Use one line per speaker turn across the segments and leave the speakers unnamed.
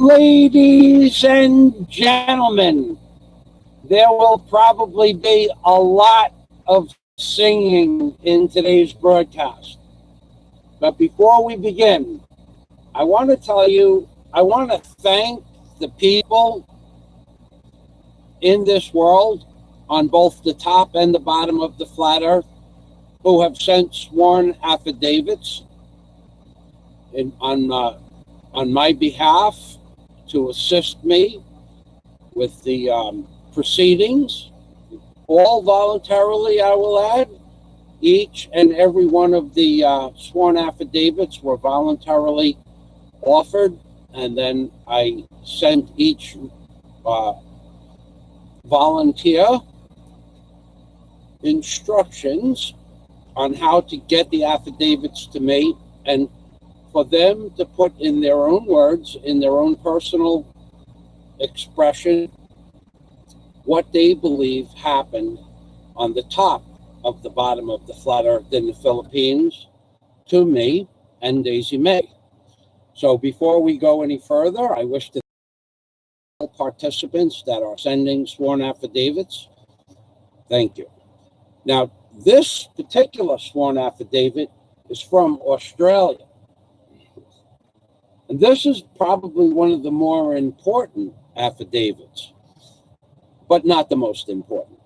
Ladies and gentlemen, there will probably be a lot of singing in today's broadcast. But before we begin, I want to thank the people in this world on both the top and the bottom of the flat earth who have sent sworn affidavits on my behalf to assist me with the proceedings, all voluntarily, I will add. Each and every one of the sworn affidavits were voluntarily offered, and then I sent each volunteer instructions on how to get the affidavits to me, and for them to put in their own words, in their own personal expression, what they believe happened on the top of the bottom of the flat earth in the Philippines to me and Daisy May. So before we go any further, I wish to thank all participants that are sending sworn affidavits. Thank you. Now, this particular sworn affidavit is from Australia. And this is probably one of the more important affidavits, but not the most important,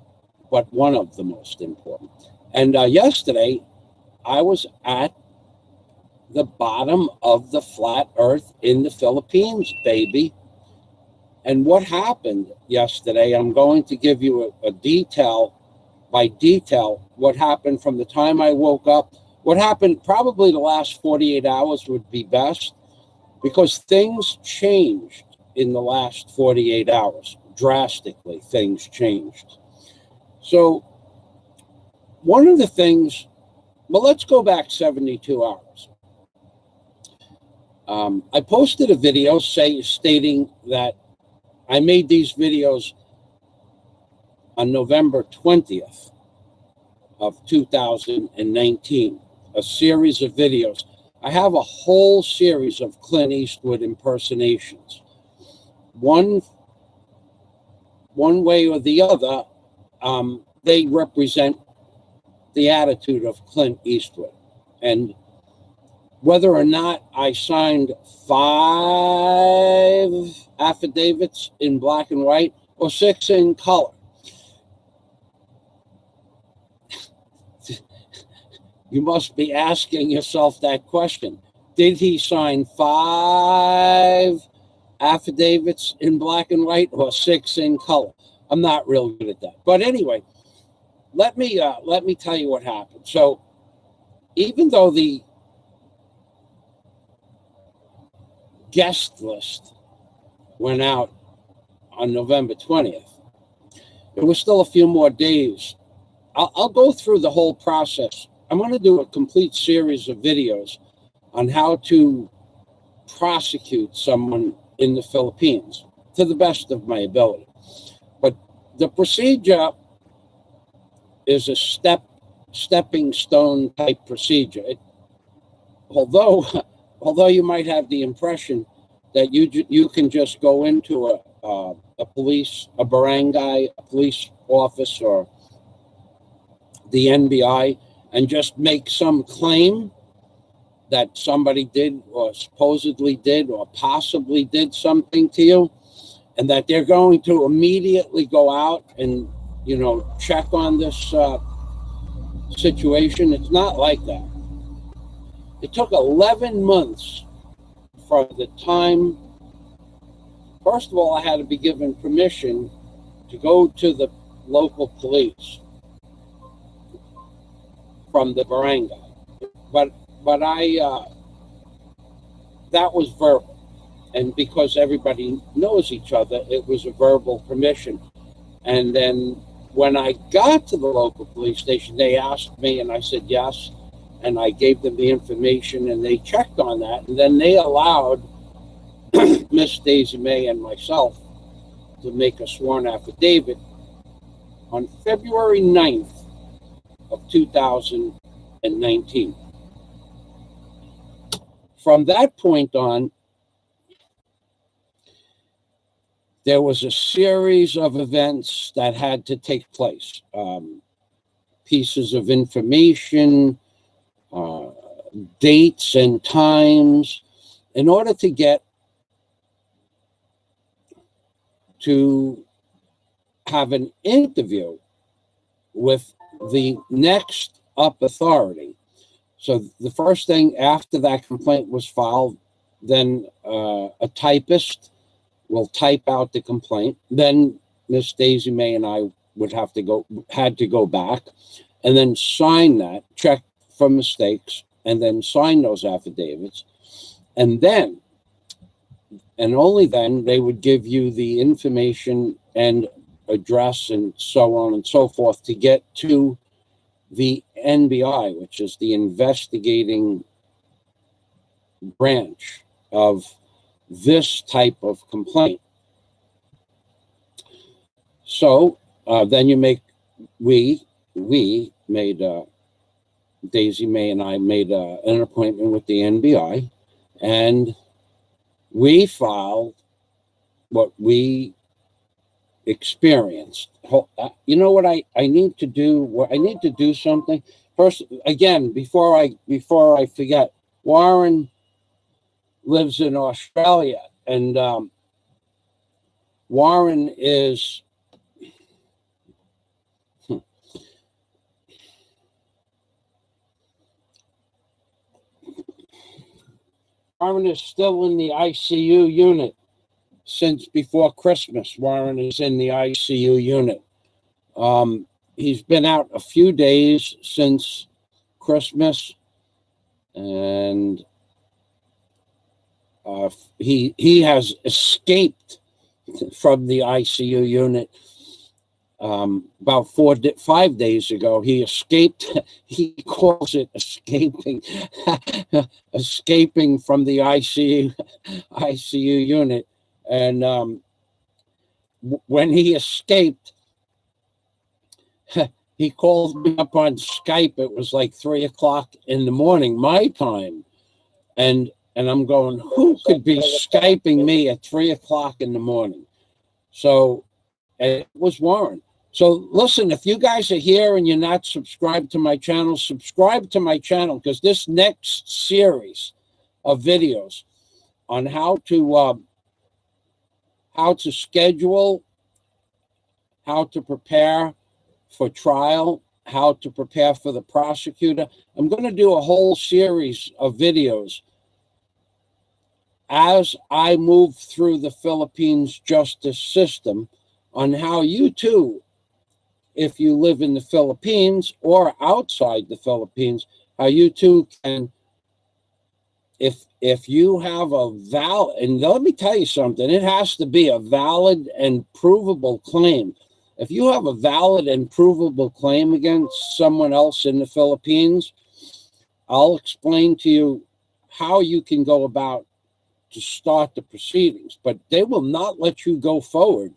but one of the most important. And yesterday, I was at the bottom of the flat earth in the Philippines, baby. And what happened yesterday, I'm going to give you a detail by detail what happened from the time I woke up. What happened probably the last 48 hours would be best, because things changed in the last 48 hours. Drastically, things changed. So one of the things, well, let's go back 72 hours. I posted a video stating that I made these videos on November 20th of 2019, a series of videos. I have a whole series of Clint Eastwood impersonations. One way or the other, they represent the attitude of Clint Eastwood. And whether or not I signed 5 affidavits in black and white or 6 in color, you must be asking yourself that question. Did he sign 5 affidavits in black and white or 6 in color? I'm not real good at that. But anyway, let me tell you what happened. So even though the guest list went out on November 20th, there was still a few more days. I'll go through the whole process. I'm going to do a complete series of videos on how to prosecute someone in the Philippines to the best of my ability. But the procedure is a stepping stone type procedure. Although you might have the impression that you can just go into a barangay, a police office, or the NBI and just make some claim that somebody did or supposedly did or possibly did something to you, and that they're going to immediately go out and, check on this situation. It's not like that. It took 11 months from the time. First of all, I had to be given permission to go to the local police from the barangay, but I that was verbal, and because everybody knows each other, it was a verbal permission. And then when I got to the local police station, they asked me, and I said yes, and I gave them the information, and they checked on that, and then they allowed Miss Daisy May and myself to make a sworn affidavit on February 9th of 2019. From that point on, there was a series of events that had to take place. Pieces of information, dates and times, in order to get to have an interview with the next up authority. So the first thing after that complaint was filed, then a typist will type out the complaint. Then Miss Daisy May and I had to go back and then sign that, check for mistakes, and then sign those affidavits. And then, and only then, they would give you the information and address and so on and so forth to get to the NBI, which is the investigating branch of this type of complaint. So then you make, we made, Daisy May and I made an appointment with the NBI, and we filed what we experienced. You know what I need to do? What I need to do something first. Again, before I forget, Warren lives in Australia, and Warren is Warren is still in the ICU unit. Since before Christmas, Warren is in the ICU unit. He's been out a few days since Christmas, and he has escaped from the ICU unit. About 5 days ago, he escaped. He calls it escaping, escaping from the ICU unit. And when he escaped, he called me up on Skype. It was like 3 o'clock in the morning, my time. And I'm going, who could be Skyping me at 3 o'clock in the morning? So it was Warren. So listen, if you guys are here and you're not subscribed to my channel, subscribe to my channel, because this next series of videos on how to schedule, how to prepare for trial, how to prepare for the prosecutor. I'm going to do a whole series of videos as I move through the Philippines justice system on how you too, if you live in the Philippines or outside the Philippines, how you too can, if you have a valid, and let me tell you something, it has to be a valid and provable claim. If you have a valid and provable claim against someone else in the Philippines, I'll explain to you how you can go about to start the proceedings, but they will not let you go forward.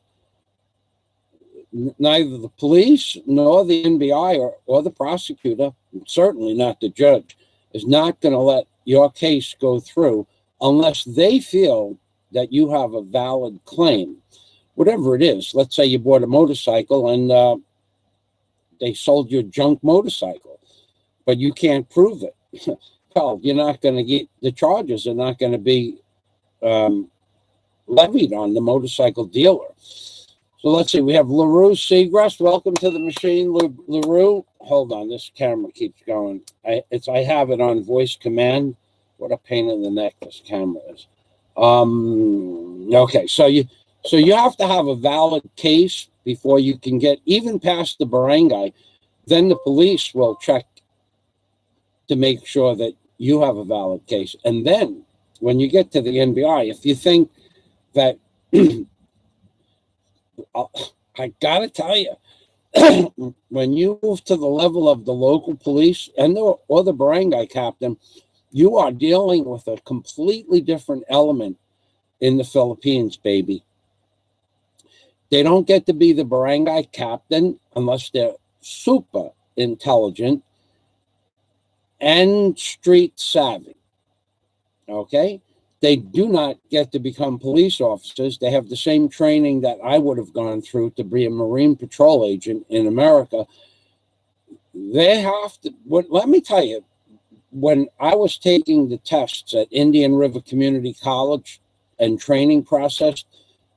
Neither the police nor the NBI or the prosecutor, certainly not the judge, is not going to let your case go through unless they feel that you have a valid claim, whatever it is. Let's say you bought a motorcycle and they sold you a junk motorcycle, but you can't prove it. Well, you're not going to get, the charges are not going to be levied on the motorcycle dealer. So let's see, we have LaRue Segrest. Welcome to the machine, LaRue. Hold on, this camera keeps going. I have it on voice command. What a pain in the neck this camera is. Okay, so you have to have a valid case before you can get even past the barangay. Then the police will check to make sure that you have a valid case. And then when you get to the NBI, if you think that I gotta tell you, when you move to the level of the local police or the barangay captain, you are dealing with a completely different element in the Philippines, baby. They don't get to be the barangay captain unless they're super intelligent and street savvy. Okay? they do not get to become police officers. They have the same training that I would have gone through to be a Marine Patrol agent in America. They have to, let me tell you, when I was taking the tests at Indian River Community College and training process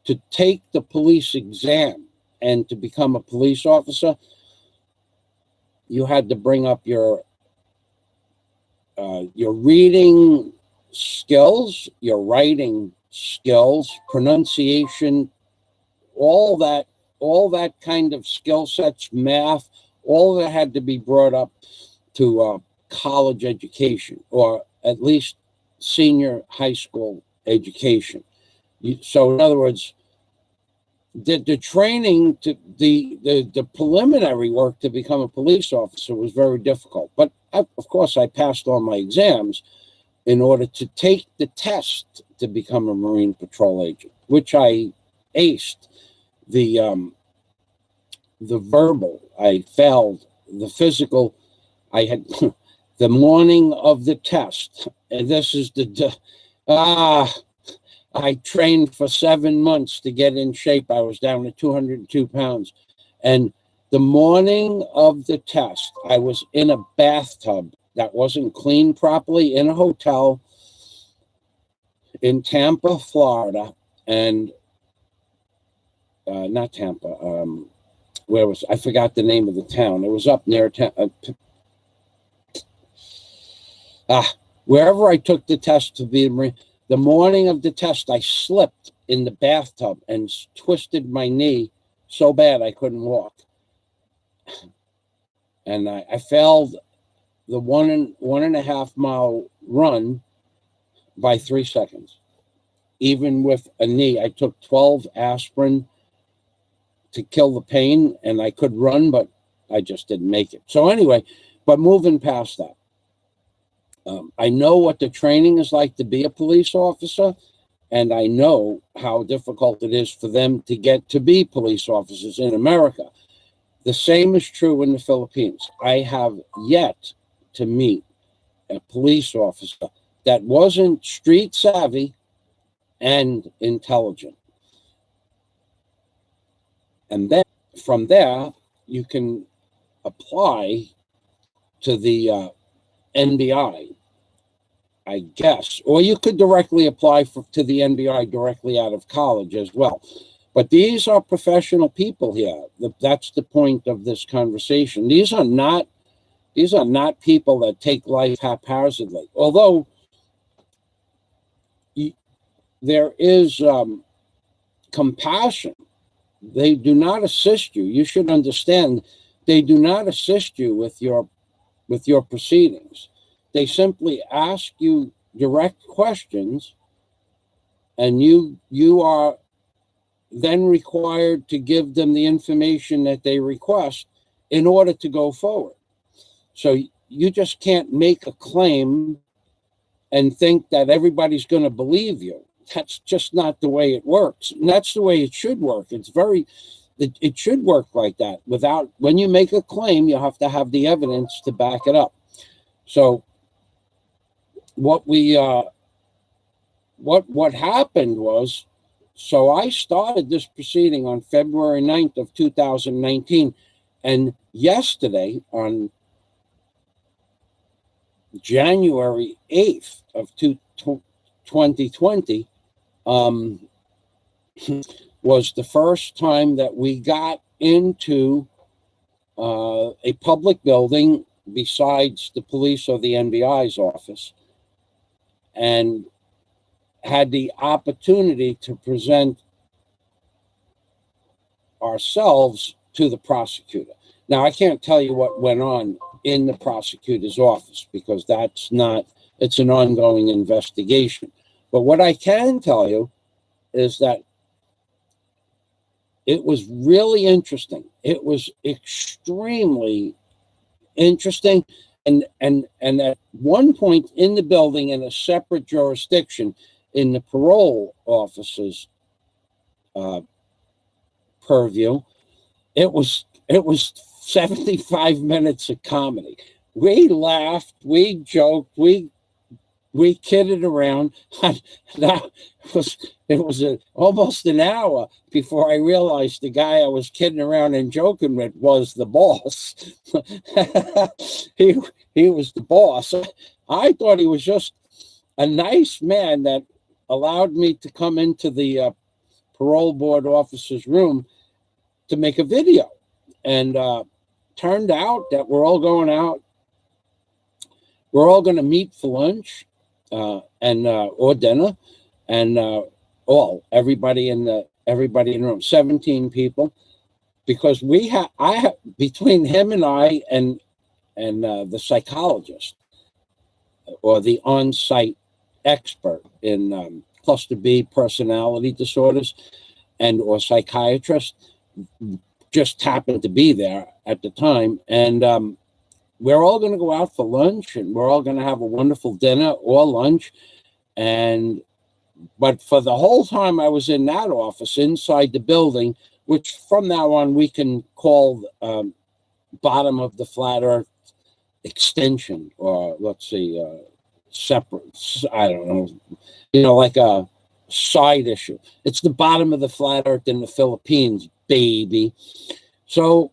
to take the police exam and to become a police officer, you had to bring up your reading skills, your writing skills, pronunciation, all that kind of skill sets, math, all that had to be brought up to college education, or at least senior high school education. So in other words, the training to the preliminary work to become a police officer was very difficult. But of course, I passed all my exams in order to take the test to become a Marine Patrol agent, which I aced. The verbal, I failed. The physical, I had the morning of the test. And this is I trained for 7 months to get in shape. I was down to 202 pounds. And the morning of the test, I was in a bathtub that wasn't cleaned properly in a hotel in Tampa, Florida. And not Tampa, where was, I forgot the name of the town. It was up near wherever I took the test to be a Marine. The morning of the test, I slipped in the bathtub and twisted my knee so bad I couldn't walk. And I failed the 1.5 mile run by 3 seconds. Even with a knee, I took 12 aspirin to kill the pain, and I could run, but I just didn't make it. So anyway, but moving past that, I know what the training is like to be a police officer, and I know how difficult it is for them to get to be police officers in America. The same is true in the Philippines. I have yet to meet a police officer that wasn't street savvy and intelligent. And then from there, you can apply to the NBI, I guess, or you could directly apply to the NBI directly out of college as well. But these are professional people here. That's the point of this conversation. These are not people that take life haphazardly. Although there is compassion, they do not assist you. You should understand, they do not assist you with your proceedings. They simply ask you direct questions, and you are then required to give them the information that they request in order to go forward. So you just can't make a claim and think that everybody's going to believe you. That's just not the way it works. And that's the way it should work. It should work like that. When you make a claim, you have to have the evidence to back it up. So what happened was, so I started this proceeding on February 9th of 2019, and yesterday on January 8th of 2020 was the first time that we got into a public building besides the police or the NBI's office, and had the opportunity to present ourselves to the prosecutor. Now, I can't tell you what went on in the prosecutor's office because it's an ongoing investigation. But what I can tell you is that it was really interesting. It was extremely interesting. And at one point in the building, in a separate jurisdiction, in the parole officer's purview, it was 75 minutes of comedy. We laughed, we joked, we we kidded around. It was almost an hour before I realized the guy I was kidding around and joking with was the boss. He was the boss. I thought he was just a nice man that allowed me to come into the parole board officer's room to make a video. And turned out that we're all going out. We're all going to meet for lunch and or dinner, and everybody in the room, 17 people, because between him and I and the psychologist or the on-site expert in cluster B personality disorders and or psychiatrist just happened to be there at the time, and we're all going to go out for lunch, and we're all going to have a wonderful dinner or lunch. But for the whole time I was in that office inside the building, which from now on we can call bottom of the flat earth extension, or let's see, separate, I don't know, like a side issue. It's the bottom of the flat earth in the Philippines, baby. So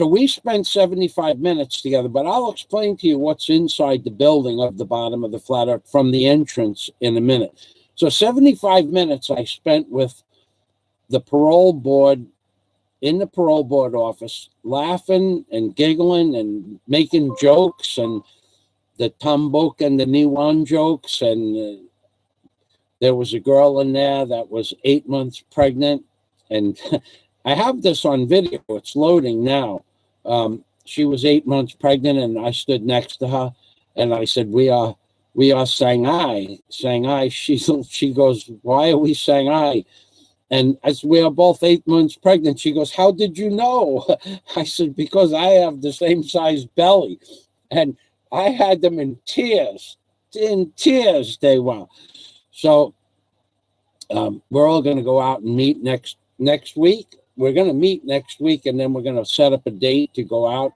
we spent 75 minutes together, but I'll explain to you what's inside the building of the bottom of the flat earth from the entrance in a minute. So 75 minutes I spent with the parole board in the parole board office, laughing and giggling and making jokes, and the Tumbuk and the Niwan jokes. And there was a girl in there that was 8 months pregnant, and I have this on video. It's loading now. She was 8 months pregnant, and I stood next to her, and I said, "We are Shanghai." She goes, "Why are we Shanghai?" And as we are both 8 months pregnant, she goes, "How did you know?" I said, "Because I have the same size belly." And I had them in tears they were. So we're all going to go out and meet next week. We're going to meet next week, and then we're going to set up a date to go out,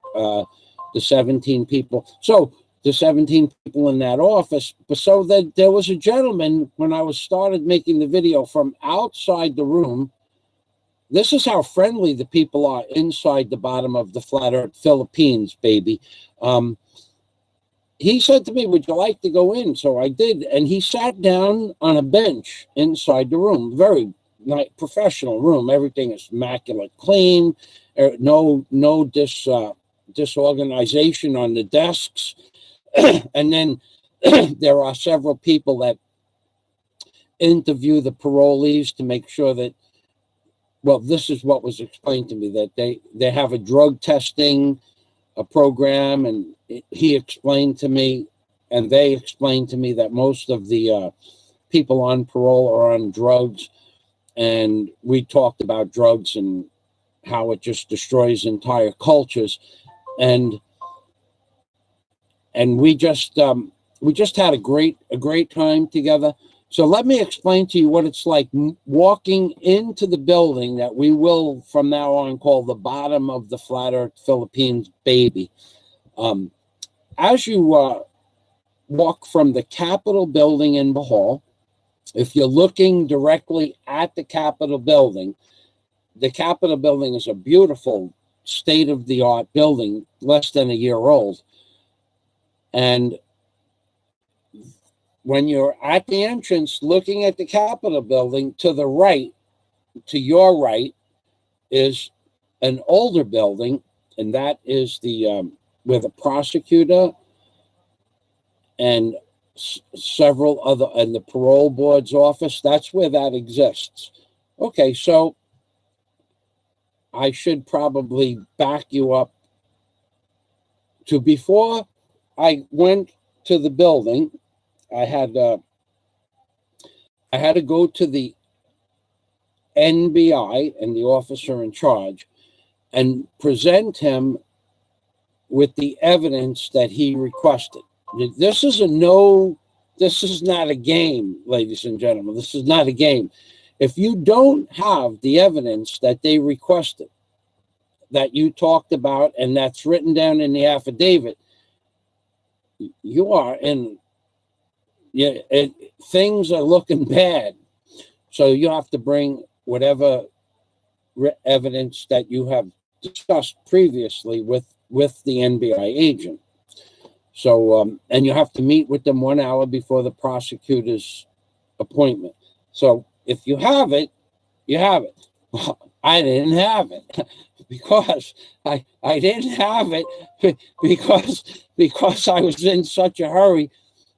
the 17 people. So the 17 people in that office. So that there was a gentleman, when I started making the video, from outside the room. This is how friendly the people are inside the bottom of the flat earth Philippines, baby. He said to me, "Would you like to go in?" So I did, and he sat down on a bench inside the room. Very nice, professional room. Everything is immaculate, clean. No disorganization on the desks. And then there are several people that interview the parolees to make sure that, well, this is what was explained to me, that they have a drug testing program, and he explained to me, and they explained to me, that most of the people on parole are on drugs. And we talked about drugs and how it just destroys entire cultures. And we just had a great time together. So let me explain to you what it's like walking into the building that we will from now on call the bottom of the flat earth Philippines, baby. As you walk from the Capitol building in Bohol, if you're looking directly at the Capitol building is a beautiful state-of-the-art building, less than a year old. And when you're at the entrance looking at the Capitol building, to the right, to your right, is an older building, and that is the where the prosecutor and several other, and the parole board's office, that's where that exists. Okay, so I should probably back you up to before I went to the building. I had to go to the NBI and the officer in charge and present him with the evidence that he requested. This is not a game, ladies and gentlemen. This is not a game. If you don't have the evidence that they requested, that you talked about, and that's written down in the affidavit, you are in things are looking bad. So you have to bring whatever evidence that you have discussed previously with the NBI agent. So, and you have to meet with them 1 hour before the prosecutor's appointment. So if you have it, you have it. Well, I didn't have it because I didn't have it because I was in such a hurry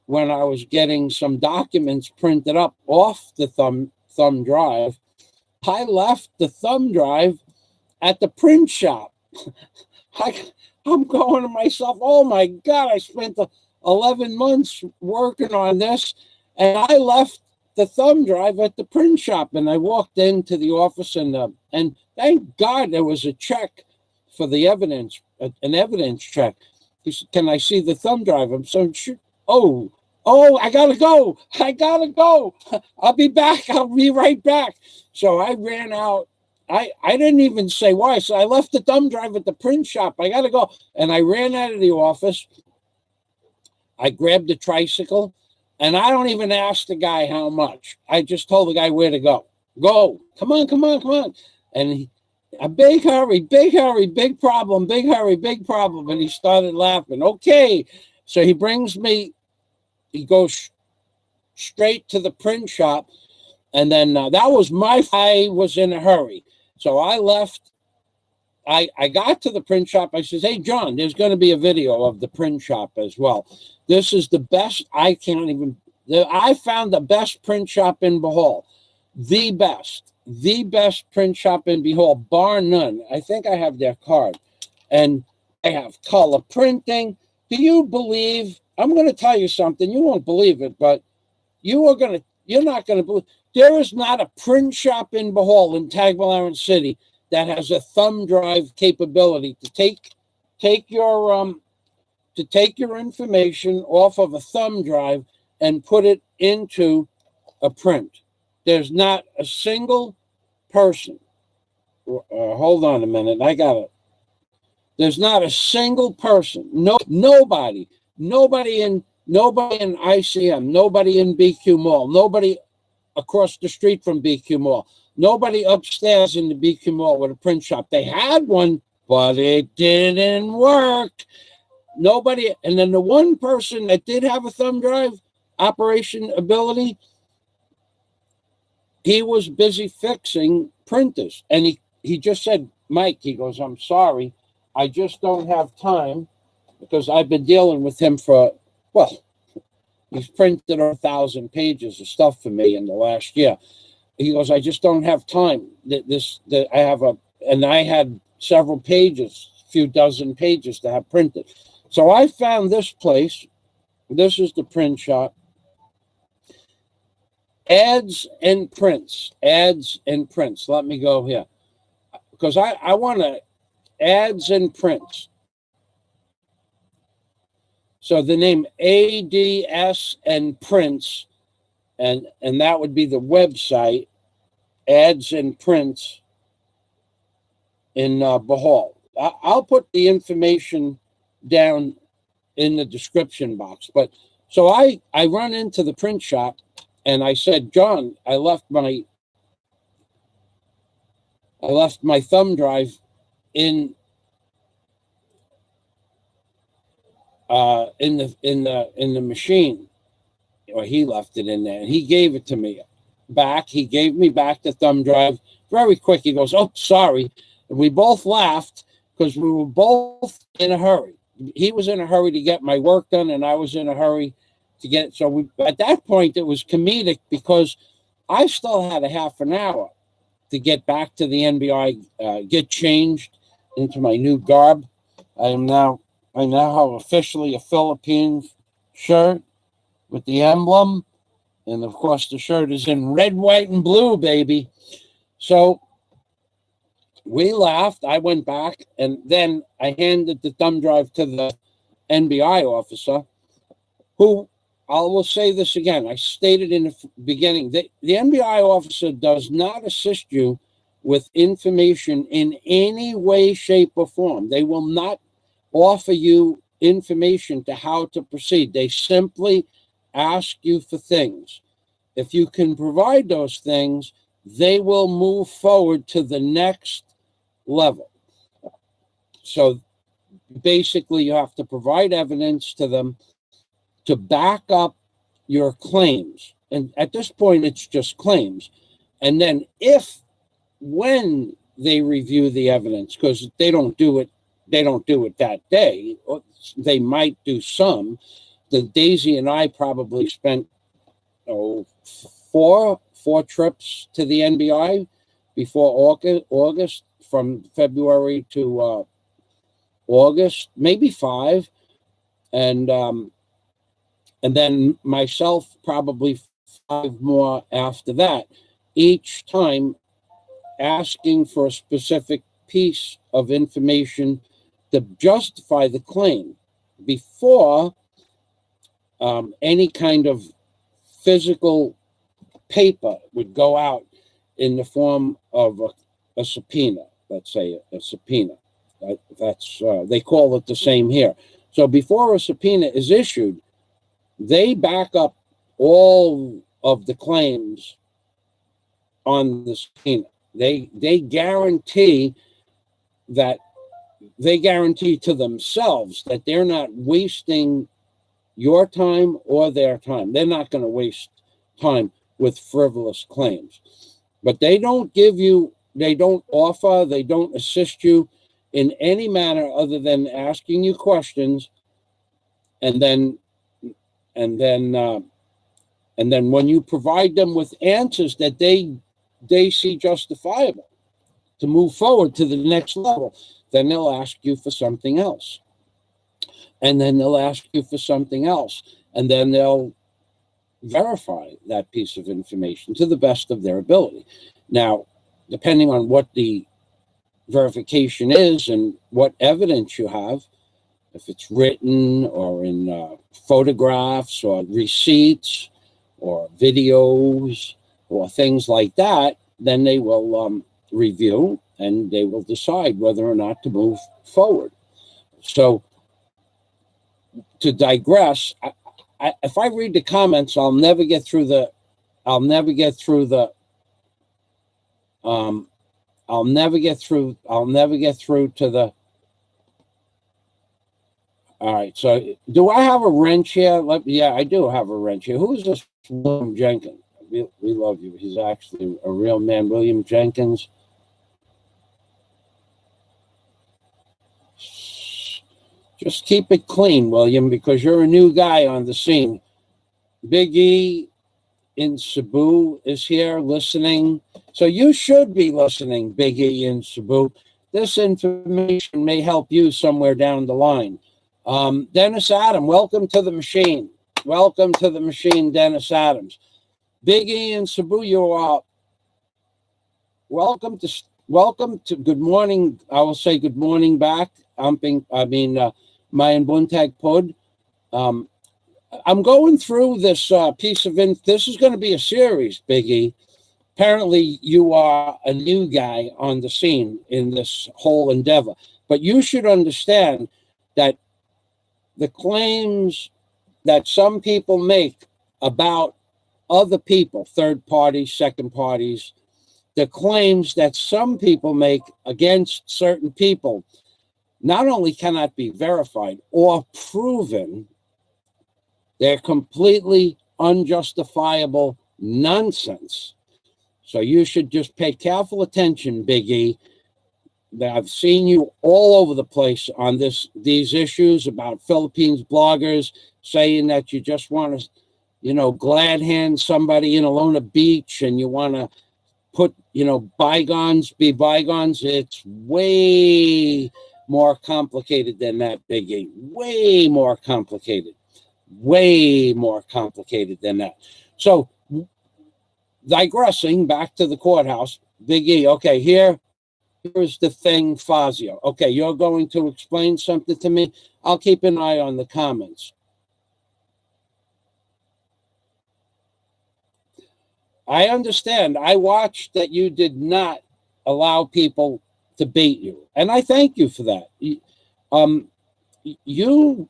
when I was getting some documents printed up off the thumb drive. I left the thumb drive at the print shop. I'm going to myself, oh my God, I spent 11 months working on this, and I left the thumb drive at the print shop. And I walked into the office, and thank God there was a check for the evidence, an evidence check. He said, "Can I see the thumb drive?" I'm so sure. Oh, I gotta go. I'll be back. I'll be right back. So I ran out. I didn't even say why. So I left the thumb drive at the print shop. I gotta go. And I ran out of the office. I grabbed a tricycle, and I don't even ask the guy how much. I just told the guy where to go. Go. Come on. And a big hurry, big problem, big hurry, big problem. And he started laughing. Okay. So he brings me. He goes straight to the print shop, and then that was I was in a hurry. So I left. I got to the print shop. I says, "Hey, John, there's going to be a video of the print shop as well. This is the best. I found the best print shop in Bohol. The best print shop in Bohol, bar none. I think I have their card. And I have color printing. Do you believe? I'm going to tell you something. You won't believe it, but you're not going to believe. There is not a print shop in Bohol, in Tagbilaran City, that has a thumb drive capability to take your information off of a thumb drive and put it into a print. There's not a single person. Hold on a minute. I got it. There's not a single person. Nobody in ICM, nobody in BQ Mall, nobody across the street from BQ Mall, nobody upstairs in the BQ Mall with a print shop. They had one, but it didn't work. Nobody. And then the one person that did have a thumb drive operation ability, he was busy fixing printers. And he just said, "Mike," he goes, "I'm sorry, I just don't have time," because I've been dealing with him for, he's printed 1,000 pages of stuff for me in the last year. He goes, "I just don't have time. I had several pages, a few dozen pages to have printed." So I found this place. This is the print shop. Ads and prints. Let me go here, because I want to ads and prints. So the name ADS and prints, and that would be the website, ads and prints in Bohol. I'll put the information down in the description box. But so I run into the print shop, and I said, "John, I left my thumb drive in the machine," or he left it in there, and he gave it to me back. He gave me back the thumb drive very quick. He goes, "Oh, sorry." And we both laughed because we were both in a hurry. He was in a hurry to get my work done, and I was in a hurry to get it. So at that point, it was comedic because I still had a half an hour to get back to the NBI, get changed into my new garb. I now have officially a Philippine shirt with the emblem. And of course, the shirt is in red, white, and blue, baby. So we laughed. I went back, and then I handed the thumb drive to the NBI officer, who, I will say this again, I stated in the beginning, that the NBI officer does not assist you with information in any way, shape, or form. They will not offer you information to how to proceed. They simply ask you for things. If you can provide those things, they will move forward to the next level. So basically, you have to provide evidence to them to back up your claims. And at this point, it's just claims. And then when they review the evidence, because they don't do it that day, they might do some. Daisy and I probably spent four trips to the NBI before August, from February to August, maybe 5, and then myself probably 5 more after that, each time asking for a specific piece of information to justify the claim before any kind of physical paper would go out in the form of a subpoena. Let's say a subpoena. They call it the same here. So before a subpoena is issued, they back up all of the claims on the subpoena. They guarantee to themselves that they're not wasting your time or their time. They're not going to waste time with frivolous claims. But they don't offer, they don't assist you in any manner other than asking you questions, and then when you provide them with answers that they see justifiable to move forward to the next level, then they'll ask you for something else. And then they'll ask you for something else. And then they'll verify that piece of information to the best of their ability. Now, depending on what the verification is and what evidence you have, if it's written or in photographs or receipts or videos or things like that, then they will review and they will decide whether or not to move forward. So, to digress, if I read the comments, I'll never get through to the. All right. So, do I have a wrench here? Yeah, I do have a wrench here. Who is this William Jenkins? We love you. He's actually a real man, William Jenkins. Just keep it clean, William, because you're a new guy on the scene. Big E in Cebu is here listening. So you should be listening, Big E in Cebu. This information may help you somewhere down the line. Dennis Adams, welcome to the machine. Welcome to the machine, Dennis Adams. Big E in Cebu, you are welcome to good morning. I will say good morning back. Mayan Buntag Pod. I'm going through this piece of this is going to be a series, Biggie. Apparently, you are a new guy on the scene in this whole endeavor, but you should understand that the claims that some people make about other people, third parties, second parties, the claims that some people make against certain people not only cannot be verified or proven, they're completely unjustifiable nonsense. So you should just pay careful attention, Big E. I've seen you all over the place on these issues about Philippines bloggers saying that you just want to, glad hand somebody in Alona Beach and you want to put, bygones be bygones. It's way more complicated than that, Big E. Way more complicated. Way more complicated than that. So, digressing back to the courthouse, Big E, okay, here's the thing, Fazio. Okay, you're going to explain something to me. I'll keep an eye on the comments. I understand. I watched that you did not allow people to bait you, and I thank you for that. You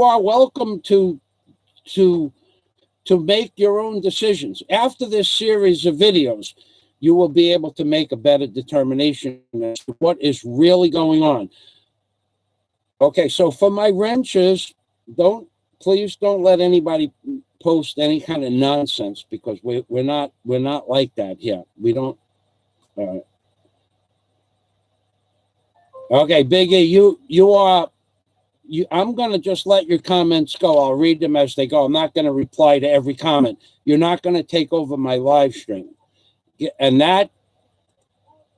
are welcome to to make your own decisions. After this series of videos, you will be able to make a better determination as to what is really going on. Okay, so for my wrenches, please don't let anybody post any kind of nonsense, because we're not like that here. We don't. Okay, Big E, I'm going to just let your comments go. I'll read them as they go. I'm not going to reply to every comment. You're not going to take over my live stream. And that,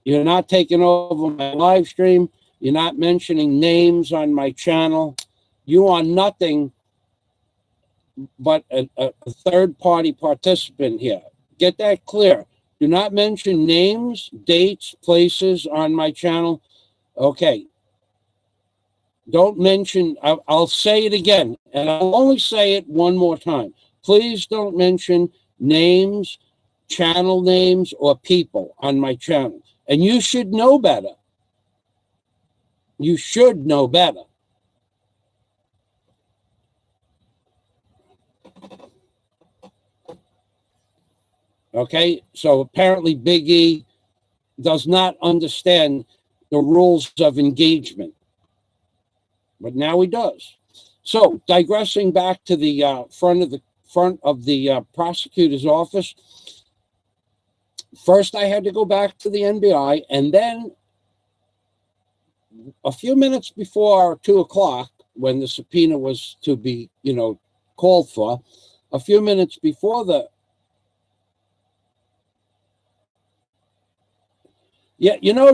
you're not taking over my live stream. You're not mentioning names on my channel. You are nothing but a third-party participant here. Get that clear. Do not mention names, dates, places on my channel. Okay. Don't mention, I'll say it again, and I'll only say it one more time. Please don't mention names, channel names, or people on my channel. And you should know better. You should know better. Okay, so apparently Big E does not understand the rules of engagement, but now he does. So, digressing back to the front of the prosecutor's office. First, I had to go back to the NBI, and then a few minutes before 2 o'clock, when the subpoena was to be, called for, a few minutes before the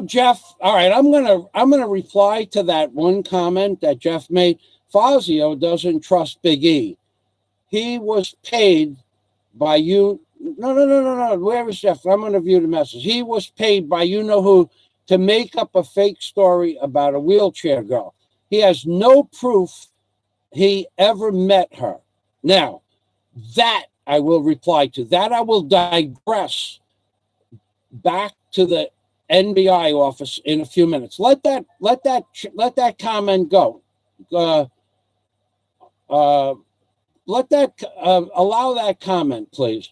Jeff, all right, I'm gonna reply to that one comment that Jeff made. Fazio doesn't trust Big E. He was paid by you. No. Where is Jeff? I'm gonna view the message. He was paid by you-know-who to make up a fake story about a wheelchair girl. He has no proof he ever met her. Now, that I will reply to. That I will digress back to the NBI office in a few minutes. Let that comment go. Allow that comment, please.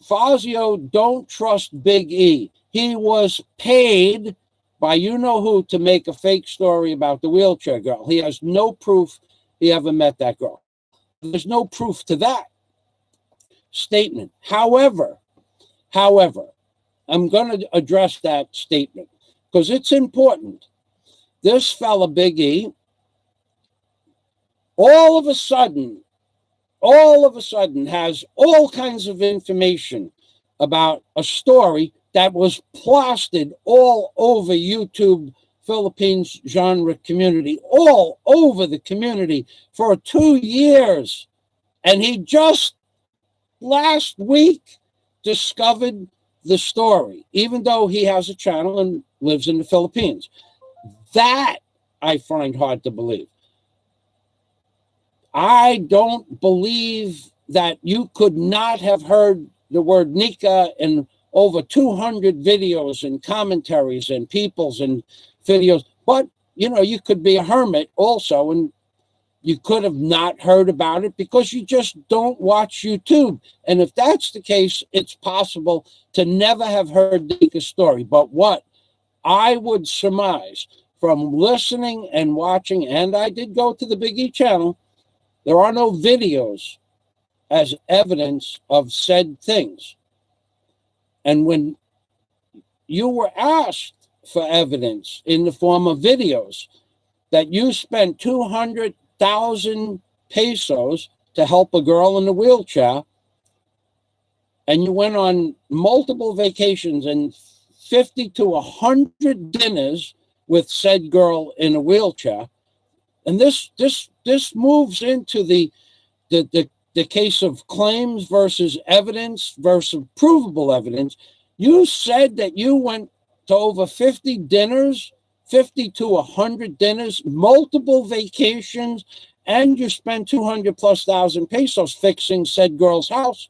Fazio don't trust Big E. He was paid by you-know-who to make a fake story about the wheelchair girl. He has no proof he ever met that girl. There's no proof to that statement. However, I'm going to address that statement because it's important. This fella, Big E, all of a sudden has all kinds of information about a story that was plastered all over YouTube Philippines genre community, all over the community for 2 years. And he just last week discovered the story, even though he has a channel and lives in the Philippines. That I find hard to believe. I don't believe that you could not have heard the word Nika in over 200 videos and commentaries and peoples and videos. But, you could be a hermit also, and you could have not heard about it because you just don't watch YouTube. And if that's the case, it's possible to never have heard Nika's story. But what I would surmise from listening and watching, and I did go to the Big E channel, there are no videos as evidence of said things. And when you were asked for evidence in the form of videos that you spent 200,000 pesos to help a girl in a wheelchair, and you went on multiple vacations and 50 to 100 dinners with said girl in a wheelchair, and this moves into the case of claims versus evidence versus provable evidence. You said that you went to over 50 dinners, 50 to 100 dinners, multiple vacations, and you spent 200,000+ pesos fixing said girl's house.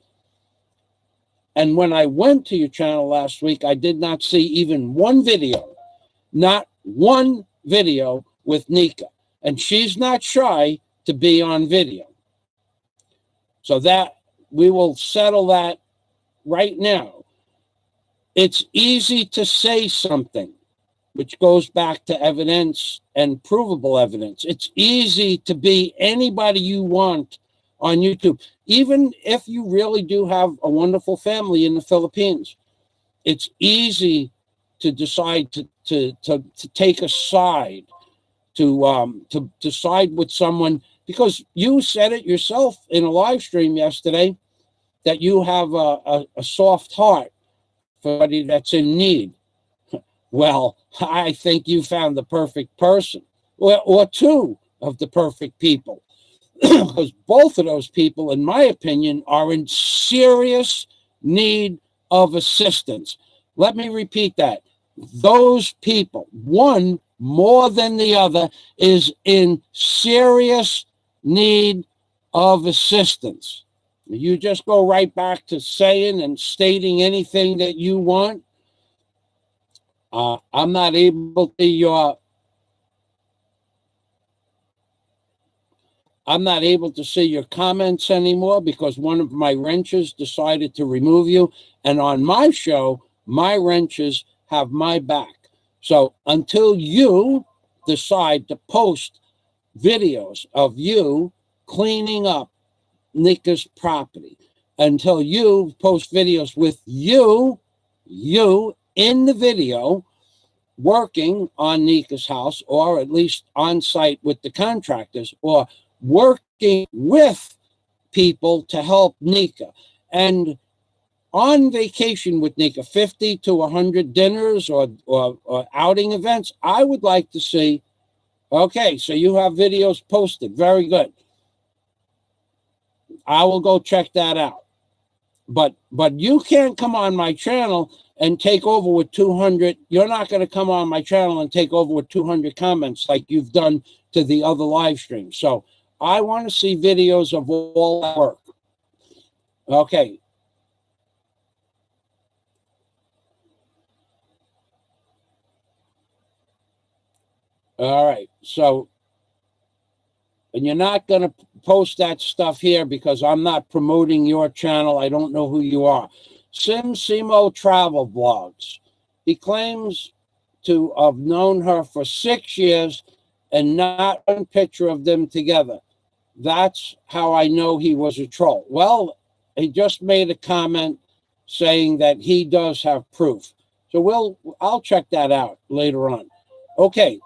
And when I went to your channel last week, I did not see even one video, not one video with Nika. And she's not shy to be on video. So that we will settle that right now. It's easy to say something, which goes back to evidence and provable evidence. It's easy to be anybody you want on YouTube. Even if you really do have a wonderful family in the Philippines, it's easy to decide to take a side, to side with someone, because you said it yourself in a live stream yesterday that you have a soft heart for somebody that's in need. Well, I think you found the perfect person, or two of the perfect people, because both of those people, in my opinion, are in serious need of assistance. Let me repeat that. Those people, one more than the other, is in serious need of assistance. You just go right back to saying and stating anything that you want. I'm not able to see your comments anymore because one of my wrenches decided to remove you. And on my show, my wrenches have my back. So until you decide to post videos of you cleaning up Nika's property, until you post videos with you in the video working on Nika's house, or at least on site with the contractors, or working with people to help Nika, and on vacation with Nika, 50 to 100 dinners or outing events, I would like to see, okay, so you have videos posted. Very good. I will go check that out. But you can't come on my channel and take over with 200. You're not going to come on my channel and take over with 200 comments like you've done to the other live streams. So I want to see videos of all that work. Okay. All right. So, and you're not going to post that stuff here because I'm not promoting your channel. I don't know who you are. Simo Travel Vlogs. He claims to have known her for 6 years and not one picture of them together. That's how I know he was a troll. Well, he just made a comment saying that he does have proof. So I'll check that out later on. Okay.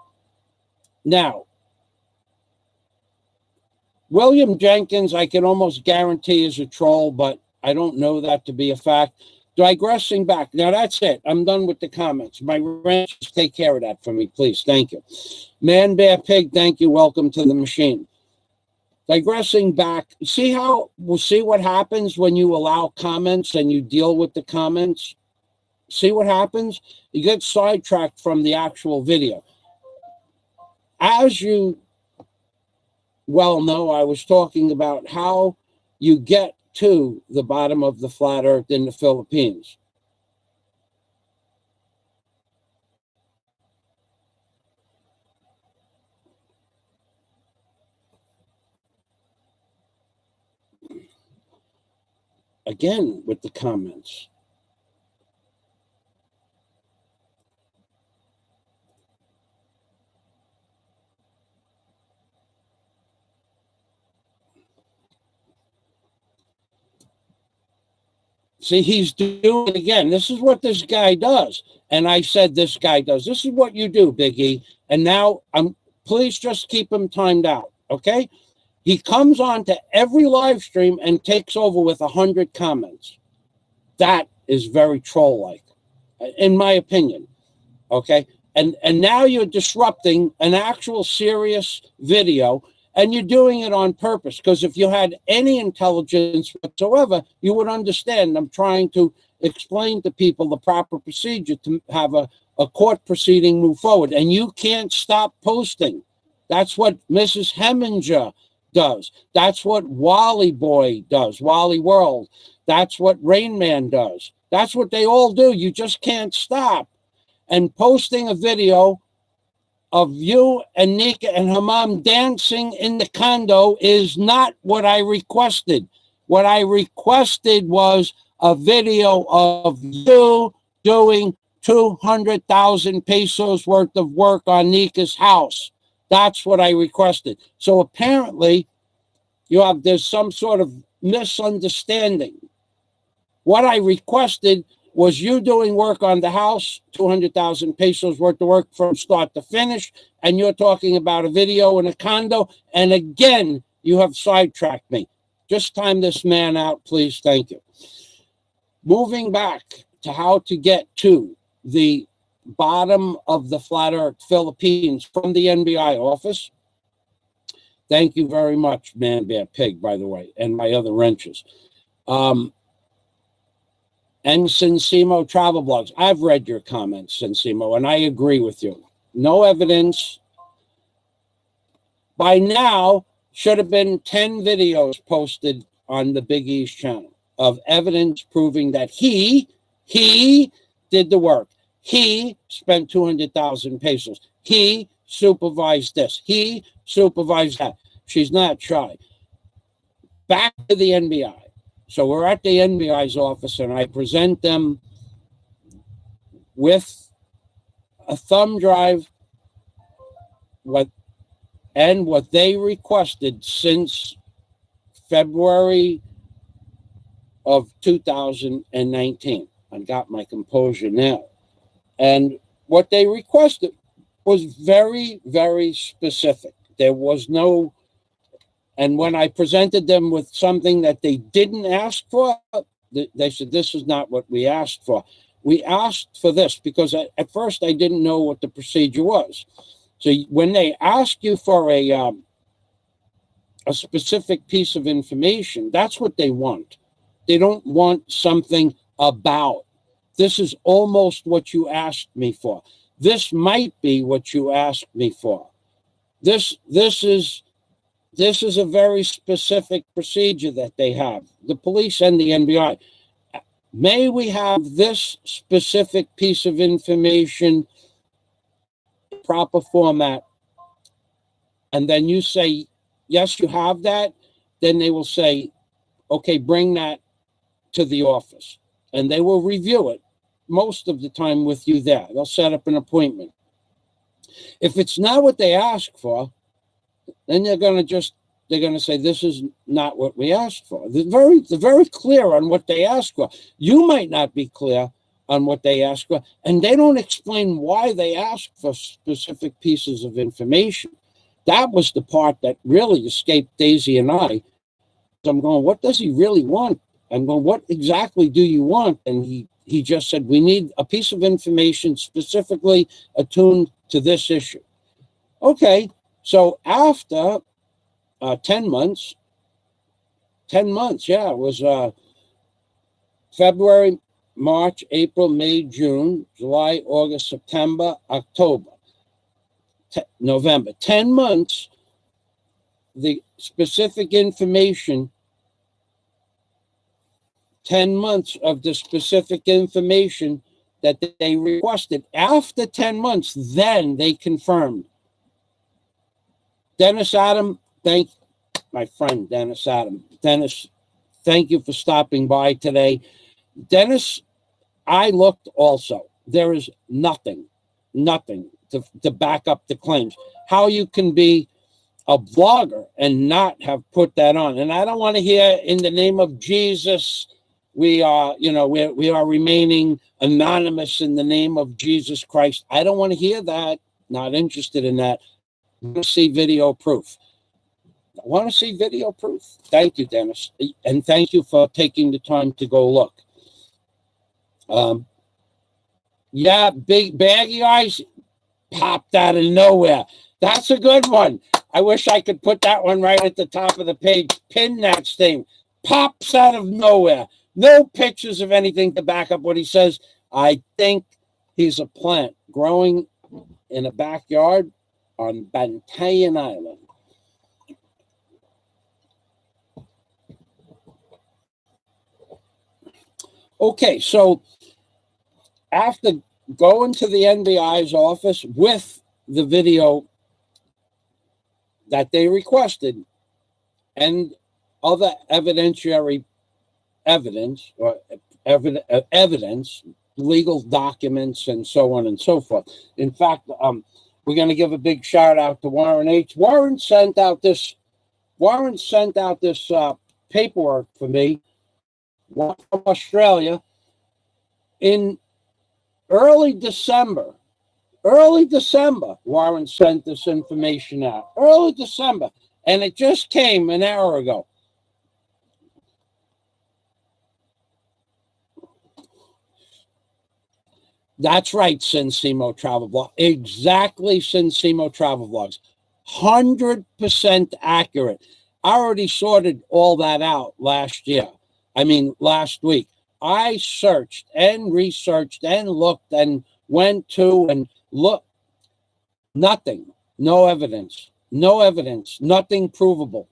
Now, William Jenkins, I can almost guarantee is a troll, but I don't know that to be a fact. Digressing back. Now, that's it. I'm done with the comments. My wrenches, take care of that for me, please. Thank you. Man, Bear, Pig, thank you. Welcome to the machine. Digressing back. We'll see what happens when you allow comments and you deal with the comments. See what happens? You get sidetracked from the actual video. As you well know, I was talking about how you get to the bottom of the flat earth in the Philippines. Again, with the comments. See, he's doing it again. This is what this guy does. And I said this guy does. This is what you do, Big E. And now, please just keep him timed out, okay? He comes on to every live stream and takes over with 100 comments. That is very troll-like, in my opinion, okay? And now you're disrupting an actual serious video, and you're doing it on purpose, because if you had any intelligence whatsoever, you would understand. I'm trying to explain to people the proper procedure to have a court proceeding move forward, and you can't stop posting. That's what Mrs. Heminger does. That's what Wally Boy does, Wally World. That's what Rain Man does. That's what they all do. You just can't stop. And posting a video of you and Nika and her mom dancing in the condo is not what I requested. What I requested was a video of you doing 200,000 pesos worth of work on Nika's house. That's what I requested. So apparently, there's some sort of misunderstanding. What I requested was you doing work on the house, 200,000 pesos worth of work from start to finish, and you're talking about a video in a condo, and again, you have sidetracked me. Just time this man out, please. Thank you. Moving back to how to get to the bottom of the flat earth Philippines from the NBI office. Thank you very much, Man Bear Pig, by the way, and my other wrenches. Ensign Simo Travel Blogs. I've read your comments, Simo, and I agree with you. No evidence. By now, should have been 10 videos posted on the Big E's channel of evidence proving that he did the work. He spent 200,000 pesos. He supervised this. He supervised that. She's not shy. Back to the NBI. So we're at the NBI's office, and I present them with a thumb drive what they requested since February of 2019. I got my composure now. And what they requested was very, very specific. There was no, and when I presented them with something that they didn't ask for, they said, this is not what we asked for. We asked for this because at first I didn't know what the procedure was. So when they ask you for a specific piece of information, that's what they want. They don't want something about. This is almost what you asked me for. This might be what you asked me for. This is a very specific procedure that they have, the police and the NBI. May we have this specific piece of information, proper format? And then you say, yes, you have that. Then they will say, okay, bring that to the office. And they will review it most of the time with you there. They'll set up an appointment. If it's not what they ask for, then they're going to say, this is not what we asked for. They're very clear on what they ask for. You might not be clear on what they ask for, and they don't explain why they ask for specific pieces of information. That was the part that really escaped Daisy and I. I'm going, what does he really want? I'm going, what exactly do you want? And he just said, we need a piece of information specifically attuned to this issue. Okay, so after 10 months, yeah, it was February, March, April, May, June, July, August, September, October, November. 10 months, the specific information, 10 months of the specific information that they requested. After 10 months, then they confirmed. Dennis Adam, my friend Dennis Adam. Dennis, thank you for stopping by today. Dennis, I looked also. There is nothing to back up the claims. How you can be a blogger and not have put that on. And I don't want to hear, in the name of Jesus, we are remaining anonymous in the name of Jesus Christ. I don't want to hear that. Not interested in that. I want to see video proof. I want to see video proof. Thank you, Dennis. And thank you for taking the time to go look. Yeah, big baggy eyes popped out of nowhere. That's a good one. I wish I could put that one right at the top of the page. Pin that thing. Pops out of nowhere. No pictures of anything to back up what he says. I think he's a plant growing in a backyard on Bantayan Island. Okay, so after going to the NBI's office with the video that they requested and other evidentiary evidence or evidence, legal documents, and so on and so forth. In fact, we're going to give a big shout out to Warren H. Warren sent out this paperwork for me from Australia in early December. Warren sent this information out. Early December. And it just came an hour ago. That's right, Sinsimo Travel Vlog. Exactly, Sinsimo Travel Vlogs. 100% accurate. I already sorted all that out last week. I searched and researched and looked and went to and looked. Nothing. No evidence. No evidence. Nothing provable.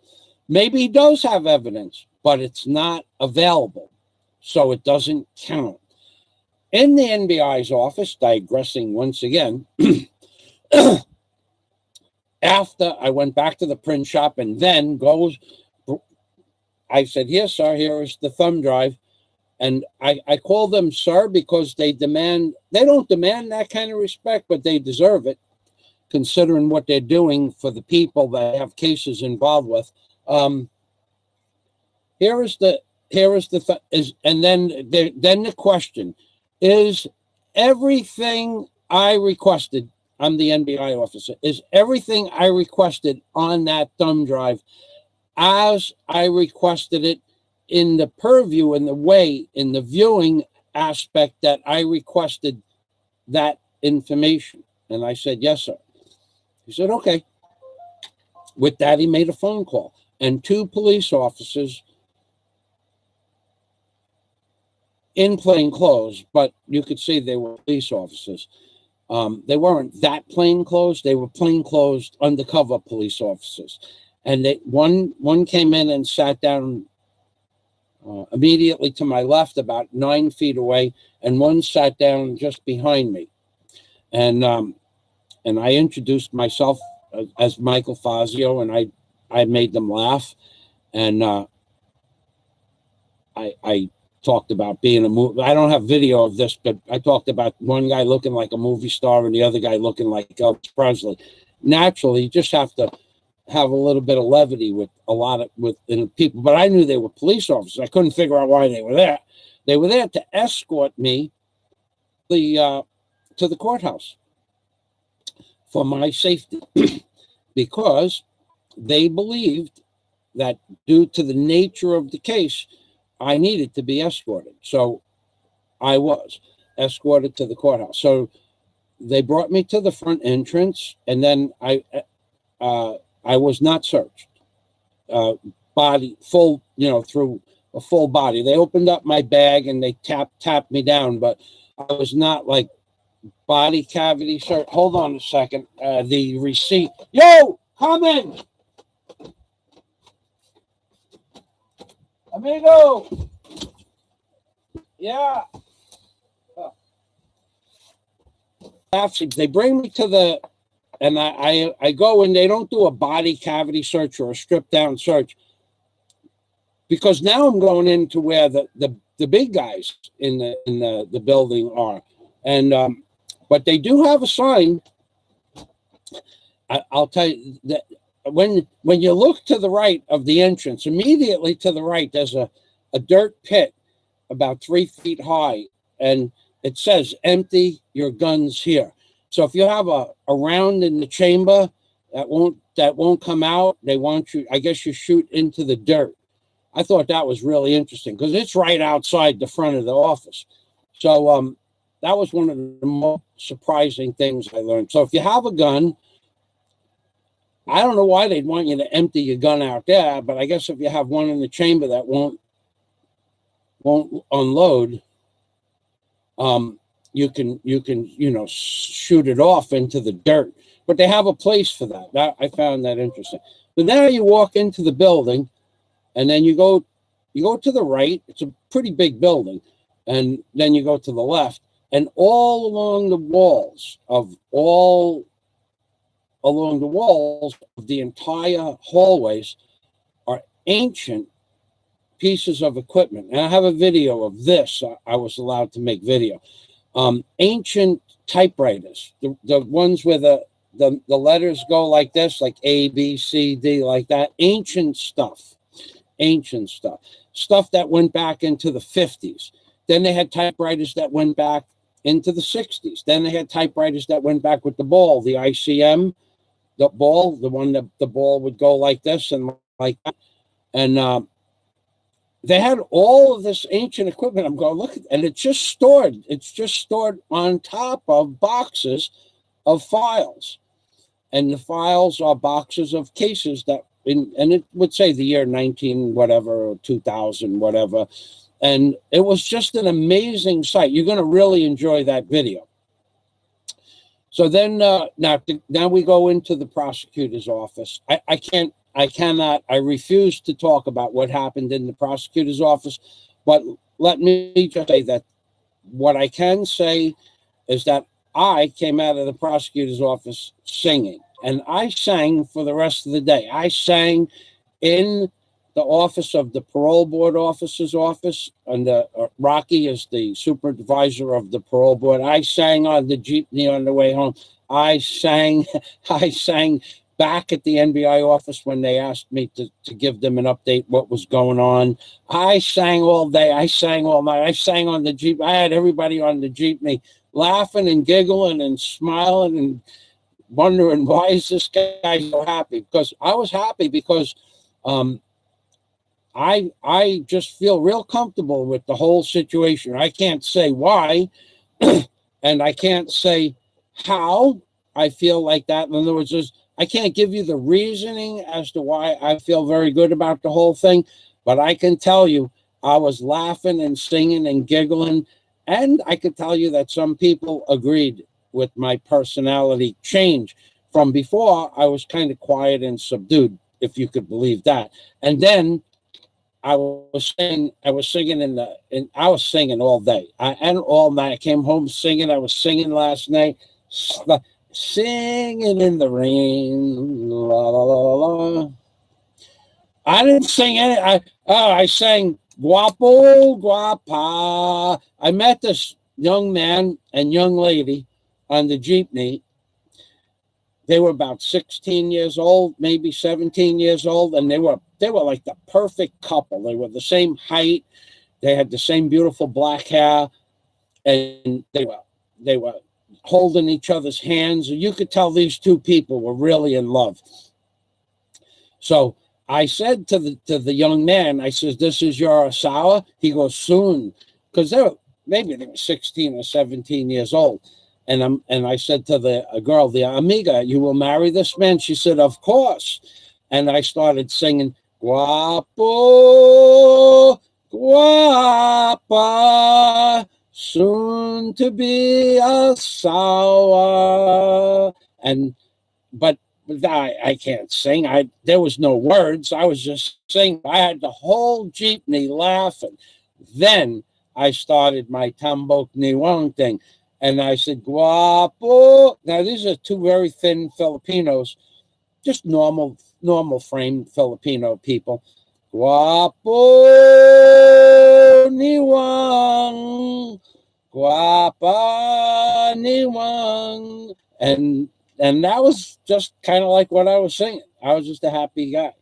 Maybe he does have evidence, but it's not available. So it doesn't count. In the NBI's office, digressing once again, after I went back to the print shop and then I said, "Here, sir, here is the thumb drive." And I call them sir because they don't demand that kind of respect, but they deserve it, considering what they're doing for the people that have cases involved with. And then the question. Is everything I requested, I'm the NBI officer, is everything I requested on that thumb drive as I requested it in the purview, in the viewing aspect that I requested that information? And I said, yes, sir. He said, okay. With that, he made a phone call. And 2 police officers in plain clothes, but you could see they were police officers. They weren't that plain clothes. They were plain clothes undercover police officers. And one came in and sat down immediately to my left, about 9 feet away, and one sat down just behind me. And I introduced myself as Michael Fazio, and I made them laugh. And I talked about being a movie. I don't have video of this, but I talked about one guy looking like a movie star and the other guy looking like Elvis Presley. Naturally, you just have to have a little bit of levity with people. But I knew they were police officers. I couldn't figure out why they were there. They were there to escort me to the courthouse for my safety, because they believed that due to the nature of the case, I needed to be escorted. So I was escorted to the courthouse. So they brought me to the front entrance, and then I was not searched. Body full, through a full body. They opened up my bag and they tapped me down, but I was not like body cavity search. Hold on a second. The receipt. Yo, come in. Amigo. Yeah. They bring me to and I go, and they don't do a body cavity search or a stripped down search, because now I'm going into where the big guys in the building are. And but they do have a sign. I'll tell you that when you look to the right of the entrance, immediately to the right, there's a dirt pit about 3 feet high, and it says, "Empty your guns here." So if you have a round in the chamber that won't come out, they want you, I guess, you shoot into the dirt. I thought that was really interesting because it's right outside the front of the office. So that was one of the most surprising things I learned. So if you have a gun, I don't know why they'd want you to empty your gun out there, but I guess if you have one in the chamber that won't unload, you can shoot it off into the dirt. But they have a place for that. I found that interesting. But now you walk into the building, and then you go to the right. It's a pretty big building, and then you go to the left, and all along the walls of the entire hallways are ancient pieces of equipment. And I have a video of this. I was allowed to make video. Ancient typewriters, the ones where the letters go like this, like A, B, C, D, like that. Ancient stuff that went back into the 50s. Then they had typewriters that went back into the 60s. Then they had typewriters that went back with the ball, the ICM, the ball, the one that the ball would go like this and like that. And they had all of this ancient equipment. I'm going, look, and it's just stored. It's just stored on top of boxes of files. And the files are boxes of cases that, and it would say the year 19 whatever, or 2000 whatever. And it was just an amazing sight. You're going to really enjoy that video. So then now we go into the prosecutor's office. I refuse to talk about what happened in the prosecutor's office, but let me just say that what I can say is that I came out of the prosecutor's office singing, and I sang for the rest of the day. I sang in the office of the parole board officer's office, and Rocky is the supervisor of the parole board. I sang on the jeepney on the way home. I sang back at the NBI office when they asked me to give them an update what was going on. I sang all day. I sang all night. I sang on the jeep. I had everybody on the jeepney laughing and giggling and smiling and wondering, why is this guy so happy? Because I was happy because I just feel real comfortable with the whole situation. I can't say why, and I can't say how I feel like that. In other words, I can't give you the reasoning as to why I feel very good about the whole thing, but I can tell you I was laughing and singing and giggling, and I could tell you that some people agreed with my personality change. From before, I was kind of quiet and subdued, if you could believe that. And then I was singing all day and all night. I came home singing. I was singing last night. Singing in the rain, la la la la. I didn't sing any. I sang Guapo Guapa. I met this young man and young lady on the jeepney. They were about 16 years old, maybe 17 years old, and they were like the perfect couple. They were the same height. They had the same beautiful black hair, and they were holding each other's hands. You could tell these two people were really in love. So I said to the young man, I says, "This is your asawa?" He goes, "Soon," because they were 16 or 17 years old. And I said to the girl, the amiga, "You will marry this man?" She said, "Of course." And I started singing, "Guapo, guapa, soon to be a sour." But I can't sing. There was no words. I was just singing. I had the whole jeepney laughing. Then I started my tambok niwang thing. And I said, "Guapo." Now, these are two very thin Filipinos, just normal frame Filipino people. "Guapo niwang, guapa niwang." And that was just kind of like what I was singing. I was just a happy guy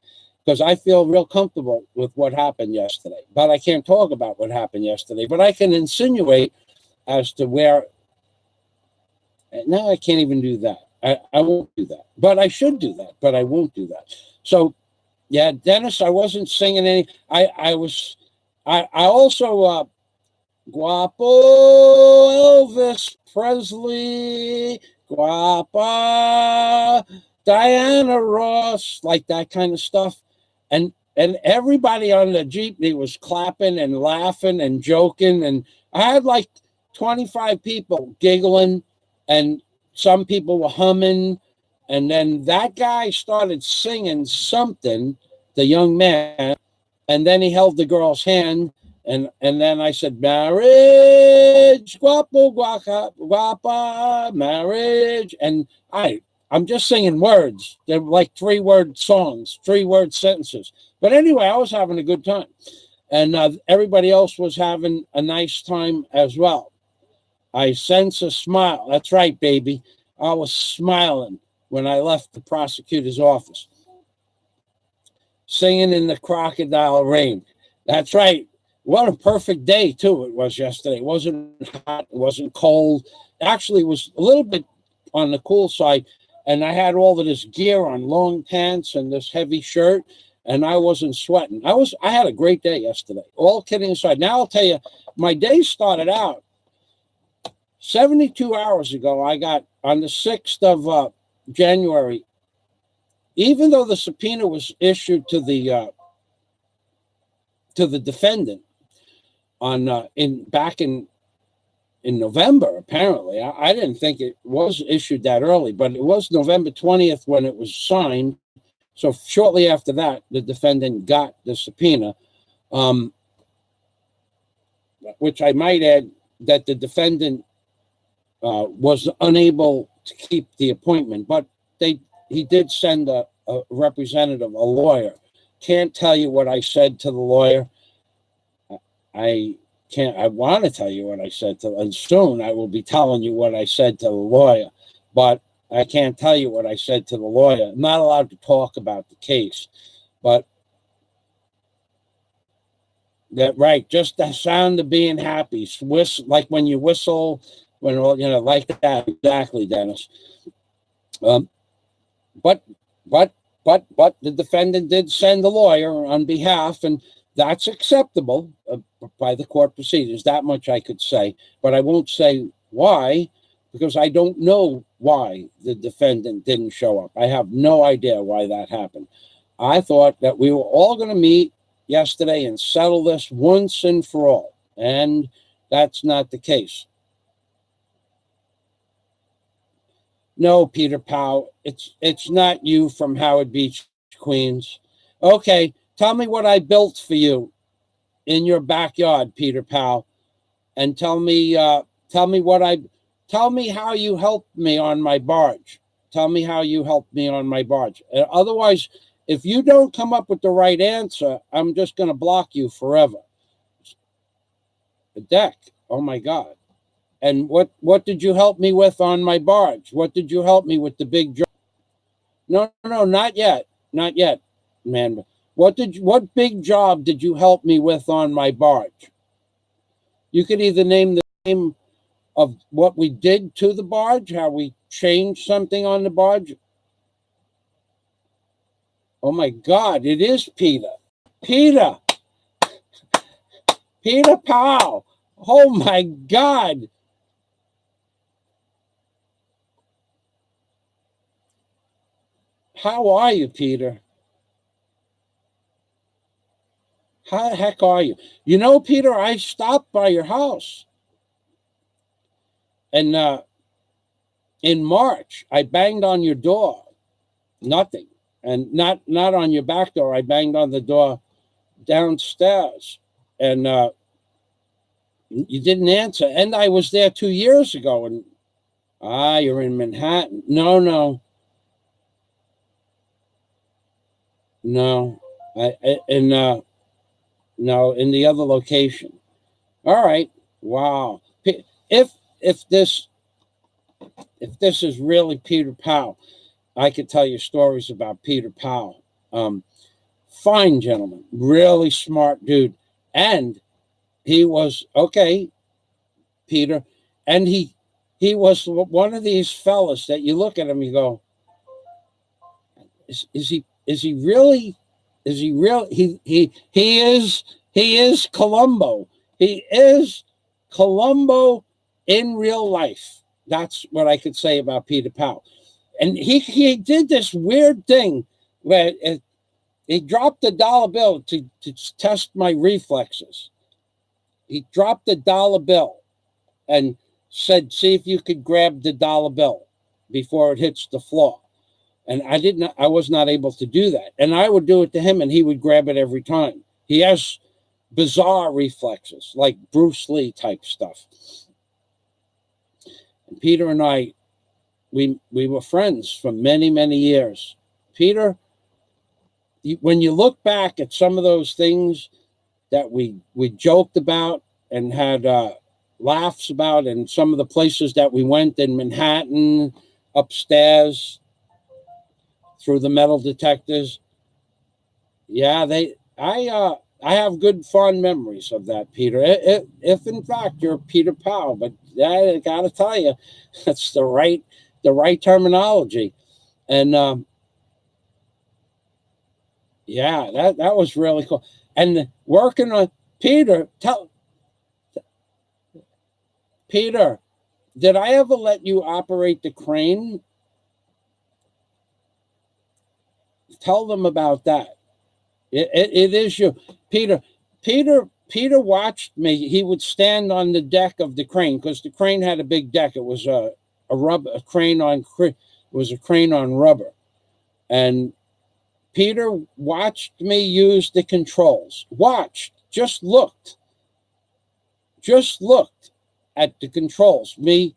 because I feel real comfortable with what happened yesterday. But I can't talk about what happened yesterday. But I can insinuate as to where. Now I can't even do that. I won't do that. But I should do that. But I won't do that. So, yeah, Dennis, I wasn't singing any. I also Guapo Elvis Presley, Guapa Diana Ross, like that kind of stuff. And everybody on the jeepney was clapping and laughing and joking. And I had like 25 people giggling. And some people were humming. And then that guy started singing something, the young man. And then he held the girl's hand. And then I said, "Marriage, guapo, guapa, marriage." And I'm just singing words. They're like 3-word songs, 3-word sentences. But anyway, I was having a good time. And everybody else was having a nice time as well. I sense a smile. That's right, baby. I was smiling when I left the prosecutor's office, singing in the crocodile rain. That's right. What a perfect day, too, it was yesterday. It wasn't hot. It wasn't cold. Actually, it was a little bit on the cool side. And I had all of this gear on, long pants and this heavy shirt, and I wasn't sweating. I had a great day yesterday, all kidding aside. Now I'll tell you, my day started out 72 hours ago. I got on the 6th of January, even though the subpoena was issued to the defendant back in November. Apparently, I didn't think it was issued that early, but it was November 20th when it was signed. So shortly after that, the defendant got the subpoena, which I might add that the defendant was unable to keep the appointment, but he did send a representative, a lawyer. Can't tell you what I said to the lawyer. I want to tell you what I said to, and soon I will be telling you what I said to the lawyer, but I can't tell you what I said to the lawyer. I'm not allowed to talk about the case, but that right, just the sound of being happy, like when you whistle, like that. Exactly, Dennis. But the defendant did send a lawyer on behalf, and that's acceptable by the court procedures. That much I could say, but I won't say why, because I don't know why the defendant didn't show up. I have no idea why that happened. I thought that we were all going to meet yesterday and settle this once and for all, and that's not the case. No, Peter Powell, it's not you from Howard Beach, Queens. Okay, tell me what I built for you in your backyard, Peter Powell, and tell me how you helped me on my barge. Tell me how you helped me on my barge. Otherwise, if you don't come up with the right answer, I'm just going to block you forever. The deck. Oh my God. And what did you help me with on my barge? What did you help me with the big job? No, not yet. Not yet, man. What big job did you help me with on my barge? You could either name the name of what we did to the barge, how we changed something on the barge. Oh my God, it is Peter. Peter Powell. Oh my God. How are you, Peter? How the heck are you? You know, Peter, I stopped by your house. And in March, I banged on your door. Nothing. And not on your back door. I banged on the door downstairs. And you didn't answer. And I was there 2 years ago. And you're in Manhattan. No. No, in the other location. All right. Wow. If this is really Peter Powell, I could tell you stories about Peter Powell. Fine gentleman, really smart dude. And he was, okay, Peter, and he was one of these fellas that you look at him, you go, is he really? Is he real? He is Columbo. He is Columbo in real life. That's what I could say about Peter Powell. And he did this weird thing where he dropped a dollar bill to test my reflexes. He dropped a dollar bill and said, see if you could grab the dollar bill before it hits the floor. And I was not able to do that. And I would do it to him and he would grab it every time. He has bizarre reflexes, like Bruce Lee type stuff. And Peter and I, we were friends for many, many years. Peter, when you look back at some of those things, that we joked about and had laughs about, and some of the places that we went in Manhattan, upstairs, through the metal detectors. Yeah, I have good fond memories of that, Peter. If in fact you're Peter Powell, but I gotta tell you, that's the right terminology. And yeah, that was really cool. And working on Peter, Peter, did I ever let you operate the crane? Tell them about that. It is you, Peter. Peter watched me. He would stand on the deck of the crane because the crane had a big deck. It was a crane on rubber, and Peter watched me use the controls. Just looked at the controls. Me.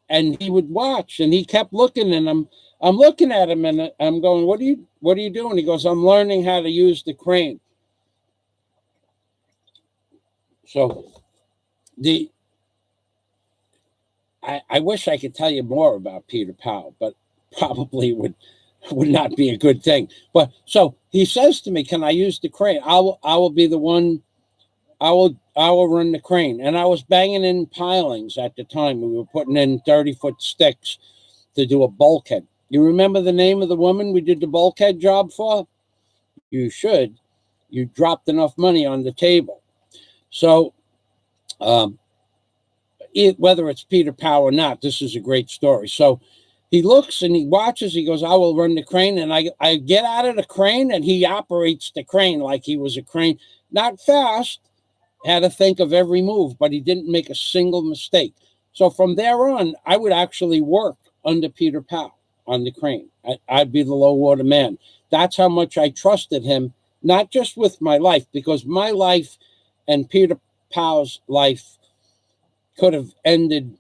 And he would watch, and he kept looking, and I'm looking at him, and I'm going, what are you doing? He goes, I'm learning how to use the crane. So I wish I could tell you more about Peter Powell, but probably would not be a good thing. But so he says to me, can I use the crane? I will be the one. I will run the crane. And I was banging in pilings at the time. We were putting in 30-foot sticks to do a bulkhead. You remember the name of the woman we did the bulkhead job for? You should. You dropped enough money on the table. So whether it's Peter Powell or not, this is a great story. So he looks and he watches. He goes, I will run the crane. And I get out of the crane, and he operates the crane like he was a crane. Not fast. Had to think of every move, but he didn't make a single mistake. So from there on, I would actually work under Peter Powell on the crane. I'd be the low water man. That's how much I trusted him, not just with my life, because my life and Peter Powell's life could have ended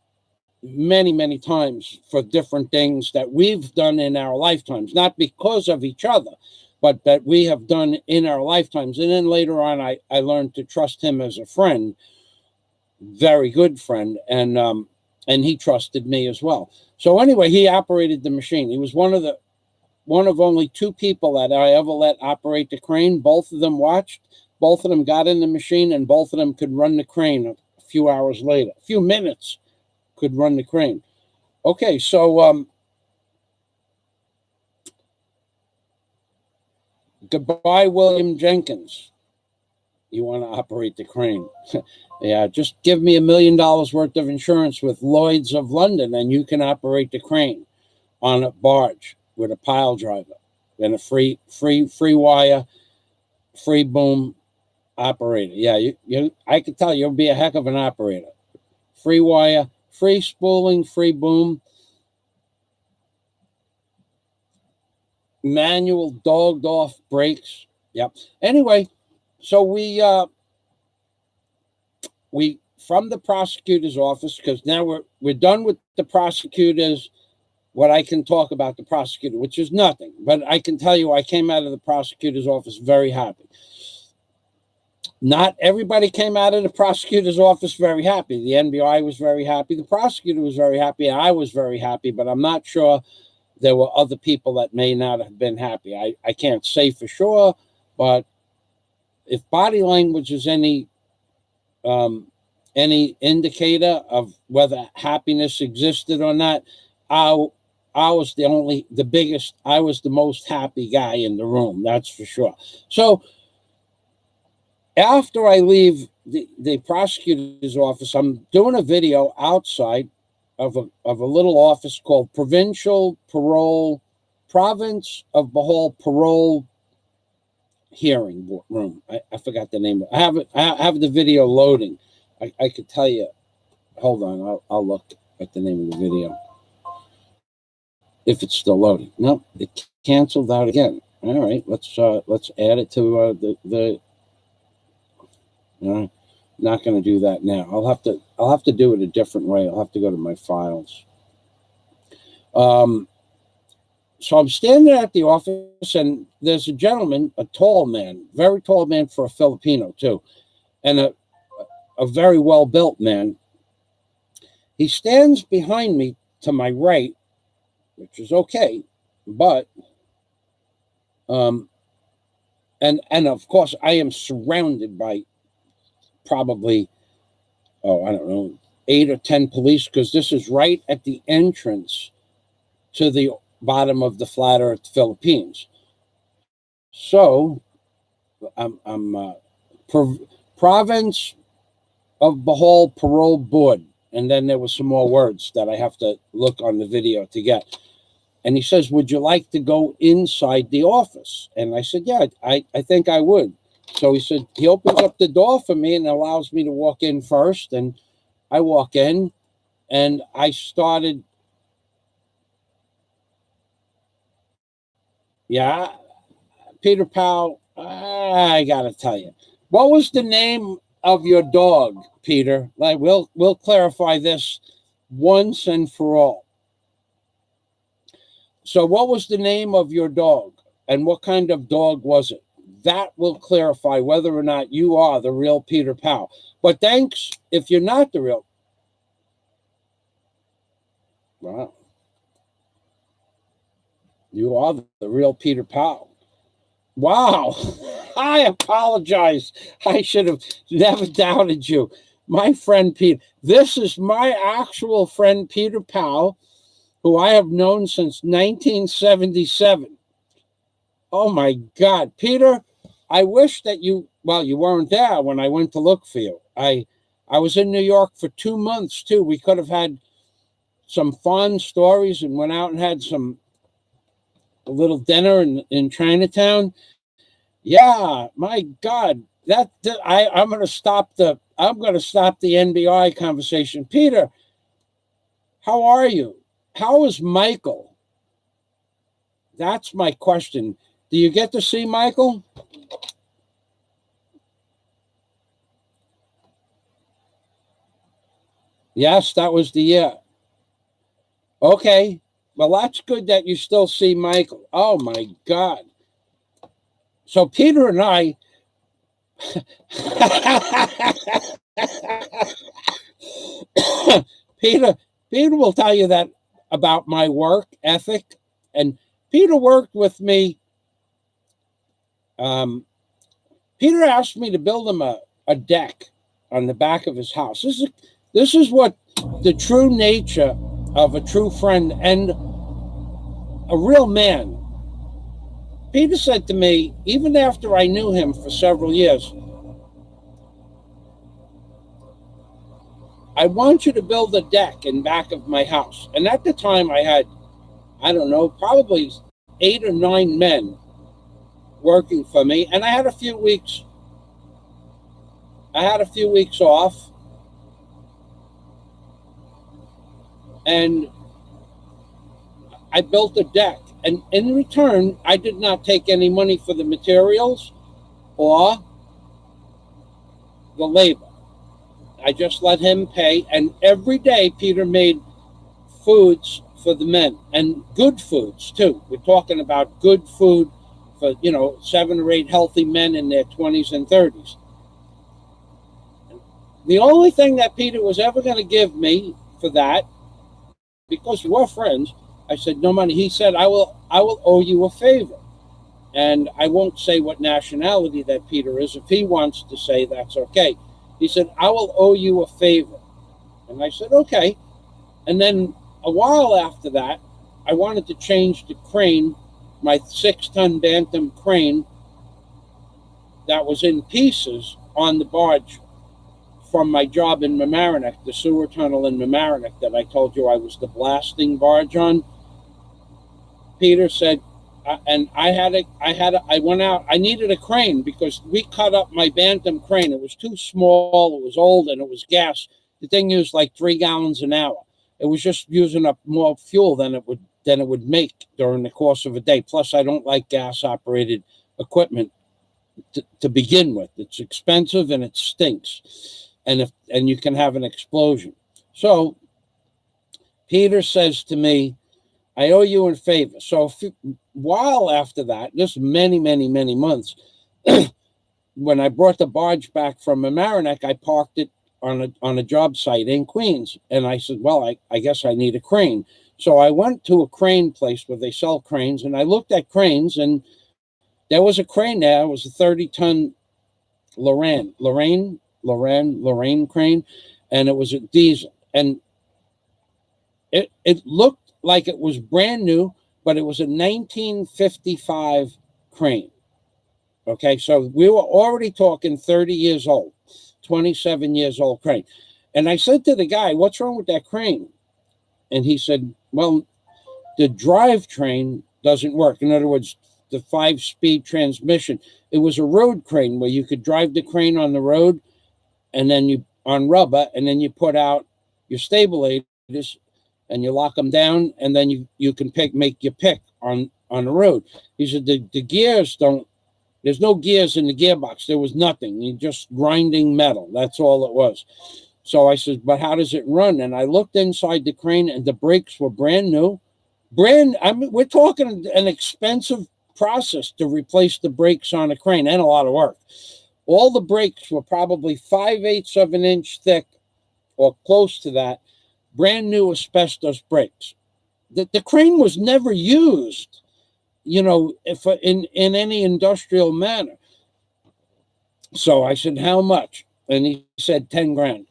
many, many times for different things that we've done in our lifetimes, not because of each other, but that we have done in our lifetimes. And then later on, I learned to trust him as a friend, very good friend, and he trusted me as well. So anyway, he operated the machine. He was one of only two people that I ever let operate the crane. Both of them watched, both of them got in the machine, and both of them could run the crane a few hours later. A few minutes could run the crane. Okay, so goodbye, William Jenkins. You want to operate the crane? Yeah, just give me $1 million worth of insurance with Lloyd's of London, and you can operate the crane on a barge with a pile driver and a free wire, free boom operator. Yeah, I could tell you'll be a heck of an operator. Free wire, free spooling, free boom, manual dogged off brakes. Yep. Anyway, so we from the prosecutor's office, because now we're done with the prosecutors. What I can talk about the prosecutor, which is nothing, but I can tell you I came out of the prosecutor's office very happy. Not everybody came out of the prosecutor's office very happy. The NBI was very happy. The prosecutor was very happy. And I was very happy, but I'm not sure there were other people that may not have been happy. I can't say for sure, but if body language is any indicator of whether happiness existed or not, I was I was the most happy guy in the room, that's for sure. So after I leave the prosecutor's office, I'm doing a video outside of a little office called Province of Bohol Parole Hearing Room. I forgot the name. I have the video loading. I could tell you. Hold on, I'll look at the name of the video. If it's still loading. No, it canceled out again. All right, let's add it to the. Not going to do that now. I'll have to do it a different way. I'll have to go to my files. So I'm standing at the office, and there's a gentleman, a tall man, very tall man for a Filipino too, and a very well-built man. He stands behind me to my right, which is okay, but and of course I am surrounded by probably, I don't know, 8 or 10 police, because this is right at the entrance to the bottom of the flat earth Philippines. So I'm province of Bohol Parole Board. And then there was some more words that I have to look on the video to get. And he says, would you like to go inside the office? And I said, yeah, I think I would. So he said, he opens up the door for me and allows me to walk in first. And I walk in and I started, yeah, Peter Powell, I got to tell you, what was the name of your dog, Peter? Like, we'll clarify this once and for all. So what was the name of your dog, and what kind of dog was it? That will clarify whether or not you are the real Peter Powell. But thanks if you're not the real. Wow. You are the real Peter Powell. Wow. I apologize. I should have never doubted you. My friend Peter. This is my actual friend Peter Powell, who I have known since 1977. Oh my God. Peter, I wish that you weren't there when I went to look for you. I was in New York for 2 months too. We could have had some fun stories and went out and had a little dinner in Chinatown. Yeah, my God, I'm going to stop the NBI conversation. Peter, how are you? How is Michael? That's my question. Do you get to see Michael? Yes, that was the year. Okay, well, that's good that you still see Michael. Oh my God. So Peter and I, Peter will tell you that about my work ethic. And Peter worked with me. Peter asked me to build him a deck on the back of his house. This is what the true nature of a true friend and a real man. Peter said to me, even after I knew him for several years, I want you to build a deck in back of my house. And at the time I had, I don't know, probably 8 or 9 men working for me. And I had a few weeks off. And I built a deck. And in return, I did not take any money for the materials or the labor. I just let him pay. And every day, Peter made foods for the men, and good foods too. We're talking about good food for, 7 or 8 healthy men in their 20s and 30s. The only thing that Peter was ever going to give me for that, because we're friends, I said, no money. He said, I will owe you a favor. And I won't say what nationality that Peter is. If he wants to say, that's okay. He said, I will owe you a favor. And I said, okay. And then a while after that, I wanted to change the crane, my 6-ton Bantam crane that was in pieces on the barge from my job in Mamaroneck, the sewer tunnel in Mamaroneck that I told you I was the blasting barge on. Peter said, I went out, I needed a crane because we cut up my Bantam crane. It was too small, it was old, and it was gas. The thing used like 3 gallons an hour. It was just using up more fuel than it would make during the course of a day. Plus, I don't like gas-operated equipment to begin with. It's expensive and it stinks, and you can have an explosion. So Peter says to me, I owe you a favor. So a while after that, just many, many, many months, when I brought the barge back from Mamaroneck, I parked it on a job site in Queens. And I said, well, I guess I need a crane. So I went to a crane place where they sell cranes, and I looked at cranes, and there was a crane there. It was a 30-ton Lorraine crane, and it was a diesel. And it looked like it was brand new, but it was a 1955 crane. Okay, so we were already talking 30 years old, 27 years old crane. And I said to the guy, what's wrong with that crane? And he said, well, the drivetrain doesn't work. In other words, the 5-speed transmission. It was a road crane where you could drive the crane on the road and then you on rubber, and then you put out your stabilators and you lock them down, and then you can make your pick on the road. He said the gears don't, there's no gears in the gearbox. There was nothing. You're just grinding metal. That's all it was. So I said, but how does it run? And I looked inside the crane, and the brakes were brand new. I mean, we're talking an expensive process to replace the brakes on a crane, and a lot of work. All the brakes were probably 5/8 of an inch thick or close to that, brand new asbestos brakes. The crane was never used, you know, if in any industrial manner. So I said, how much? And he said 10 grand.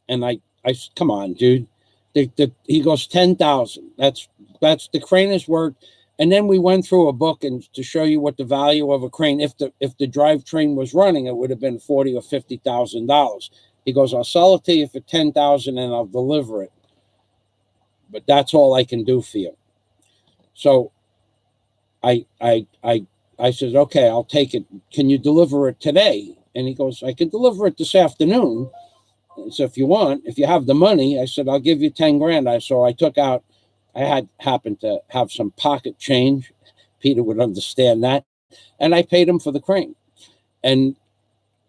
And I said, come on, dude. He goes, 10,000. That's the crane is worth. And then we went through a book and to show you what the value of a crane, if the drivetrain was running, it would have been $40,000 or $50,000. He goes, I'll sell it to you for 10,000 and I'll deliver it. But that's all I can do for you. So I said, okay, I'll take it. Can you deliver it today? And he goes, I can deliver it this afternoon. So if you have the money, I said, I'll give you 10 grand. So I took out, I happened to have some pocket change. Peter would understand that. And I paid him for the crane. And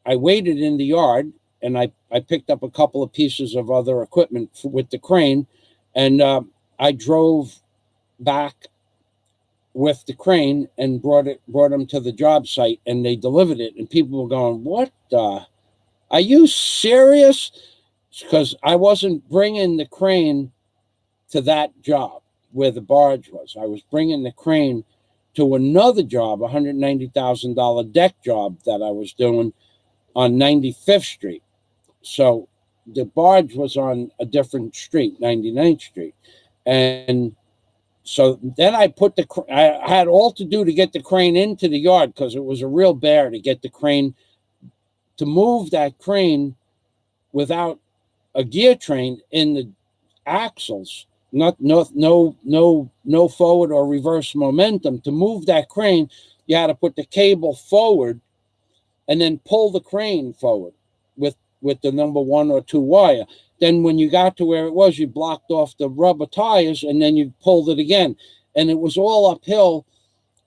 I waited in the yard, and I picked up a couple of pieces of other equipment with the crane. And I drove back with the crane and brought them to the job site, and they delivered it. And people were going, what the? Are you serious? Because I wasn't bringing the crane to that job where the barge was. I was bringing the crane to another job, a $190,000 deck job that I was doing on 95th Street. So the barge was on a different street, 99th Street. And so then I had all to do to get the crane into the yard, because it was a real bear to get the crane, to move that crane without a gear train in the axles, no forward or reverse momentum. To move that crane, you had to put the cable forward and then pull the crane forward with the number 1 or 2 wire. Then when you got to where it was, you blocked off the rubber tires, and then you pulled it again. And it was all uphill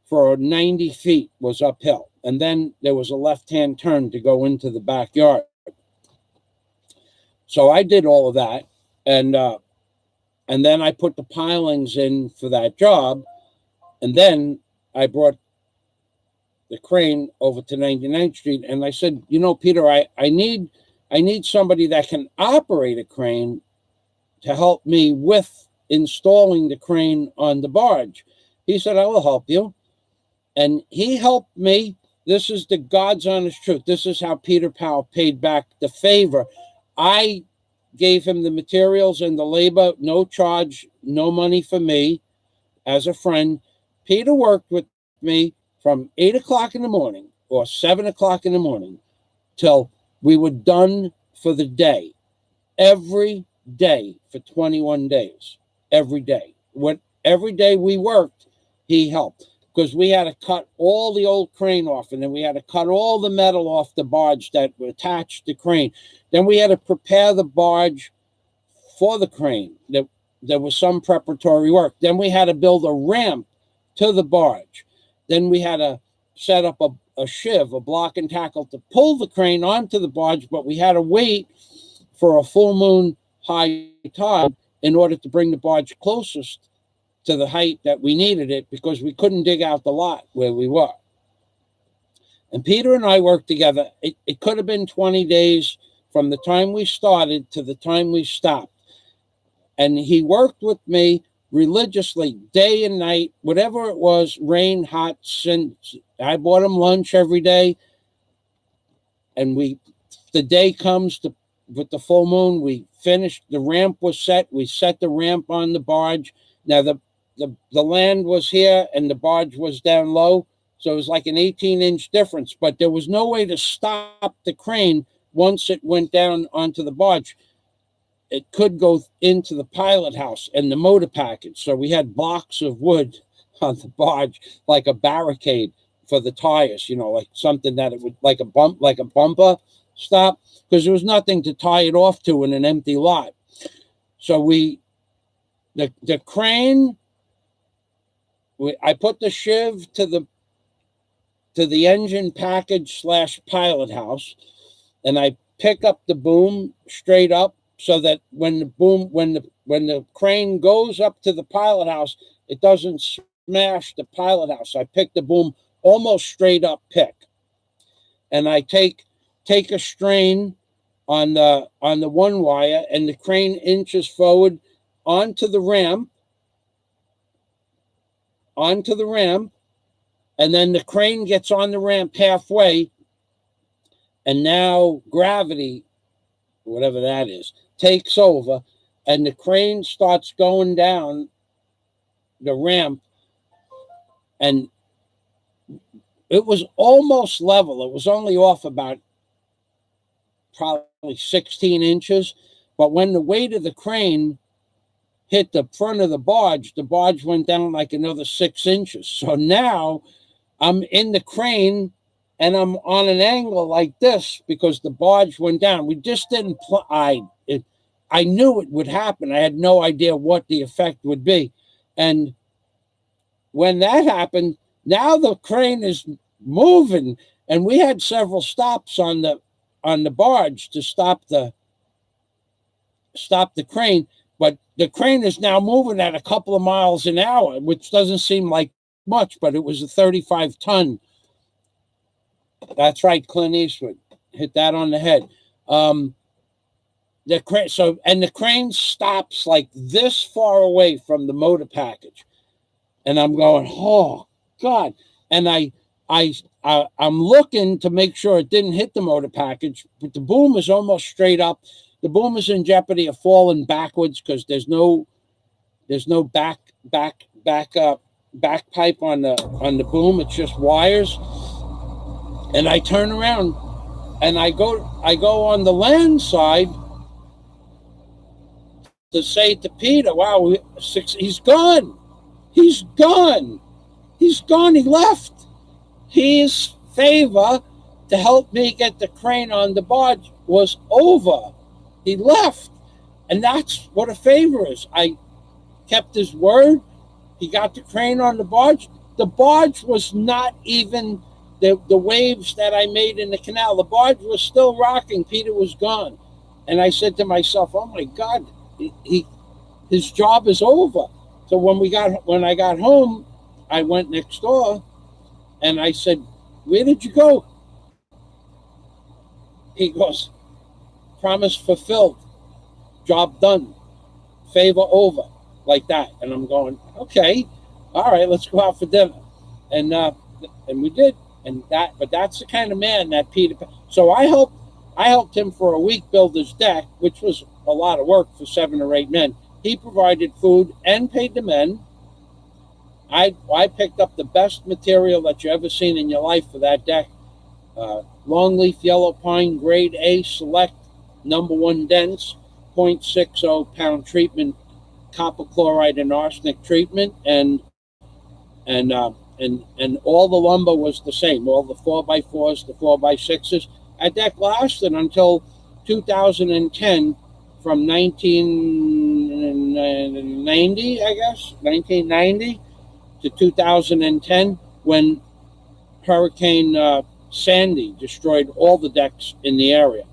for 90 feet was uphill. And then there was a left-hand turn to go into the backyard. So I did all of that. And then I put the pilings in for that job. And then I brought the crane over to 99th Street. And I said, you know, Peter, I need somebody that can operate a crane to help me with installing the crane on the barge. He said, I will help you. And he helped me. This is the God's honest truth. This is how Peter Powell paid back the favor. I gave him the materials and the labor, no charge, no money for me as a friend. Peter worked with me from 8 o'clock in the morning or 7 o'clock in the morning till we were done for the day. Every day for 21 days. Every day. Every day we worked, he helped. Because we had to cut all the old crane off, and then we had to cut all the metal off the barge that were attached to the crane. Then we had to prepare the barge for the crane. There was some preparatory work. Then we had to build a ramp to the barge. Then we had to set up a shiv, a block and tackle, to pull the crane onto the barge, but we had to wait for a full moon high tide in order to bring the barge closest to the height that we needed it because we couldn't dig out the lot where we were. And Peter and I worked together. It could have been 20 days from the time we started to the time we stopped. And he worked with me religiously, day and night, whatever it was, rain, hot, I bought him lunch every day. And the day comes with the full moon, we finished, the ramp was set, we set the ramp on the barge. Now the land was here and the barge was down low, so it was like an 18-inch difference, but there was no way to stop the crane once it went down onto the barge. It could go into the pilot house and the motor package, so we had blocks of wood on the barge, like a barricade for the tires, like something that it would, like a bumper stop, because there was nothing to tie it off to in an empty lot. So the crane, I put the shiv to the engine package / pilot house, and I pick up the boom straight up so that when the crane goes up to the pilot house, it doesn't smash the pilot house. I pick the boom almost straight up pick, and I take a strain on the one wire, and the crane inches forward onto the ramp, and then the crane gets on the ramp halfway, and now gravity, whatever that is, takes over, and the crane starts going down the ramp, and it was almost level. It was only off about probably 16 inches, but when the weight of the crane hit the front of the barge went down like another 6 inches. So now I'm in the crane and I'm on an angle like this because the barge went down. We just didn't I knew it would happen. I had no idea what the effect would be. And when that happened, now the crane is moving, and we had several stops on the barge to stop the crane, but the crane is now moving at a couple of miles an hour, which doesn't seem like much, but it was a 35-ton. That's right, Clint Eastwood hit that on the head. The crane stops like this far away from the motor package, and I'm going, oh God! And I'm looking to make sure it didn't hit the motor package, but the boom is almost straight up. The boom is in jeopardy of falling backwards because there's no back pipe on the boom. It's just wires. And I turn around and I go on the land side to say to Peter, wow, he's gone. He's gone. He's gone. He left. His favor to help me get the crane on the barge was over. He left. And that's what a favor is. I kept his word. He got the crane on the barge. The barge was not even the waves that I made in the canal. The barge was still rocking. Peter was gone. And I said to myself, oh my God, his job is over. So when I got home, I went next door and I said, where did you go? He goes, promise fulfilled, job done, favor over, like that. And I'm going, okay, all right, let's go out for dinner. And we did. But that's the kind of man that Peter. So I helped him for a week build his deck, which was a lot of work for 7 or 8 men. He provided food and paid the men. I picked up the best material that you ever seen in your life for that deck. Longleaf yellow pine, grade A select, #1 dense, 0.60 pound treatment, copper chloride and arsenic treatment, and all the lumber was the same. All the 4x4s, the 4x6s. That deck lasted until 2010, from 1990, I guess, 1990 to 2010, when Hurricane Sandy destroyed all the decks in the area,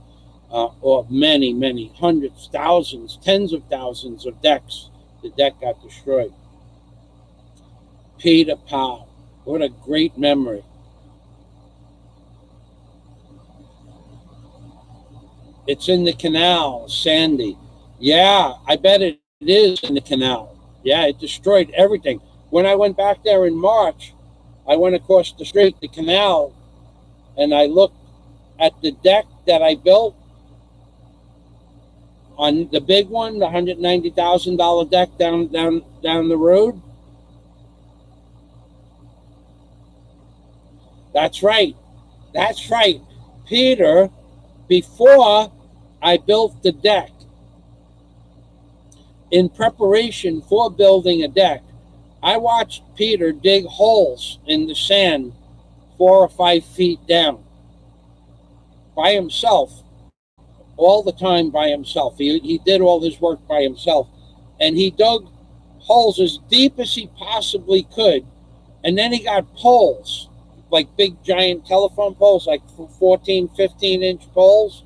or many hundreds, thousands, tens of thousands of decks. The deck got destroyed. Peter Powell. What a great memory. It's in the canal, Sandy. Yeah, I bet it is in the canal. Yeah, it destroyed everything. When I went back there in March, I went across the street, the canal, and I looked at the deck that I built on the big one, the $190,000 deck down the road. That's right. That's right. Peter, before I built the deck, in preparation for building a deck, I watched Peter dig holes in the sand 4 or 5 feet down by himself, all the time by himself. He did all his work by himself, and he dug holes as deep as he possibly could, and then he got poles, like big giant telephone poles, like 14, 15-inch poles,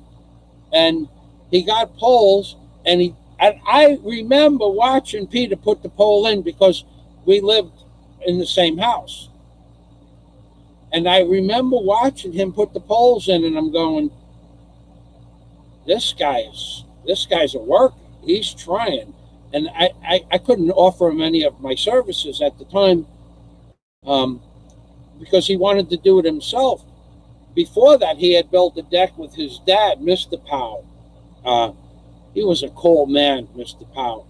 and he got poles, and I remember watching Peter put the pole in because we lived in the same house. And I remember watching him put the poles in, and I'm going, this guy's a worker. He's trying. And I couldn't offer him any of my services at the time because he wanted to do it himself. Before that, he had built a deck with his dad, Mr. Powell. He was a cool man, Mr. Powell.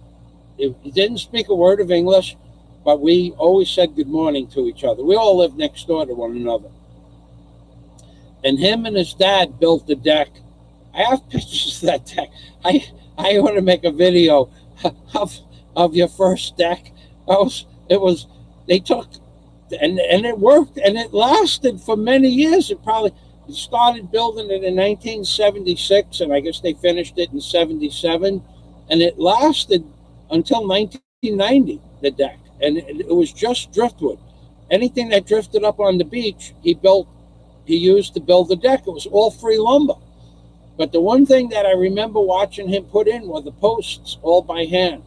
He didn't speak a word of English, but we always said good morning to each other. We all lived next door to one another. And him and his dad built the deck. I have pictures of that deck. I want to make a video of your first deck. They took, and it worked, and it lasted for many years. It started building it in 1976, and I guess they finished it in 77, and it lasted until 1990, the deck. And it was just driftwood. Anything that drifted up on the beach, he used to build the deck. It was all free lumber. But the one thing that I remember watching him put in were the posts, all by hand.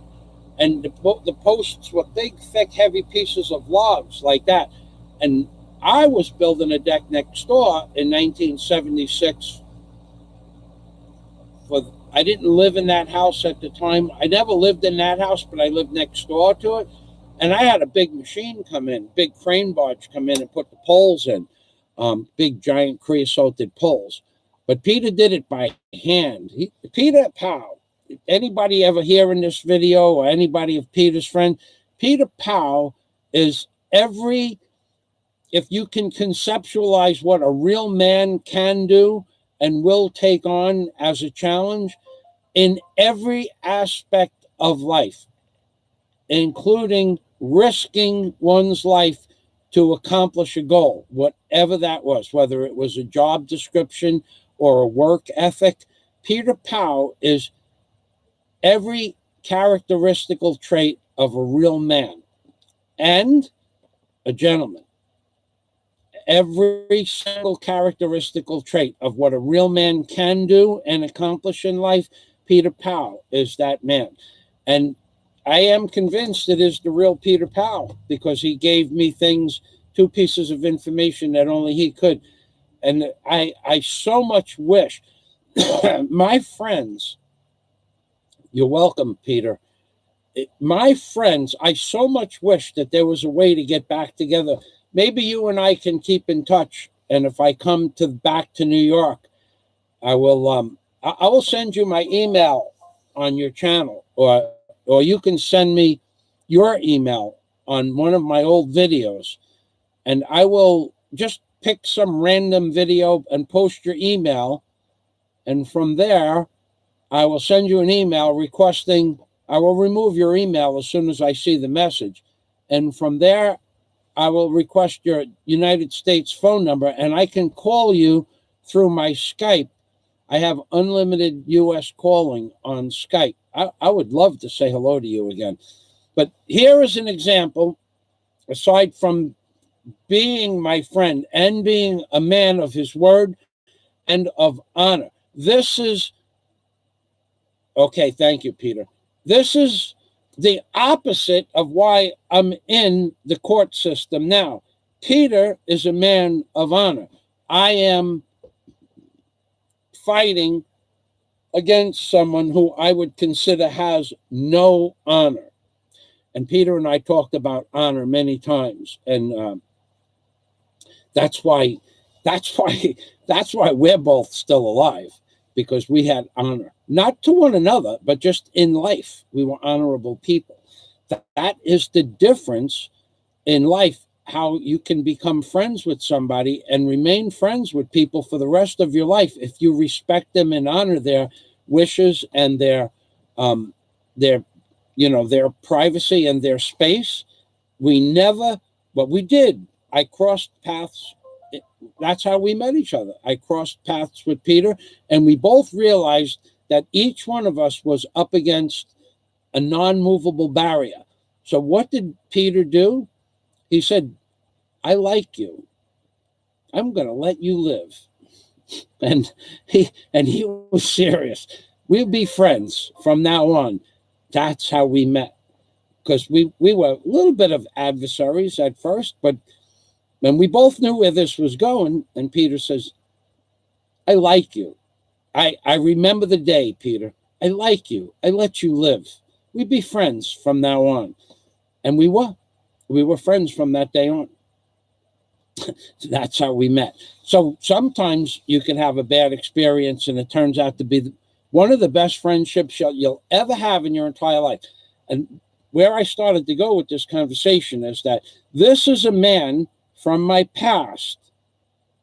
And the posts were big, thick, heavy pieces of logs like that. And I was building a deck next door in 1976. I didn't live in that house at the time. I never lived in that house, but I lived next door to it. And I had a big machine come in, big crane barge come in and put the poles in, big giant creosoted poles. But Peter did it by hand. Peter Powell, anybody ever hear in this video or anybody of Peter's friend, Peter Powell is if you can conceptualize what a real man can do and will take on as a challenge in every aspect of life, including risking one's life to accomplish a goal, whatever that was, whether it was a job description or a work ethic. Peter Powell is every characteristical trait of a real man and a gentleman. Every single characteristical trait of what a real man can do and accomplish in life, Peter Powell is that man. And I am convinced it is the real Peter Powell because he gave me things, 2 pieces of information that only he could. And I so much wish my friends, you're welcome, Peter. My friends, I so much wish that there was a way to get back together. Maybe you and I can keep in touch. And if I come back to New York, I will send you my email on your channel, or you can send me your email on one of my old videos, and I will just pick some random video and post your email, and from there I will send you an email requesting. I will remove your email as soon as I see the message, and from there I will request your United States phone number, and I can call you through my Skype. I have unlimited U.S. calling on Skype. I would love to say hello to you again. But here is an example, aside from being my friend and being a man of his word and of honor. This is, okay, thank you, Peter. This is the opposite of why I'm in the court system now. Peter is a man of honor. I am fighting against someone who I would consider has no honor. And Peter and I talked about honor many times, and that's why we're both still alive, because we had honor, not to one another, but just in life. We were honorable people. That is the difference in life, how you can become friends with somebody and remain friends with people for the rest of your life if you respect them and honor their wishes and their privacy and their space. But we did. I crossed paths. That's how we met each other. I crossed paths with Peter, and we both realized that each one of us was up against a non-movable barrier. So what did Peter do? He said, I like you. I'm going to let you live. And he was serious. We'll be friends from now on. That's how we met. Because we were a little bit of adversaries at first, but when we both knew where this was going, and Peter says, I like you. I remember the day, Peter. I like you. I let you live. We'd be friends from now on. And we were friends from that day on. That's how we met. So sometimes you can have a bad experience, and it turns out to be one of the best friendships you'll ever have in your entire life. And where I started to go with this conversation is that this is a man from my past,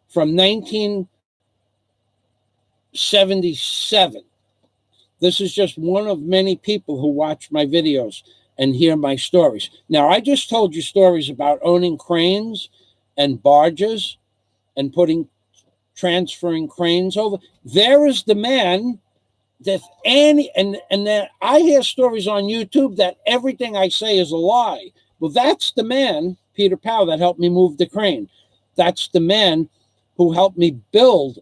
from 1977. This is just one of many people who watch my videos and hear my stories. Now, I just told you stories about owning cranes and barges and transferring cranes over. There is the man that and then I hear stories on YouTube that everything I say is a lie. Well, that's the man, Peter Powell, that helped me move the crane. That's the man who helped me build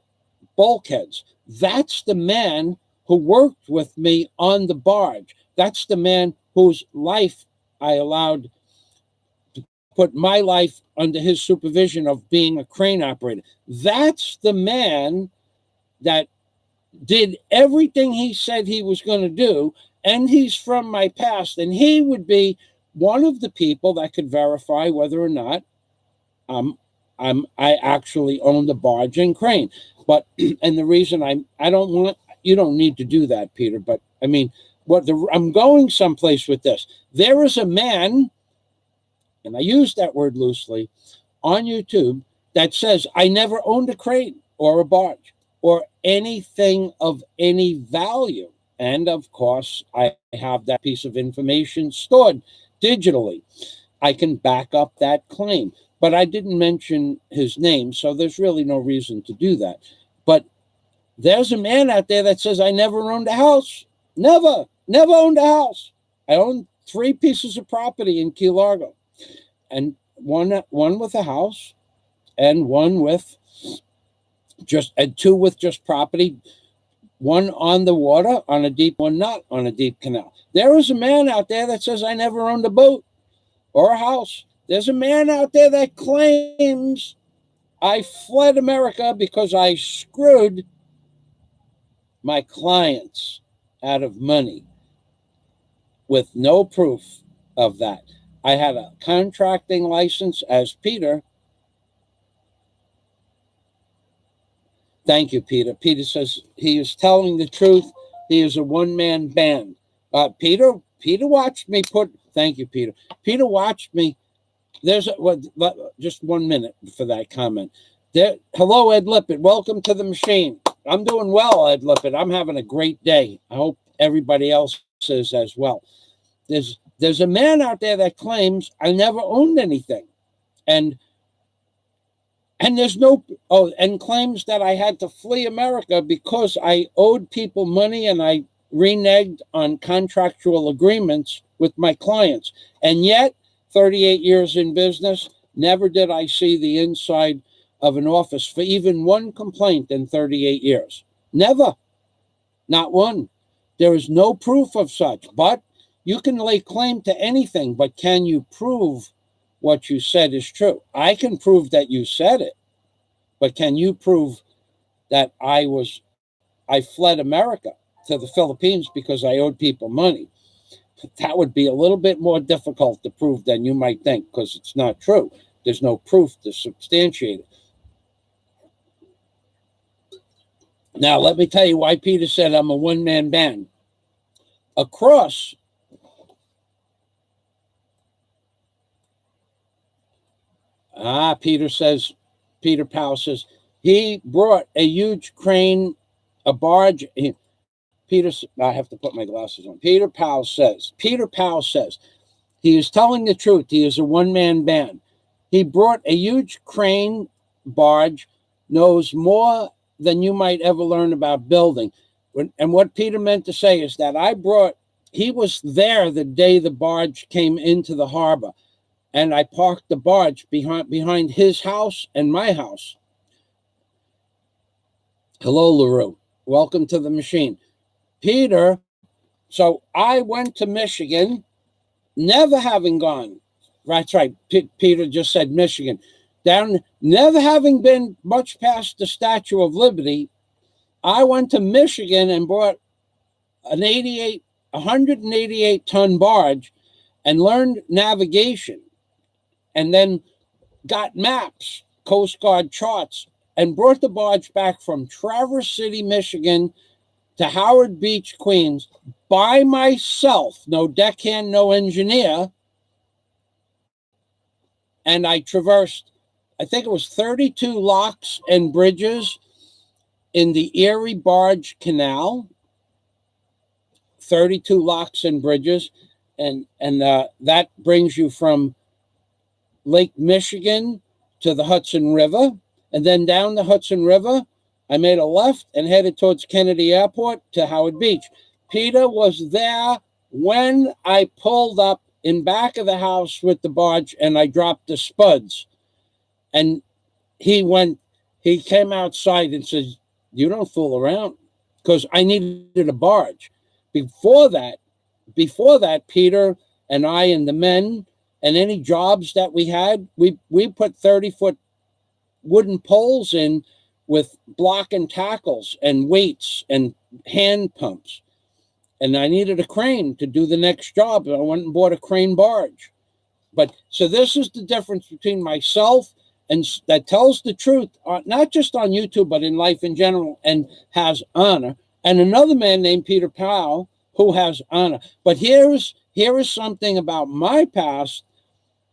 bulkheads. That's the man who worked with me on the barge. That's the man whose life I allowed to put my life under his supervision of being a crane operator. That's the man that did everything he said he was going to do, and he's from my past, and he would be one of the people that could verify whether or not I actually own the barge and crane. But and the reason I don't want, you don't need to do that, Peter, but I mean, I'm going someplace with this. There is a man, and I use that word loosely, on YouTube that says I never owned a crane or a barge or anything of any value. And of course, I have that piece of information stored digitally. I can back up that claim, but I didn't mention his name, so there's really no reason to do that. But there's a man out there that says I never owned a house. Never owned a house. I owned 3 pieces of property in Key Largo, and one with a house, and one with and 2 with just property, one on the water, on a deep, one not on a deep canal. There is a man out there that says I never owned a boat or a house. There's a man out there that claims I fled America because I screwed my clients out of money, with no proof of that. I had a contracting license as Peter. Thank you, Peter. Peter says he is telling the truth. He is a one-man band. Peter watched me thank you, Peter. Peter watched me. Just 1 minute for that comment. Hello, Ed Lippert. Welcome to the machine. I'm doing well, Ed Lippert. I'm having a great day. I hope everybody else is as well. There's a man out there that claims I never owned anything. And there's and claims that I had to flee America because I owed people money and I reneged on contractual agreements with my clients. And yet, 38 years in business, never did I see the inside of an office for even one complaint in 38 years. Never. Not one. There is no proof of such. But You can lay claim to anything, but can you prove what you said is true? I can prove that you said it, but can you prove that I fled America to the Philippines because I owed people money? That would be a little bit more difficult to prove than you might think, because it's not true. There's no proof to substantiate it. Now, let me tell you why Peter said I'm a one-man band. Across Peter Powell says, he brought a huge crane, a barge. I have to put my glasses on. Peter Powell says, he is telling the truth. He is a one-man band. He brought a huge crane barge, knows more than you might ever learn about building. And what Peter meant to say is that he was there the day the barge came into the harbor, and I parked the barge behind his house and my house. Hello, LaRue. Welcome to the machine. Peter, so I went to Michigan, never having gone. That's right. Peter just said Michigan. Never having been much past the Statue of Liberty, I went to Michigan and bought an 188-ton barge and learned navigation, and then got maps, Coast Guard charts, and brought the barge back from Traverse City, Michigan to Howard Beach, Queens, by myself, no deckhand, no engineer. And I traversed, I think it was 32 locks and bridges in the Erie Barge Canal, 32 locks and bridges. And that brings you from Lake Michigan to the Hudson River. And then down the Hudson River, I made a left and headed towards Kennedy Airport to Howard Beach. Peter was there when I pulled up in back of the house with the barge and I dropped the spuds. And he came outside and said, you don't fool around, because I needed a barge. Before that, Peter and I and the men and any jobs that we had, we put 30-foot wooden poles in with block and tackles and weights and hand pumps. And I needed a crane to do the next job. I went and bought a crane barge. But so this is the difference between myself and that tells the truth, not just on YouTube, but in life in general, and has honor. And another man named Peter Powell who has honor. But here is something about my past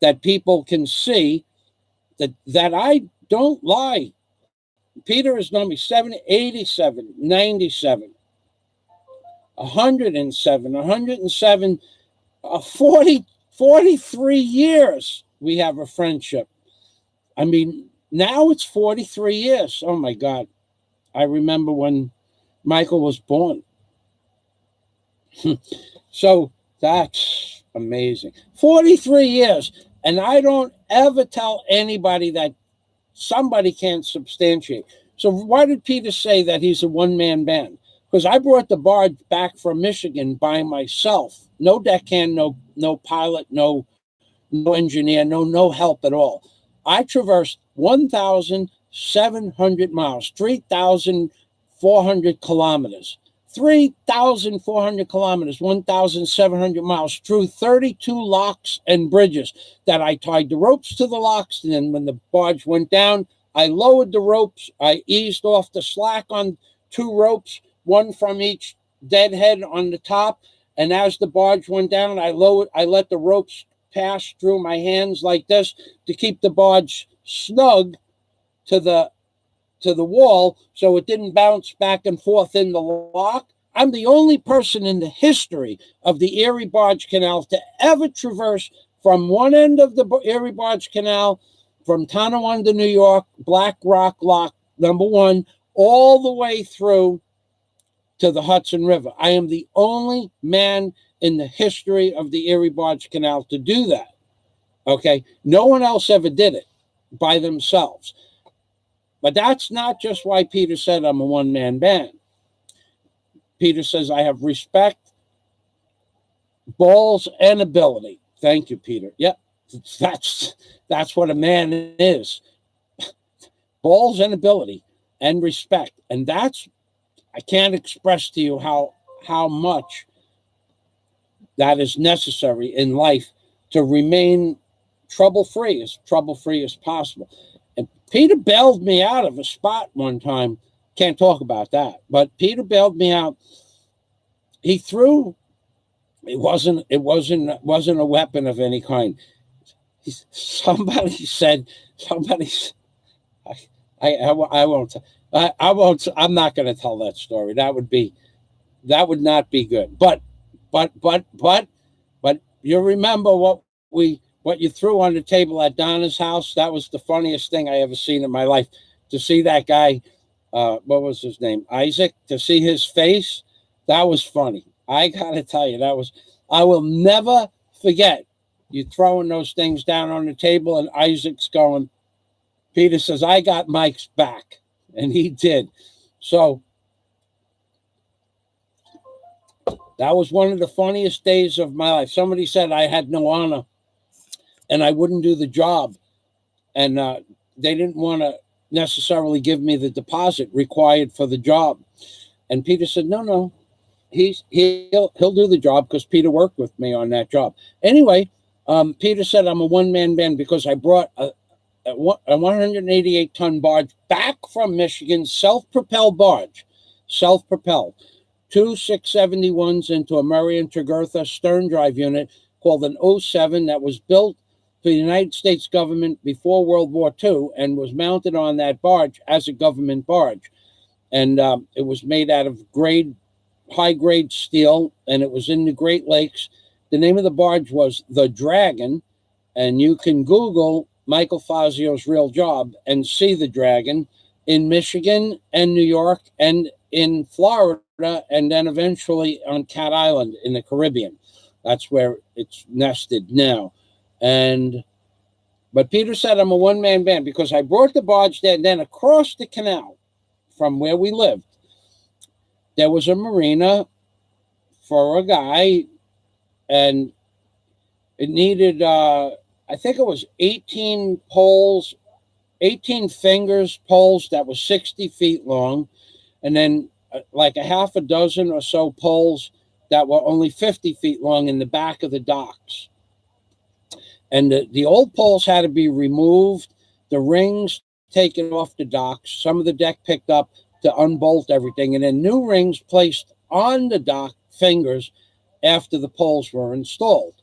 that people can see, that I don't lie. Peter has known me 70, 87, 97, 107, 107, 43 years we have a friendship. I mean, now it's 43 years. Oh, my God. I remember when Michael was born. So that's amazing. 43 years. And I don't ever tell anybody that somebody can't substantiate. So why did Peter say that he's a one-man band? Because I brought the barge back from Michigan by myself. No deckhand, no pilot, no engineer, no help at all. I traversed 1,700 miles, 3,400 kilometers. 3,400 kilometers, 1,700 miles through 32 locks and bridges that I tied the ropes to the locks. And then when the barge went down, I lowered the ropes. I eased off the slack on 2 ropes, one from each deadhead on the top. And as the barge went down, I let the ropes pass through my hands like this to keep the barge snug to the wall so it didn't bounce back and forth in the lock. I'm the only person in the history of the Erie Barge Canal to ever traverse from one end of the Erie Barge Canal, from Tonawanda, New York, Black Rock Lock, #1, all the way through to the Hudson River. I am the only man in the history of the Erie Barge Canal to do that. Okay? No one else ever did it by themselves. But that's not just why Peter said I'm a one-man band. Peter says I have respect balls and ability. Thank you, Peter. Yep, that's what a man is. Balls and ability and respect. And that's, I can't express to you how much that is necessary in life to remain trouble-free as possible. And Peter bailed me out of a spot one time. Can't talk about that, but Peter bailed me out. He threw, it wasn't a weapon of any kind. Somebody said, I won't, I'm not going to tell that story. That would not be good. But you remember what you threw on the table at Donna's house? That was the funniest thing I ever seen in my life. To see that guy, what was his name? Isaac, to see his face, that was funny. I gotta tell you, I will never forget you throwing those things down on the table and Isaac's going, Peter says, I got Mike's back. And he did. So that was one of the funniest days of my life. Somebody said I had no honor and I wouldn't do the job. And they didn't want to necessarily give me the deposit required for the job. And Peter said, no, he'll do the job because Peter worked with me on that job. Anyway, Peter said I'm a one-man band because I brought a 188-ton barge back from Michigan, self-propelled barge, self-propelled. 2 671s into a Marion Tregurtha stern drive unit called an 07 that was built for the United States government before World War II and was mounted on that barge as a government barge. And it was made out of high-grade steel, and it was in the Great Lakes. The name of the barge was the Dragon, and you can Google Michael Fazio's real job and see the Dragon in Michigan and New York and in Florida, and then eventually on Cat Island in the Caribbean. That's where it's nested now. But Peter said I'm a one-man band because I brought the barge there, and then across the canal from where we lived, there was a marina for a guy, and it needed, I think it was 18 poles, 18 fingers poles that was 60 feet long, and then like a half a dozen or so poles that were only 50 feet long in the back of the docks. And the old poles had to be removed, the rings taken off the docks, some of the deck picked up to unbolt everything, and then new rings placed on the dock fingers after the poles were installed.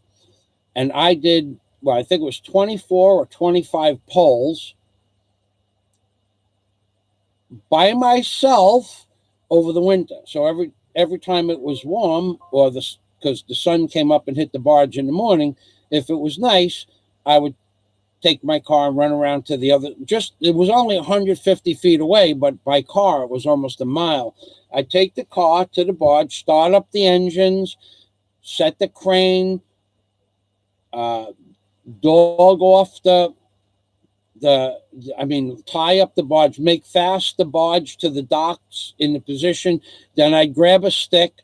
And I did, well, I think it was 24 or 25 poles by myself over the winter. So every time it was warm, or because the sun came up and hit the barge in the morning, if it was nice, I would take my car and run around to the other, it was only 150 feet away, but by car it was almost a mile. I'd take the car to the barge, start up the engines, set the crane, dog off tie up the barge, make fast the barge to the docks in the position. Then I'd grab a stick.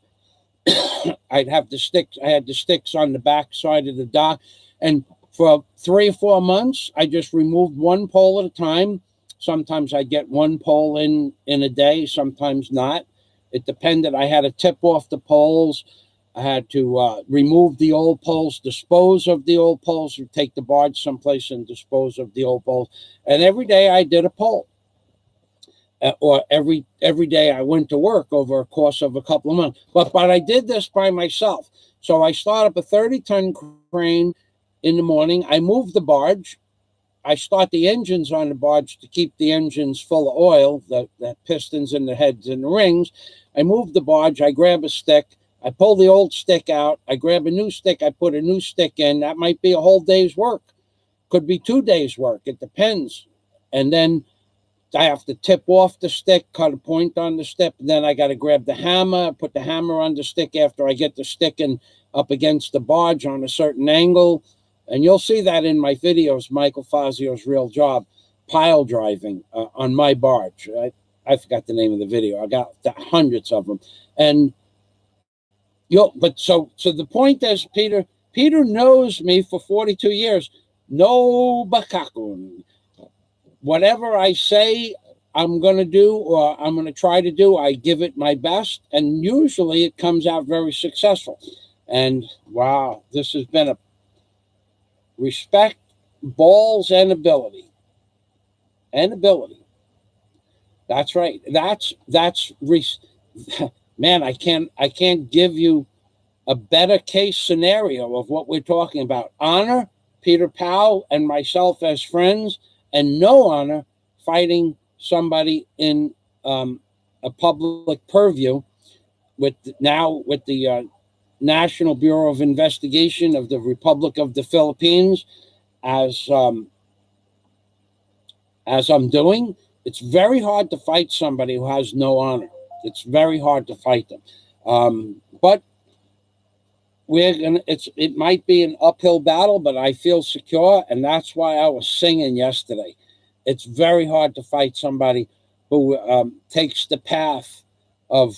I had the sticks on the back side of the dock. And for 3 or 4 months, I just removed one pole at a time. Sometimes I'd get one pole in a day, sometimes not. It depended. I had to tip off the poles. I had to remove the old poles, dispose of the old poles, or take the barge someplace and dispose of the old poles. And every day I did a pole. Or every day I went to work over a course of a couple of months. But I did this by myself. So I start up a 30-ton crane in the morning. I move the barge. I start the engines on the barge to keep the engines full of oil, the pistons and the heads and the rings. I move the barge. I grab a stick. I pull the old stick out. I grab a new stick. I put a new stick in. That might be a whole day's work. Could be 2 days' work. It depends. And then I have to tip off the stick, cut a point on the stick. Then I got to grab the hammer, put the hammer on the stick after I get the stick up against the barge on a certain angle. And you'll see that in my videos, Michael Fazio's real job, pile driving on my barge. I forgot the name of the video. I got hundreds of them. And But so the point is, Peter knows me for 42 years. No bakakun. Whatever I say I'm going to do or I'm going to try to do, I give it my best, and usually it comes out very successful. And wow, this has been a respect, balls, and ability. And ability. That's right. Man, I can't give you a better case scenario of what we're talking about. Honor, Peter Powell and myself as friends, and no honor fighting somebody in a public purview with the National Bureau of Investigation of the Republic of the Philippines as I'm doing. It's very hard to fight somebody who has no honor. It's very hard to fight them. But it might be an uphill battle, but I feel secure, and that's why I was singing yesterday. It's very hard to fight somebody who takes the path of,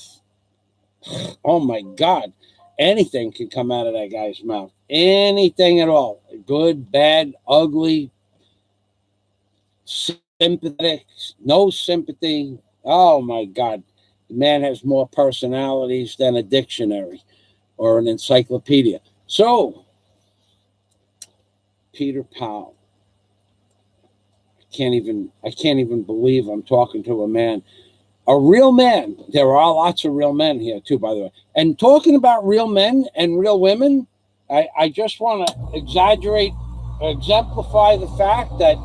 oh my God, anything can come out of that guy's mouth. Anything at all. Good, bad, ugly, sympathetic, no sympathy. Oh my God. The man has more personalities than a dictionary or an encyclopedia. So, Peter Powell. I can't even believe I'm talking to a man. A real man. There are lots of real men here too, by the way. And talking about real men and real women, I just want to exemplify the fact that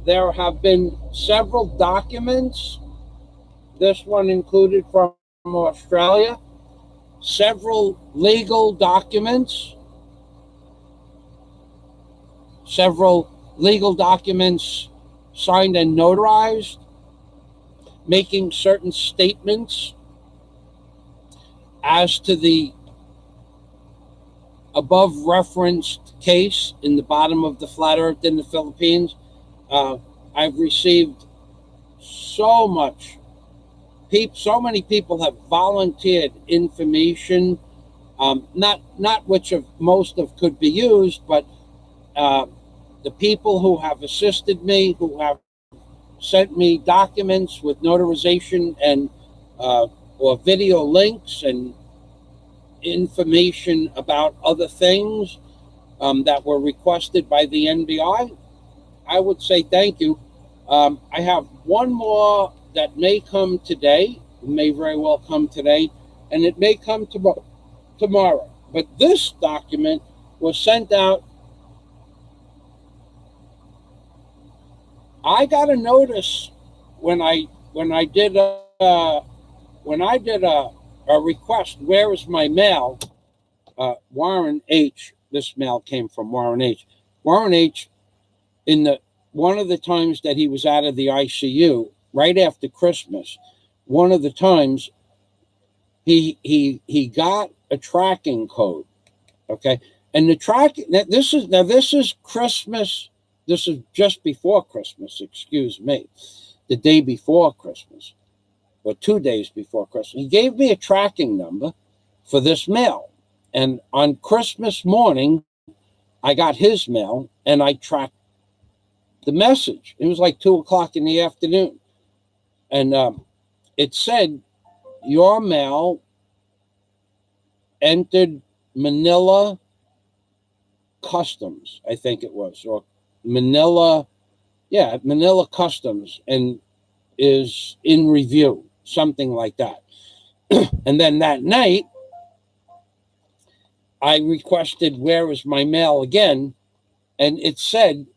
there have been several documents, this one included from Australia, several legal documents signed and notarized, making certain statements as to the above referenced case in the bottom of the flat earth in the Philippines. I've received so many people have volunteered information, not which of most of could be used, but the people who have assisted me, who have sent me documents with notarization and or video links and information about other things that were requested by the NBI. I would say thank you. I have one more that may come today, may very well come today, and it may come tomorrow. But this document was sent out. I got a notice when I did a request. Where is my mail? Warren H. This mail came from Warren H. Warren H. One of the times that he was out of the ICU right after Christmas, one of the times he got a tracking code. Okay, and this is Christmas. This is just before Christmas. Excuse me, the day before Christmas, or 2 days before Christmas. He gave me a tracking number for this mail, and on Christmas morning, I got his mail and I tracked the message. It was like 2:00 in the afternoon, and it said your mail entered Manila Customs, I think it was, or Manila Customs, and is in review, something like that. And then that night, I requested where is my mail again, and it said,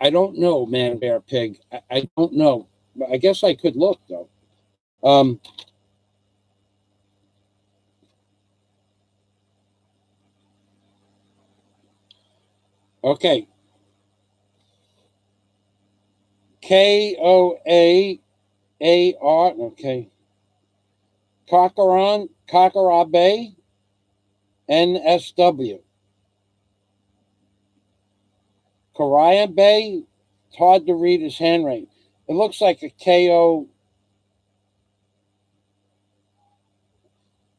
I don't know, man, bear, pig. I don't know. I guess I could look, though. Okay. KOAAR. Okay. Kakarabe, NSW. Karaya Bay, it's hard to read his handwriting. It looks like a KO.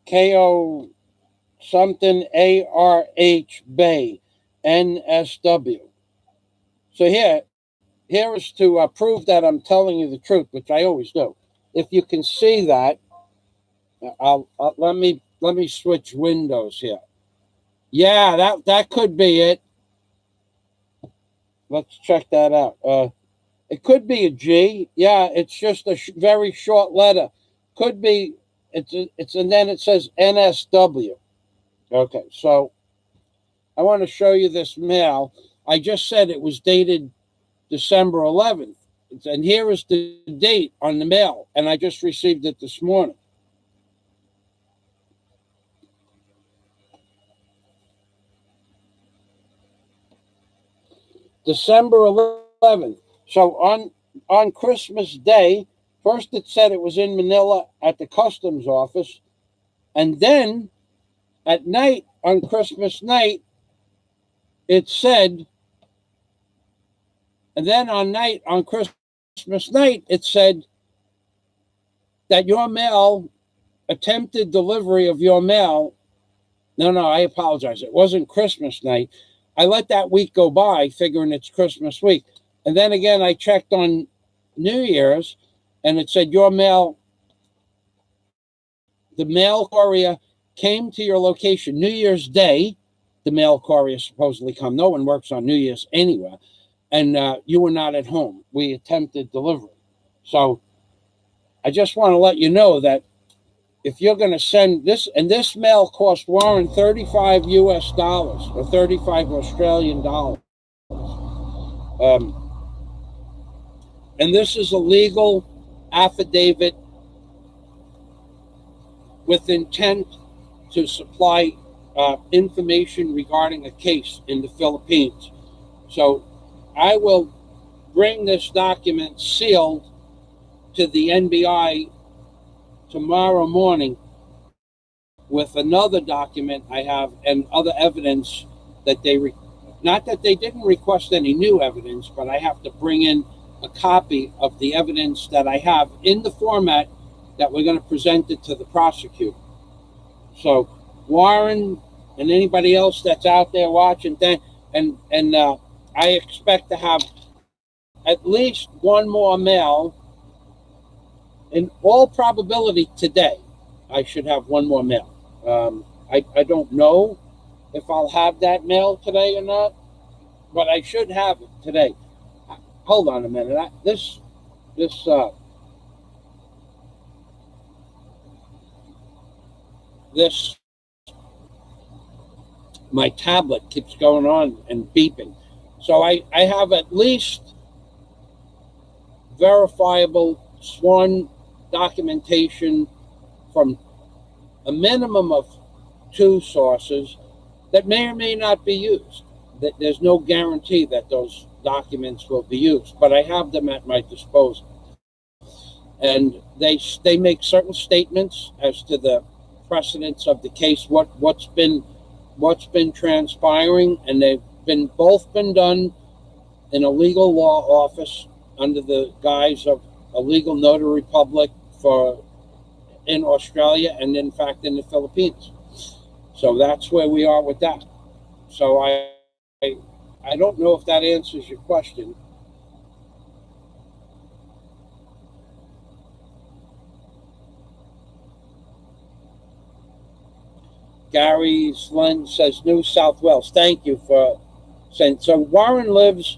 KO something ARH Bay NSW. So here is to prove that I'm telling you the truth, which I always do. If you can see that, let me switch windows here. Yeah, that could be it. Let's check that out. It could be a G. Yeah, it's just a very short letter. Could be it's and then it says NSW. Okay, so I want to show you this mail. I just said it was dated December 11th, and here is the date on the mail, and I just received it this morning. December 11th. So on Christmas Day, first it said it was in Manila at the customs office, and then at night, on Christmas night, it said, and then on Christmas night, it said that your mail, attempted delivery of your mail. No, I apologize. It wasn't Christmas night. I let that week go by, figuring it's Christmas week. And then again, I checked on New Year's, and it said your mail, the mail courier came to your location New Year's Day. The mail courier supposedly come. No one works on New Year's anywhere. And you were not at home. We attempted delivery. So I just want to let you know that if you're going to send this, and this mail cost Warren $35 US or 35 Australian dollars. And this is a legal affidavit with intent to supply information regarding a case in the Philippines. So I will bring this document sealed to the NBI tomorrow morning with another document I have and other evidence that not that they didn't request any new evidence, but I have to bring in a copy of the evidence that I have in the format that we're going to present it to the prosecutor. So Warren and anybody else that's out there watching, and I expect to have at least one more mail. In all probability today, I should have one more mail. I don't know if I'll have that mail today or not, but I should have it today. Hold on a minute. My tablet keeps going on and beeping. So I have at least verifiable sworn documentation from a minimum of 2 sources that may or may not be used. There's no guarantee that those documents will be used, but I have them at my disposal. And they make certain statements as to the precedence of the case, what's been transpiring, and they've both been done in a legal law office under the guise of a legal notary public in Australia and in fact in the Philippines. So that's where we are with that. So I don't know if that answers your question. Gary Slend says New South Wales. Thank you for saying. So Warren lives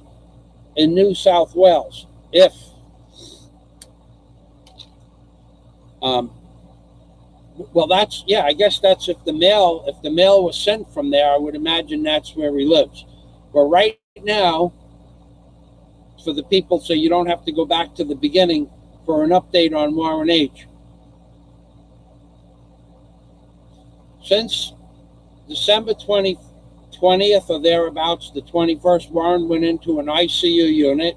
in New South Wales. Well, I guess that's if the mail was sent from there, I would imagine that's where he lives. But right now, for the people, so you don't have to go back to the beginning for an update on Warren H. Since December 20th or thereabouts, the 21st, Warren went into an ICU unit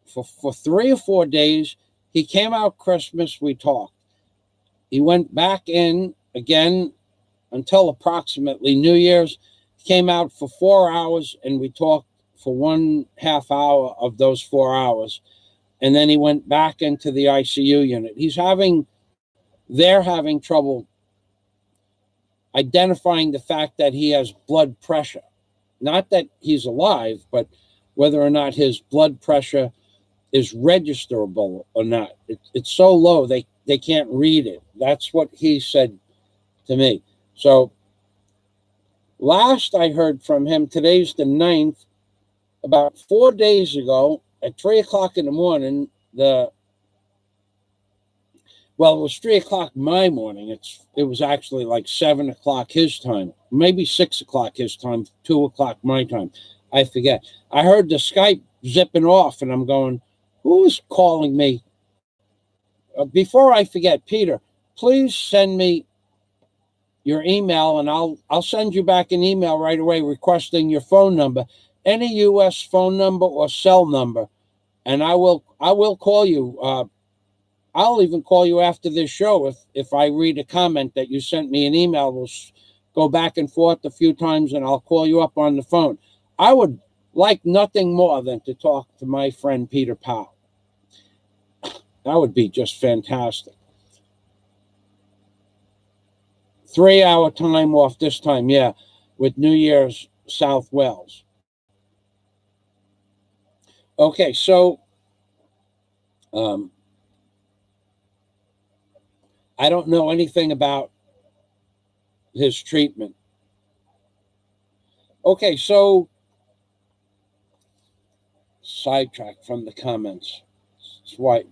for 3 or 4 days. He came out Christmas, we talked. He went back in again until approximately New Year's. He came out for 4 hours, and we talked for 1/2 hour of those 4 hours. And then he went back into the ICU unit. They're having trouble identifying the fact that he has blood pressure. Not that he's alive, but whether or not his blood pressure is registerable or not. It's so low they can't read it. That's what he said to me. So last I heard from him, today's the 9th, about 4 days ago at 3 o'clock in the morning, well, it was 3 o'clock my morning. It was actually like 7 o'clock his time, maybe 6 o'clock his time, 2 o'clock my time. I forget. I heard the Skype zipping off, and I'm going, who's calling me? Before I forget, Peter, please send me your email, and I'll send you back an email right away requesting your phone number, any U.S. phone number or cell number, and I will call you. I'll even call you after this show if I read a comment that you sent me an email. We'll go back and forth a few times, and I'll call you up on the phone. I would like nothing more than to talk to my friend Peter Powell. That would be just fantastic. 3-hour time off this time, yeah, with New Year's South Wales. Okay, so I don't know anything about his treatment. Okay, so sidetrack from the comments. Swipe,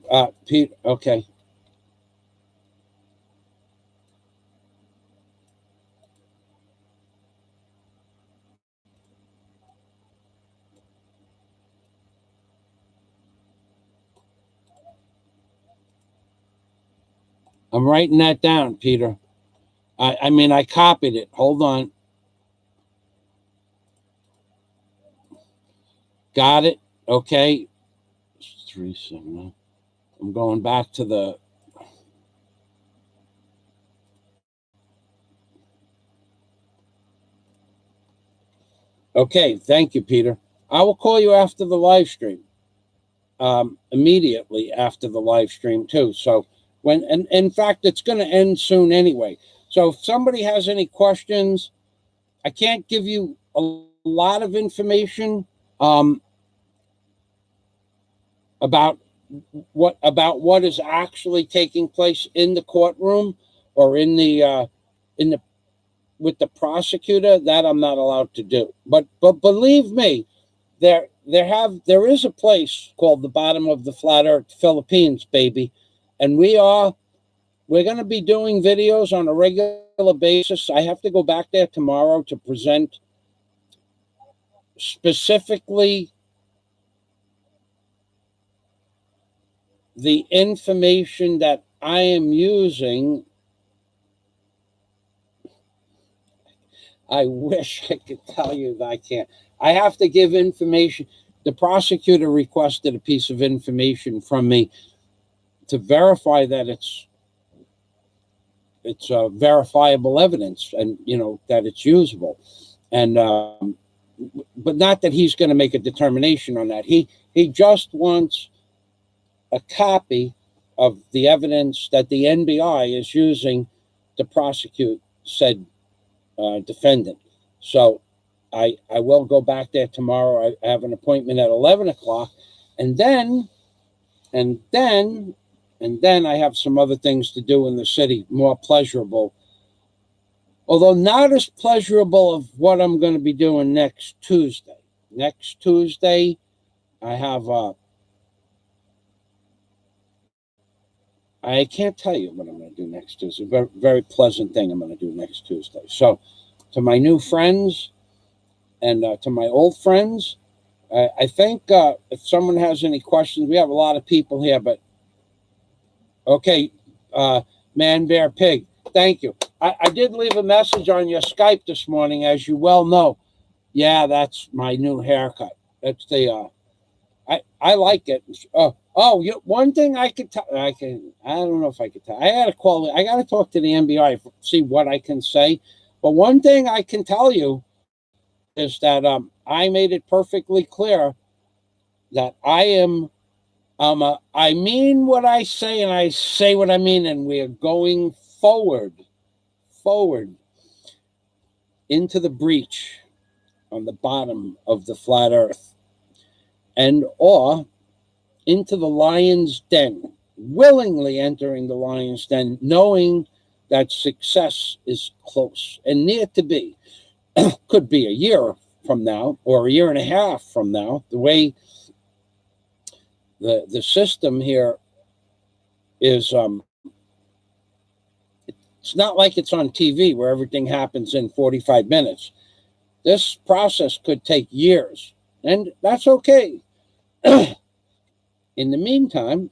Pete, okay. I'm writing that down, Peter. I mean, I copied it. Hold on. Got it. Okay. 379. I'm going back to the. Okay. Thank you, Peter. I will call you after the live stream. Immediately after the live stream, too. So and in fact, it's going to end soon anyway. So if somebody has any questions, I can't give you a lot of information about what is actually taking place in the courtroom or in the with the prosecutor. That I'm not allowed to do. But believe me, there is a place called the Bottom of the Flat Earth, Philippines, baby, and we're going to be doing videos on a regular basis. I have to go back there tomorrow to present specifically the information that I am using. I wish I could tell you that I can't. I have to give information. The prosecutor requested a piece of information from me to verify that it's verifiable evidence, and that it's usable, and but not that he's going to make a determination on that. He just wants a copy of the evidence that the NBI is using to prosecute said defendant. So I will go back there tomorrow. I have an appointment at 11 o'clock, and then I have some other things to do in the city, more pleasurable, although not as pleasurable of what I'm going to be doing next Tuesday. Next Tuesday, I have I can't tell you what I'm going to do next Tuesday. Very, very pleasant thing I'm going to do next Tuesday. So to my new friends and to my old friends, I think if someone has any questions, we have a lot of people here, but okay, Man Bear Pig, thank you. I did leave a message on your Skype this morning, as you well know. Yeah, that's my new haircut. That's the I like it. One thing I could tell, I don't know if I could tell. I got to talk to the NBI, see what I can say. But one thing I can tell you is that I made it perfectly clear that I mean what I say, and I say what I mean, and we are going forward. into the breach on the bottom of the flat earth, and or into the lion's den, willingly entering the lion's den, knowing that success is close and near to be. Could be a year from now or a year and a half from now. The way the system here is, it's not like it's on TV where everything happens in 45 minutes. This process could take years, and that's okay. In the meantime,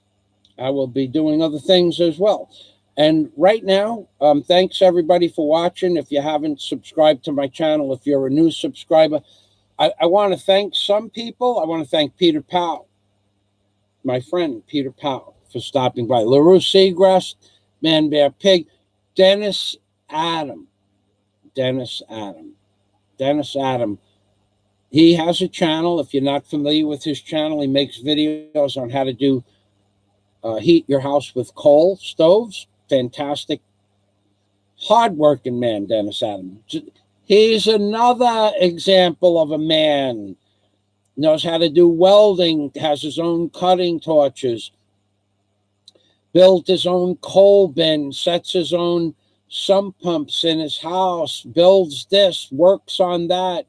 I will be doing other things as well. And right now, thanks everybody for watching. If you haven't subscribed to my channel, if you're a new subscriber, I want to thank some people. I want to thank Peter Powell, my friend Peter Powell, for stopping by. LaRue Seagrass, Man Bear Pig, Dennis Adam. He has a channel. If you're not familiar with his channel, he makes videos on how to do heat your house with coal stoves. Fantastic, hardworking man, Dennis Adam. He's another example of a man. Knows how to do welding, has his own cutting torches, built his own coal bin, sets his own sump pumps in his house, builds this, works on that,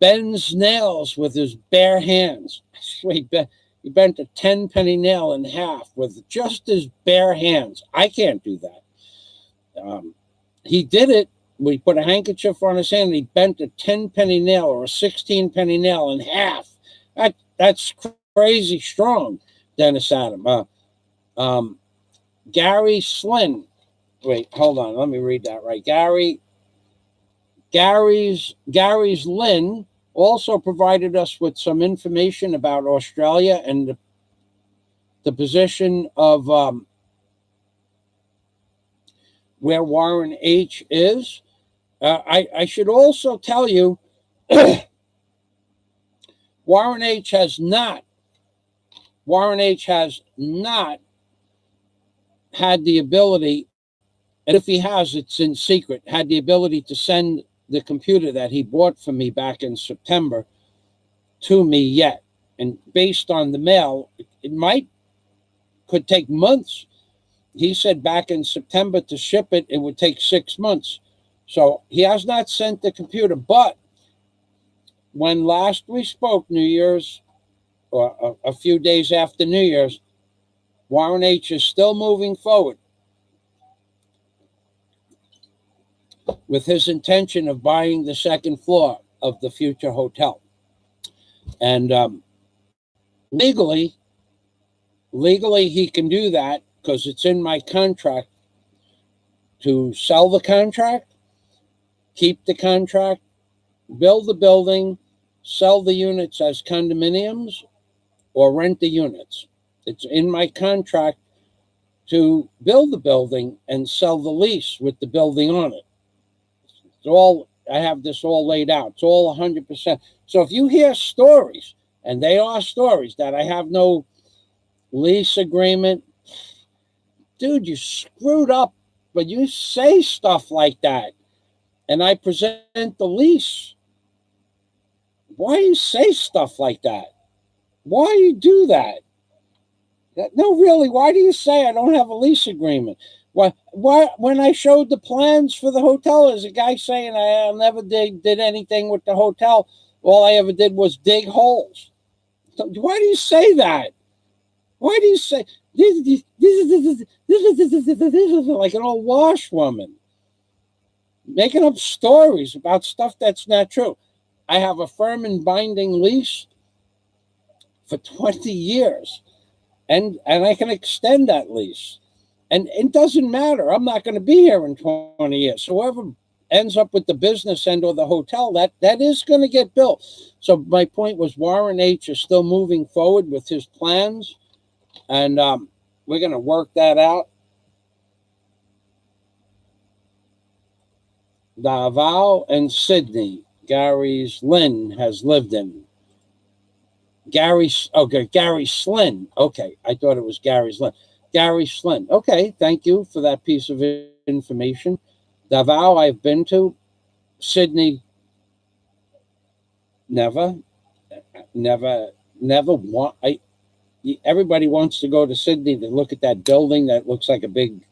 bends nails with his bare hands. He bent a 10-penny nail in half with just his bare hands. I can't do that. He did it. We put a handkerchief on his hand and he bent a 10-penny nail or a 16-penny nail in half. That's crazy strong, Dennis Adam. Gary Slynn. Wait, hold on. Let me read that right. Gary's Lynn also provided us with some information about Australia and the position of where Warren H. is. I should also tell you, Warren H. has not had the ability, and if he has, it's in secret, had the ability to send the computer that he bought for me back in September to me yet. And based on the mail, it could take months. He said back in September to ship it, it would take 6 months. So he has not sent the computer. But when last we spoke, New Year's, or a few days after New Year's, Warren H. is still moving forward with his intention of buying the second floor of the future hotel. And legally, he can do that because it's in my contract to sell the contract, keep the contract, build the building, sell the units as condominiums, or rent the units. It's in my contract to build the building and sell the lease with the building on it. It's all, I have this all laid out. It's all 100%. So if you hear stories, and they are stories, that I have no lease agreement, dude, you screwed up, but you say stuff like that, and I present the lease. Why you say stuff like that? Why you do that? No, really, why do you say I don't have a lease agreement? Why when I showed the plans for the hotel, there's a guy saying I never did anything with the hotel. All I ever did was dig holes. So why do you say that? Why do you say this like an old washwoman? Making up stories about stuff that's not true. I have a firm and binding lease for 20 years. And I can extend that lease. And it doesn't matter. I'm not going to be here in 20 years. So whoever ends up with the business end or the hotel, that is going to get built. So my point was Warren H. is still moving forward with his plans. And we're going to work that out. Davao and Sydney, Gary's Lynn has lived in. Gary Slynn. Okay, I thought it was Gary's Lynn. Gary Slynn. Okay, thank you for that piece of information. Davao I've been to. Sydney, Never, never want. Everybody wants to go to Sydney to look at that building that looks like a big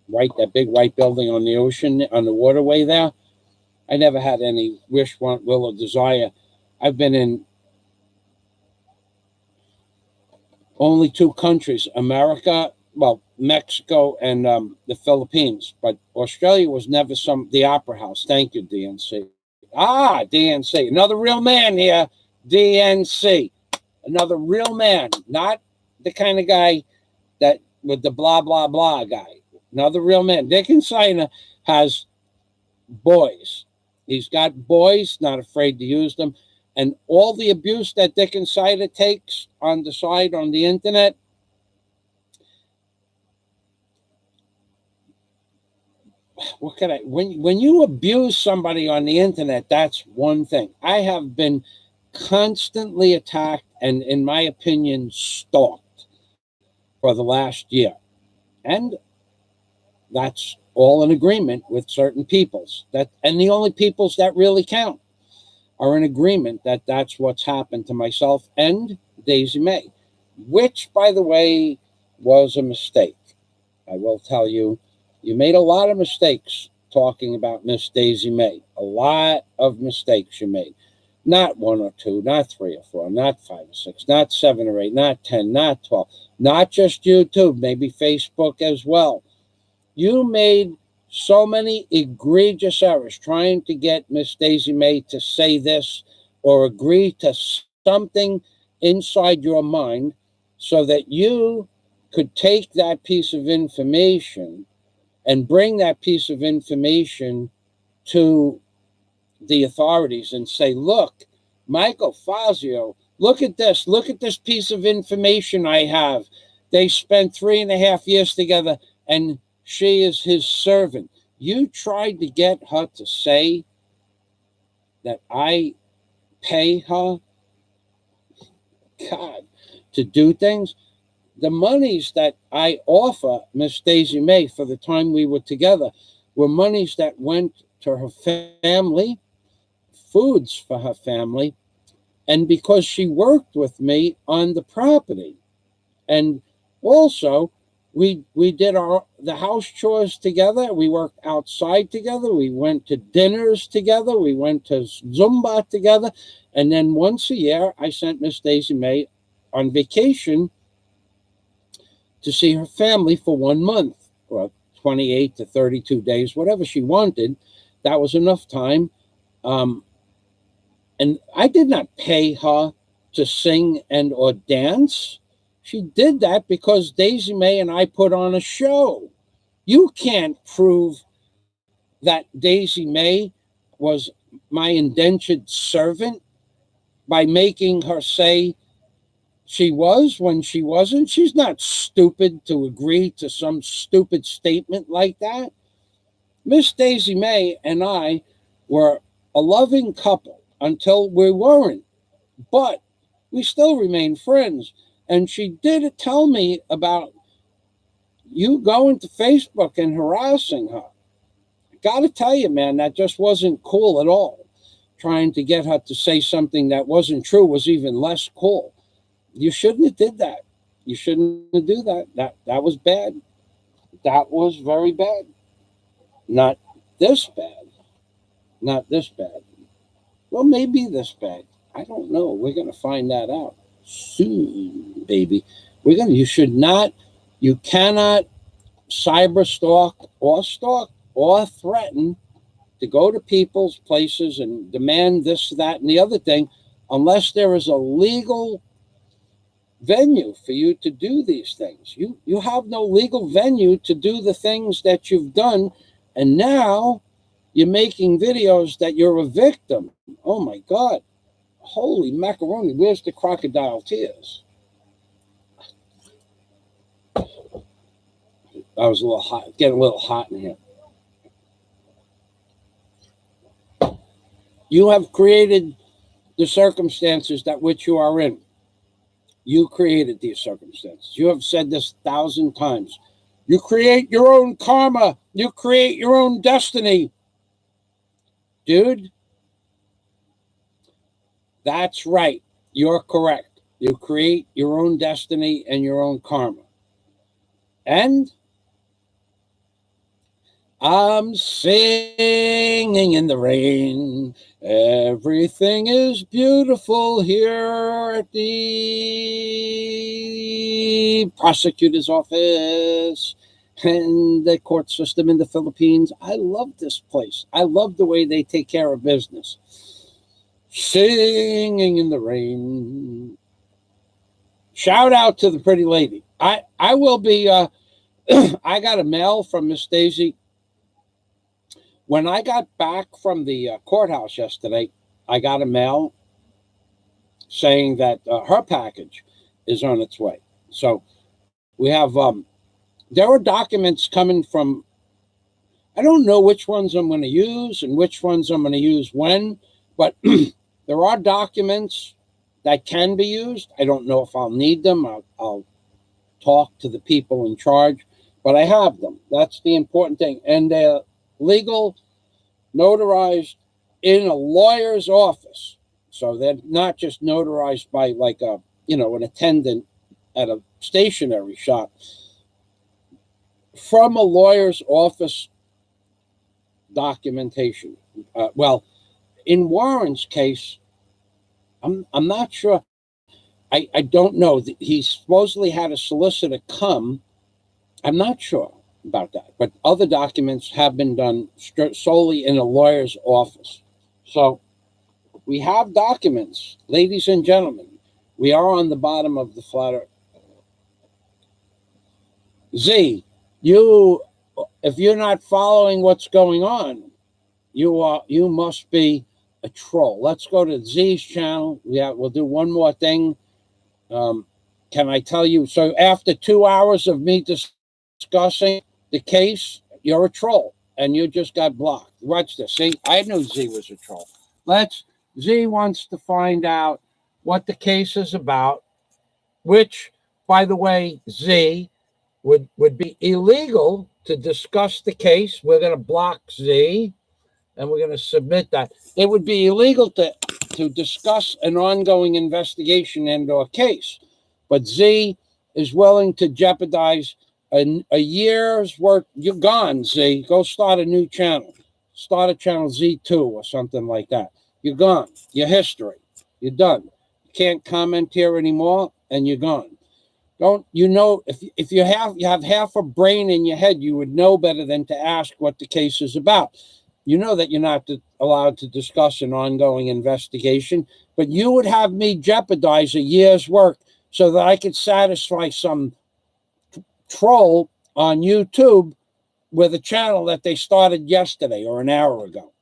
white building on the ocean, on the waterway there. I never had any wish, want, will, or desire. I've been in only 2 countries, America, well, Mexico and the Philippines. But Australia was never the Opera House. Thank you, DNC. Ah, DNC. Another real man here, DNC. Another real man, not the kind of guy that with the blah, blah, blah guy. Another real man. Dick and Sina has boys. He's got boys, not afraid to use them. And all the abuse that Dick and Sina takes on the side on the internet, what can I, when you abuse somebody on the internet, that's one thing. I have been constantly attacked and, in my opinion, stalked for the last year. And that's all in agreement with certain peoples. And the only peoples that really count are in agreement that that's what's happened to myself and Daisy May, which, by the way, was a mistake. I will tell you, you made a lot of mistakes talking about Miss Daisy May. A lot of mistakes you made. Not 1 or 2, not 3 or 4, not 5 or 6, not 7 or 8, not 10, not 12, not just YouTube, maybe Facebook as well. You made so many egregious errors trying to get Miss Daisy May to say this or agree to something inside your mind so that you could take that piece of information and bring that piece of information to the authorities and say, look, Michael Fazio, look at this piece of information I have. They spent 3.5 years together and she is his servant. You tried to get her to say that I pay her, God, to do things. The monies that I offer Miss Daisy May for the time we were together were monies that went to her family, foods for her family, and because she worked with me on the property. And also, we did the house chores together. We worked outside together. We went to dinners together. We went to Zumba together. And then once a year, I sent Miss Daisy May on vacation to see her family for 1 month, or 28 to 32 days, whatever she wanted. That was enough time. And I did not pay her to sing and or dance. She did that because Daisy May and I put on a show. You can't prove that Daisy May was my indentured servant by making her say she was when she wasn't. She's not stupid to agree to some stupid statement like that. Miss Daisy May and I were a loving couple until we weren't, but we still remain friends. And she did tell me about you going to Facebook and harassing her. Got to tell you, man, that just wasn't cool at all. Trying to get her to say something that wasn't true was even less cool. You shouldn't have did that. You shouldn't have do that. That was bad. That was very bad. Not this bad. Not this bad. Well, maybe this bad. I don't know. We're going to find that out soon, baby. You cannot cyber stalk or threaten to go to people's places and demand this, that, and the other thing unless there is a legal venue for you to do these things. You have no legal venue to do the things that you've done, and now you're making videos that you're a victim. Oh my God. Holy macaroni, where's the crocodile tears? I was a little hot, getting a little hot in here. You have created the circumstances that which you are in. You created these circumstances. You have said this 1,000 times. You create your own karma. You create your own destiny. Dude, That's right. You're correct. You create your own destiny and your own karma. And I'm singing in the rain. Everything is beautiful here at the prosecutor's office and the court system in the Philippines. I love this place. I love the way they take care of business. Singing in the rain. Shout out to the pretty lady. I will be, I got a mail from Miss Daisy. When I got back from the courthouse yesterday, I got a mail saying that her package is on its way. So we have, there are documents coming from, I don't know which ones I'm going to use and which ones I'm going to use when, but there are documents that can be used. I don't know if I'll need them. I'll talk to the people in charge, but I have them. That's the important thing. And they're legal, notarized in a lawyer's office. So they're not just notarized by like a, an attendant at a stationery shop. From a lawyer's office documentation. Well, in Warren's case, I'm not sure. I don't know. He supposedly had a solicitor come. I'm not sure about that, but other documents have been done solely in a lawyer's office. So we have documents, ladies and gentlemen. We are on the bottom of the flat earth. Z, if you're not following what's going on, you must be a troll. Let's go to Z's channel. We'll do one more thing. Can I tell you? So after 2 hours of me discussing the case, you're a troll and you just got blocked. Watch this. See, I knew Z was a troll. Z wants to find out what the case is about, which, by the way, Z would be illegal to discuss the case. We're going to block Z and we're going to submit that. It would be illegal to discuss an ongoing investigation and or case. But Z is willing to jeopardize a year's work. You're gone, Z. Go start a new channel. Start a channel Z2 or something like that. You're gone. Your history. You're done. You can't comment here anymore, and you're gone. If you have half a brain in your head, you would know better than to ask what the case is about. You know that you're not allowed to discuss an ongoing investigation, but you would have me jeopardize a year's work so that I could satisfy some troll on YouTube with a channel that they started yesterday or an hour ago.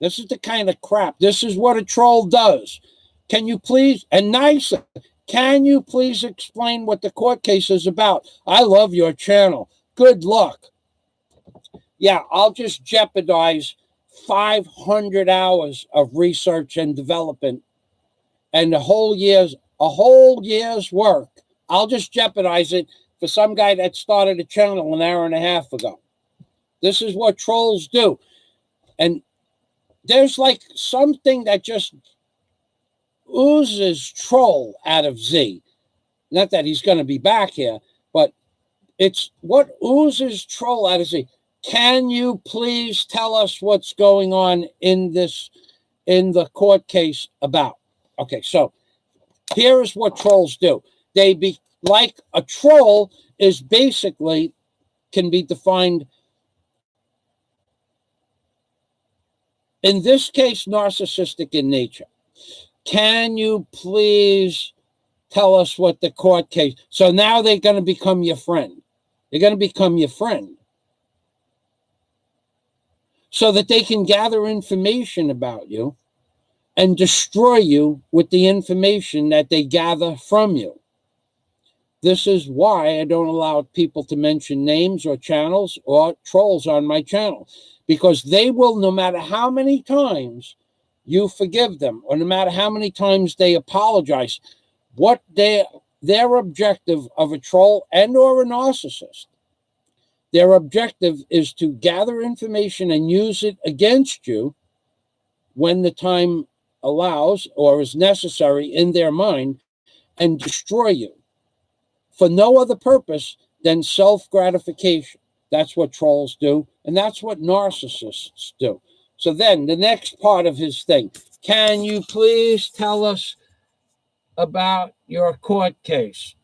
This is the kind of crap. This is what a troll does. Can you please, and nicer, can you please explain what the court case is about? I love your channel. Good luck. Yeah, I'll just jeopardize 500 hours of research and development and a whole year's work. I'll just jeopardize it for some guy that started a channel an hour and a half ago. This is what trolls do. And there's like something that just oozes troll out of Z. Not that he's going to be back here, but it's what oozes troll out of Z. Can you please tell us what's going on in the court case about? Okay, so here is what trolls do. Like a troll is basically can be defined, in this case, narcissistic in nature. Can you please tell us what the court case? So now they're going to become your friend. They're going to become your friend so that they can gather information about you and destroy you with the information that they gather from you. This is why I don't allow people to mention names or channels or trolls on my channel, because they will, no matter how many times you forgive them or no matter how many times they apologize, what their objective of a troll and or a narcissist, their objective is to gather information and use it against you when the time allows or is necessary in their mind and destroy you for no other purpose than self-gratification. That's what trolls do, and that's what narcissists do. So then the next part of his thing, can you please tell us about your court case?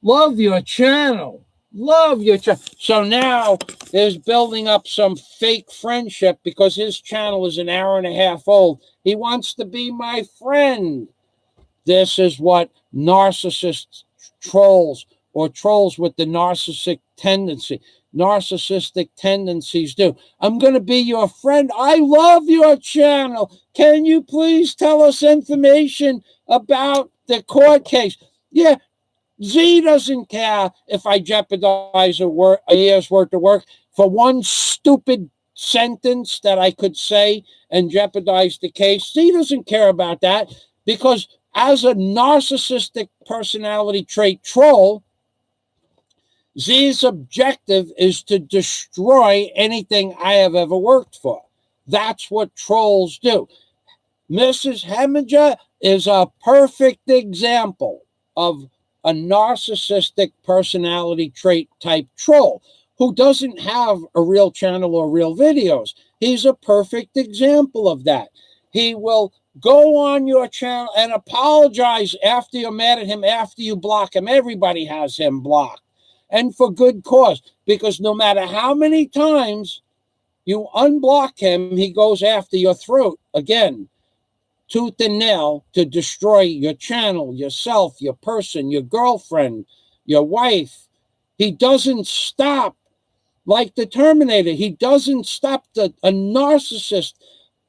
Love your channel. Love your channel. So now there's building up some fake friendship because his channel is an hour and a half old. He wants to be my friend. This is what narcissist trolls or trolls with the narcissistic tendencies do. I'm going to be your friend. I love your channel. Can you please tell us information about the court case? Yeah, Z doesn't care if I jeopardize a year's worth of work for one stupid sentence that I could say and jeopardize the case. Z doesn't care about that because as a narcissistic personality trait troll, Z's objective is to destroy anything I have ever worked for. That's what trolls do. Mrs. Heminger is a perfect example of a narcissistic personality trait type troll who doesn't have a real channel or real videos. He's a perfect example of that. He will go on your channel and apologize after you're mad at him, after you block him. Everybody has him blocked. And for good cause, because no matter how many times you unblock him, he goes after your throat again, tooth and nail, to destroy your channel, yourself, your person, your girlfriend, your wife. He doesn't stop like the Terminator. He doesn't stop. A narcissist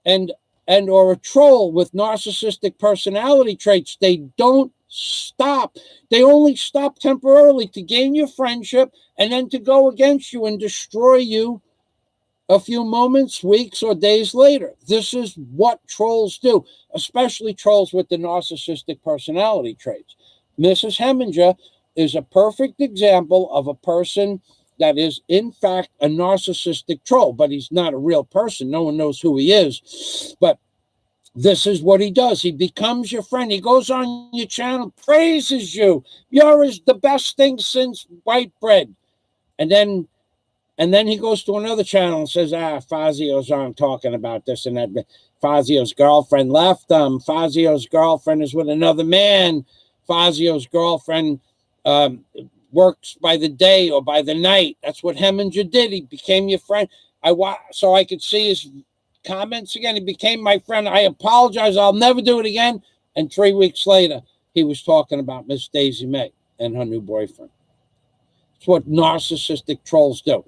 and or a troll with narcissistic personality traits, they don't stop. They only stop temporarily to gain your friendship and then to go against you and destroy you a few moments, weeks, or days later. This is what trolls do, especially trolls with the narcissistic personality traits. Mrs. Heminger is a perfect example of a person that is, in fact, a narcissistic troll, but he's not a real person. No one knows who he is. But this is what he does. He becomes your friend. He goes on your channel, praises you. You're the best thing since white bread. And then he goes to another channel and says, Fazio's aren't talking about this and that. Fazio's girlfriend left him. Fazio's girlfriend is with another man. Fazio's girlfriend works by the day or by the night. That's what Heminger did. He became your friend. So I could see his comments again. He became my friend. I apologize. I'll never do it again. And 3 weeks later, he was talking about Miss Daisy May and her new boyfriend. It's what narcissistic trolls do.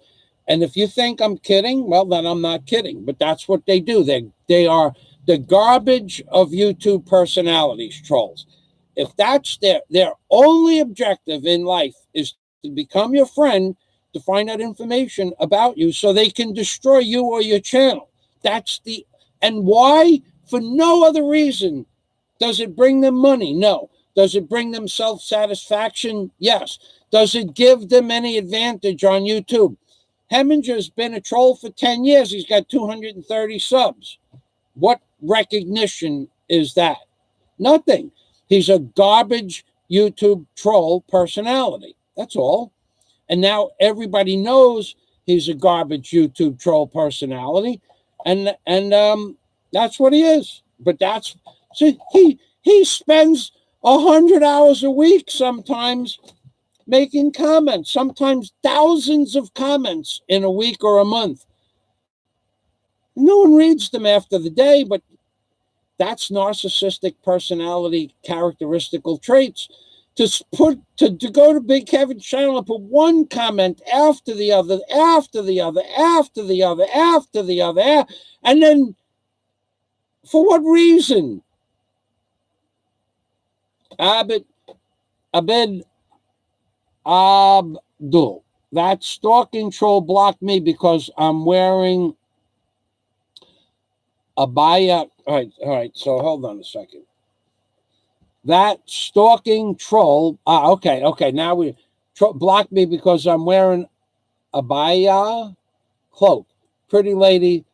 And if you think I'm kidding, well, then I'm not kidding. But that's what they do. They are the garbage of YouTube personalities, trolls. If that's their only objective in life is to become your friend, to find out information about you so they can destroy you or your channel. And why? For no other reason. Does it bring them money? No. Does it bring them self-satisfaction? Yes. Does it give them any advantage on YouTube? Heminger's been a troll for 10 years. He's got 230 subs. What recognition is that? Nothing. He's a garbage YouTube troll personality. That's all. And now everybody knows he's a garbage YouTube troll personality. And that's what he is. But he spends 100 hours a week sometimes making comments, sometimes thousands of comments in a week or a month. No one reads them after the day, but that's narcissistic personality characteristical traits. To go to Big Kevin's channel and put one comment after the other, after the other, after the other, after the other, and then for what reason? Abed Abdul, that stalking troll blocked me because I'm wearing abaya. All right. So hold on a second. That stalking troll. Okay. Now we blocked me because I'm wearing abaya cloak. Pretty lady.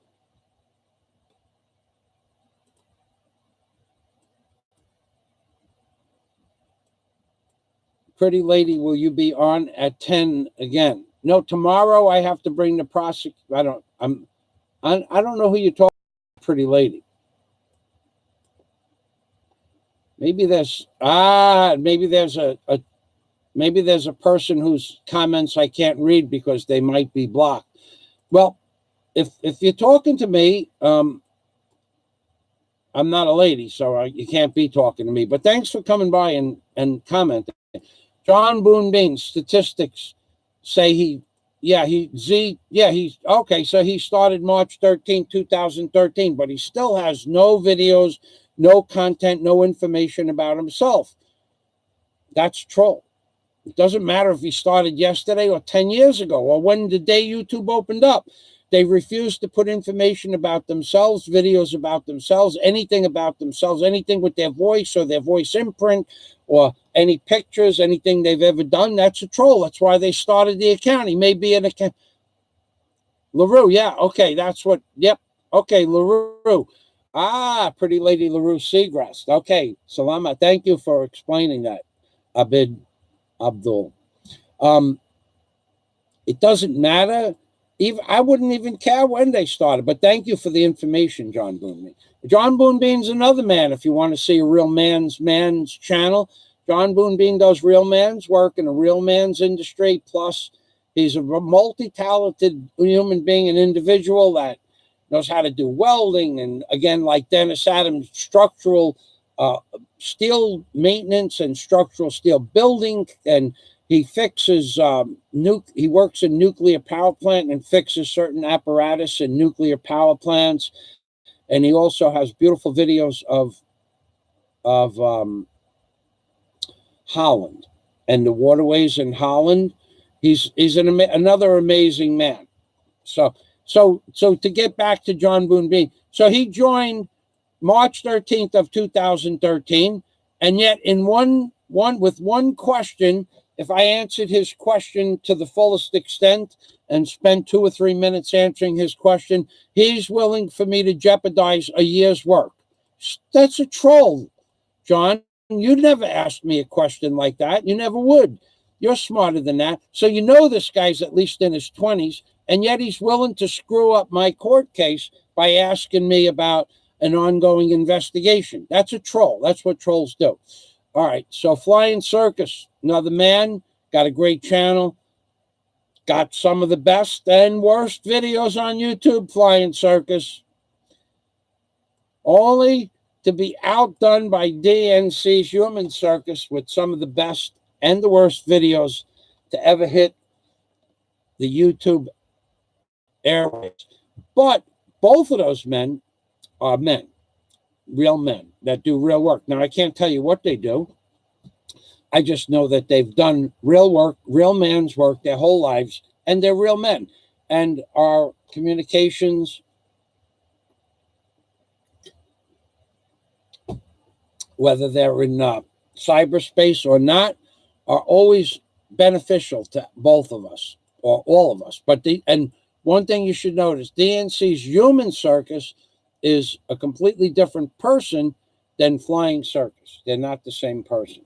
Pretty lady, will you be on at 10 again? No, tomorrow I have to bring the prosecutor. I don't know who you're talking about, pretty lady. Maybe there's maybe there's a person whose comments I can't read because they might be blocked. Well, if you're talking to me, I'm not a lady, so you can't be talking to me. But thanks for coming by and commenting. John Boone Bean, statistics say he's okay. So he started March 13, 2013, but he still has no videos, no content, no information about himself. That's troll. It doesn't matter if he started yesterday or 10 years ago or when the day YouTube opened up. They refuse to put information about themselves, videos about themselves, anything about themselves, anything with their voice or their voice imprint or any pictures, anything they've ever done. That's a troll. That's why they started the account. He may be an account. LaRue, yeah, okay, that's what, yep. Okay, LaRue. Ah, pretty lady LaRue Seagrass. Okay, Salama, thank you for explaining that, Abdul. It doesn't matter. I wouldn't even care when they started, but thank you for the information, John Boone. John Boone Bean's another man. If you want to see a real man's channel, John Boone Bean does real man's work in a real man's industry. Plus, he's a multi-talented human being, an individual that knows how to do welding. And again, like Dennis Adams, structural steel maintenance and structural steel building. And he fixes he works in nuclear power plant and fixes certain apparatus in nuclear power plants. And he also has beautiful videos of Holland and the waterways in Holland. He's another amazing man. So to get back to John Boone Bean, so he joined March 13th of 2013, and yet in with one question. If I answered his question to the fullest extent and spent 2 or 3 minutes answering his question, he's willing for me to jeopardize a year's work. That's a troll, John. You never asked me a question like that. You never would. You're smarter than that. So you know this guy's at least in his 20s, and yet he's willing to screw up my court case by asking me about an ongoing investigation. That's a troll. That's what trolls do. All right, so Flying Circus, another man, got a great channel, got some of the best and worst videos on YouTube, Flying Circus. Only to be outdone by DNC's Human Circus with some of the best and the worst videos to ever hit the YouTube airwaves. But both of those men are men. Real men that do real work. Now, I can't tell you what they do. I just know that they've done real work, real man's work their whole lives, and they're real men. And our communications, whether they're in cyberspace or not, are always beneficial to both of us or all of us. And one thing you should notice, DNC's Human Circus is a completely different person than Flying Circus. They're not the same person,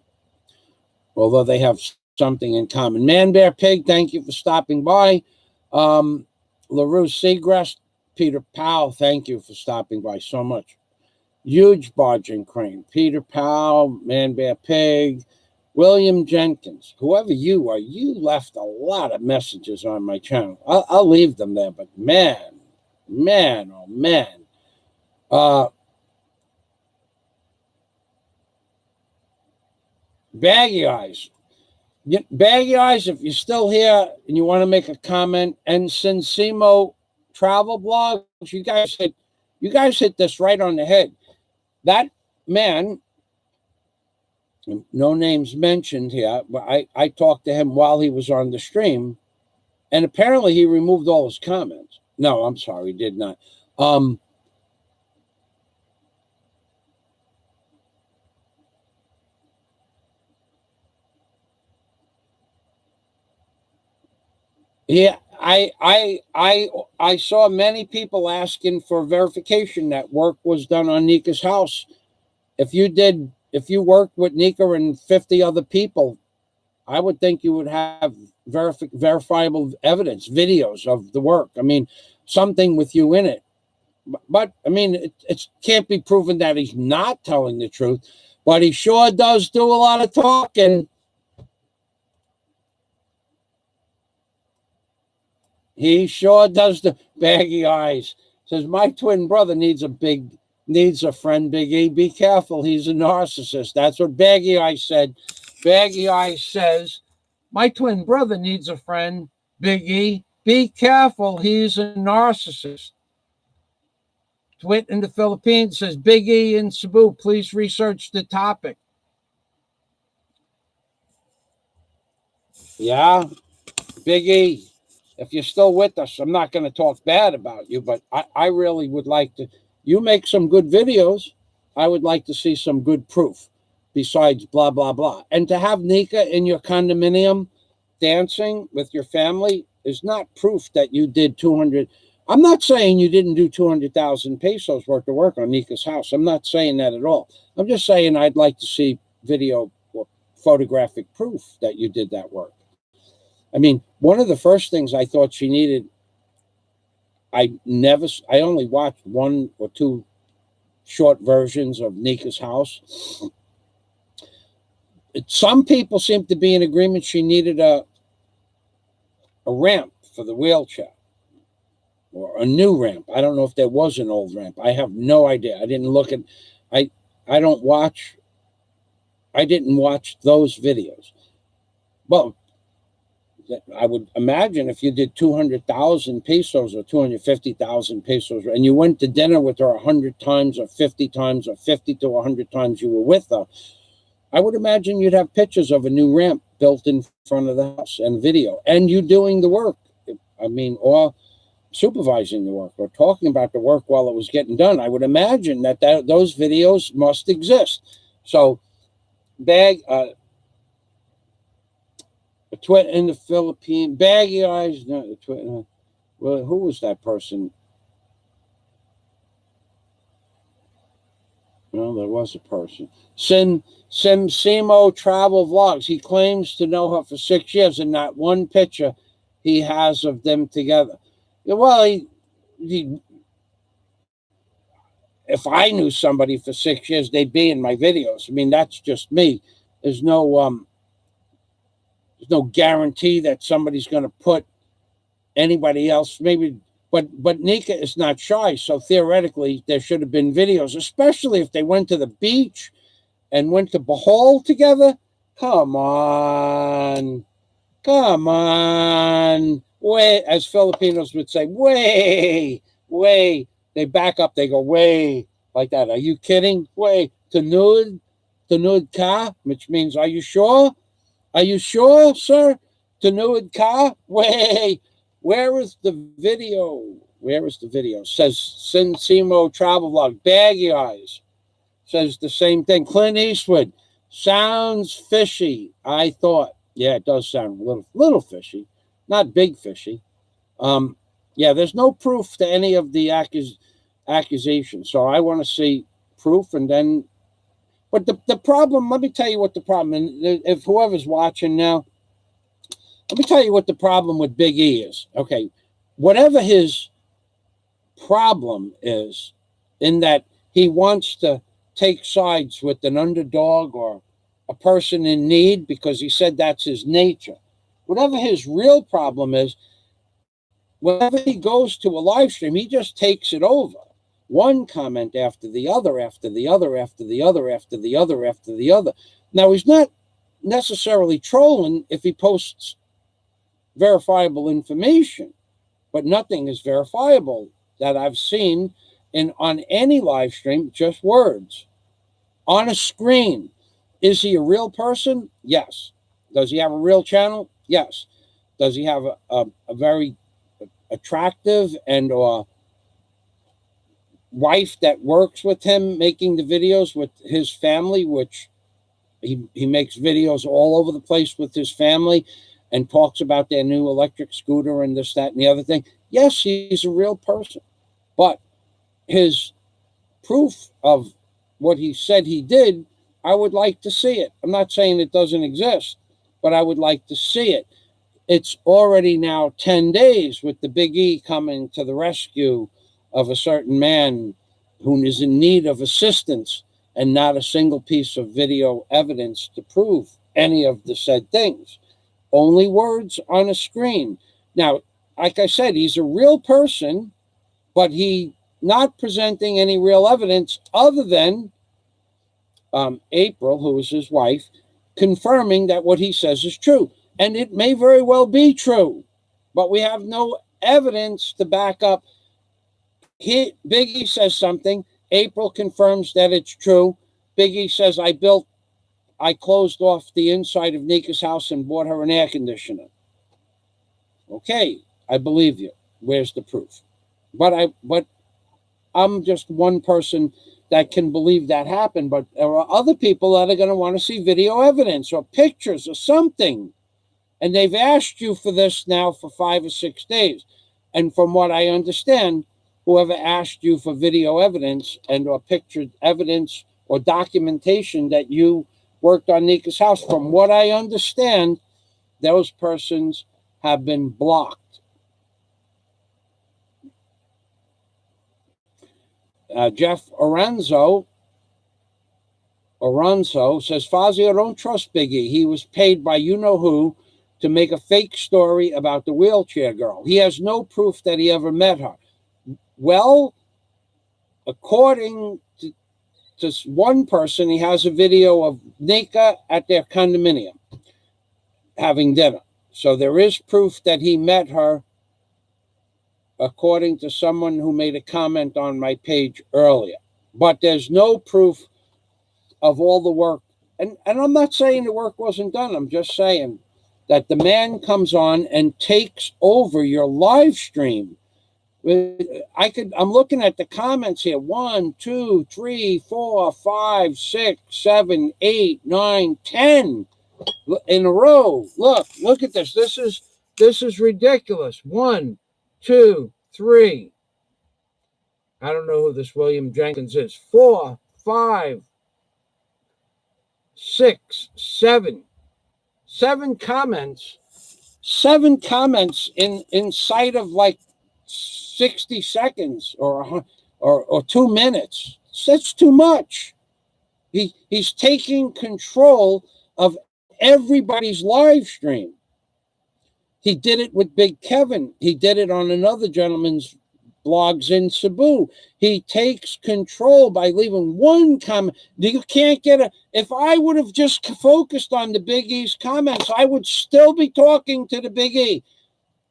although they have something in common. Man, Bear, Pig, thank you for stopping by. LaRue Seagrass, Peter Powell, thank you for stopping by so much. Huge Barging Crane, Peter Powell, Man, Bear, Pig, William Jenkins, whoever you are, you left a lot of messages on my channel. I'll leave them there, but man, oh man. Baggy Eyes. Baggy Eyes, if you're still here and you want to make a comment, and Sinsimo Travel Blogs, you guys hit this right on the head. That man, no names mentioned here, but I talked to him while he was on the stream, and apparently he removed all his comments. No, I'm sorry, he did not. Yeah, I saw many people asking for verification that work was done on Nika's house. If you worked with Nika and 50 other people, I would think you would have verifiable evidence, videos of the work. I mean, something with you in it. But I mean, it can't be proven that he's not telling the truth, but he sure does do a lot of talking. He sure does. The baggy eyes says, my twin brother needs a friend, Big E. Be careful, he's a narcissist. That's what Baggy Eyes said. Baggy Eyes says, my twin brother needs a friend, Big E. Be careful, he's a narcissist. Twit in the Philippines says, Big E and Cebu, please research the topic. Yeah, Big E, if you're still with us, I'm not going to talk bad about you, but I really would like to. You make some good videos. I would like to see some good proof besides blah, blah, blah. And to have Nika in your condominium dancing with your family is not proof that you did 200. I'm not saying you didn't do 200,000 pesos worth of work on Nika's house. I'm not saying that at all. I'm just saying I'd like to see video or photographic proof that you did that work. I mean, one of the first things I thought she needed, I only watched 1 or 2 short versions of Nika's house. Some people seem to be in agreement she needed a ramp for the wheelchair, or a new ramp. I don't know if there was an old ramp. I have no idea. I didn't look at, I didn't watch those videos. Well, I would imagine if you did 200,000 pesos or 250,000 pesos, and you went to dinner with her 100 times or 50 times or 50 to 100 times you were with her, I would imagine you'd have pictures of a new ramp built in front of the house and video, and you doing the work. I mean, or supervising the work or talking about the work while it was getting done. I would imagine that those videos must exist. So, Twit in the Philippines, Baggy Eyes. No, well, who was that person? Well, there was a person. Simo Travel Vlogs. He claims to know her for 6 years, and not one picture he has of them together. Well, he if I knew somebody for 6 years, they'd be in my videos. I mean, that's just me. There's no guarantee that somebody's going to put anybody else. Maybe, but Nika is not shy, so theoretically there should have been videos, especially if they went to the beach and went to Bohol together. Come on. Way, as Filipinos would say, way. They back up, they go, way, like that. Are you kidding? Way, Tanud ka, which means, are you sure? Are you sure, sir? Tanud ka? Way. Where is the video? Says Sinsimo Travel Vlog. Baggy Eyes says the same thing. Clint Eastwood. Sounds fishy, I thought. Yeah, it does sound a little fishy. Not big fishy. Yeah, there's no proof to any of the accusations. So I want to see proof, and then... But the problem, let me tell you what the problem, and if whoever's watching now, let me tell you what the problem with Big E is. Okay, whatever his problem is, in that he wants to take sides with an underdog or a person in need because he said that's his nature. Whatever his real problem is, whenever he goes to a live stream, he just takes it over. One comment after the other, after the other, after the other, after the other, after the other. Now, he's not necessarily trolling if he posts verifiable information, but nothing is verifiable that I've seen on any live stream, just words. On a screen. Is he a real person? Yes. Does he have a real channel? Yes. Does he have a very attractive and wife that works with him making the videos with his family, which he makes videos all over the place with his family and talks about their new electric scooter and this, that, and the other thing? Yes, he's a real person. But his proof of what he said he did, I would like to see it. I'm not saying it doesn't exist, but I would like to see it. It's already now 10 days with the Big E coming to the rescue of a certain man who is in need of assistance, and not a single piece of video evidence to prove any of the said things. Only words on a screen. Now, like I said, he's a real person, but he not presenting any real evidence other than April, who is his wife, confirming that what he says is true. And it may very well be true, but we have no evidence to back up. Biggie says something. April confirms that it's true. Biggie says, I closed off the inside of Nika's house and bought her an air conditioner. Okay, I believe you. Where's the proof? But I'm just one person that can believe that happened. But there are other people that are going to want to see video evidence or pictures or something. And they've asked you for this now for 5 or 6 days. And from what I understand, whoever asked you for video evidence and or pictured evidence or documentation that you worked on Nika's house, from what I understand, those persons have been blocked. Jeff Oranzo says, Fazio, don't trust Biggie. He was paid by you-know-who to make a fake story about the wheelchair girl. He has no proof that he ever met her. Well, according to one person, he has a video of Nika at their condominium having dinner. So there is proof that he met her, according to someone who made a comment on my page earlier. But there's no proof of all the work. And I'm not saying the work wasn't done. I'm just saying that the man comes on and takes over your live stream. I'm looking at the comments here. 1, 2, 3, 4, 5, 6, 7, 8, 9, 10 in a row. Look at this. This is ridiculous. 1, 2, 3. I don't know who this William Jenkins is. 4, 5, 6, 7. 7 comments. 7 comments inside of like 60 seconds or 2 minutes. That's too much. He's taking control of everybody's live stream. He did it with Big Kevin. He did it on another gentleman's blogs in Cebu. He takes control by leaving one comment. You can't get a... If I would have just focused on the Big E's comments, I would still be talking to the Big E,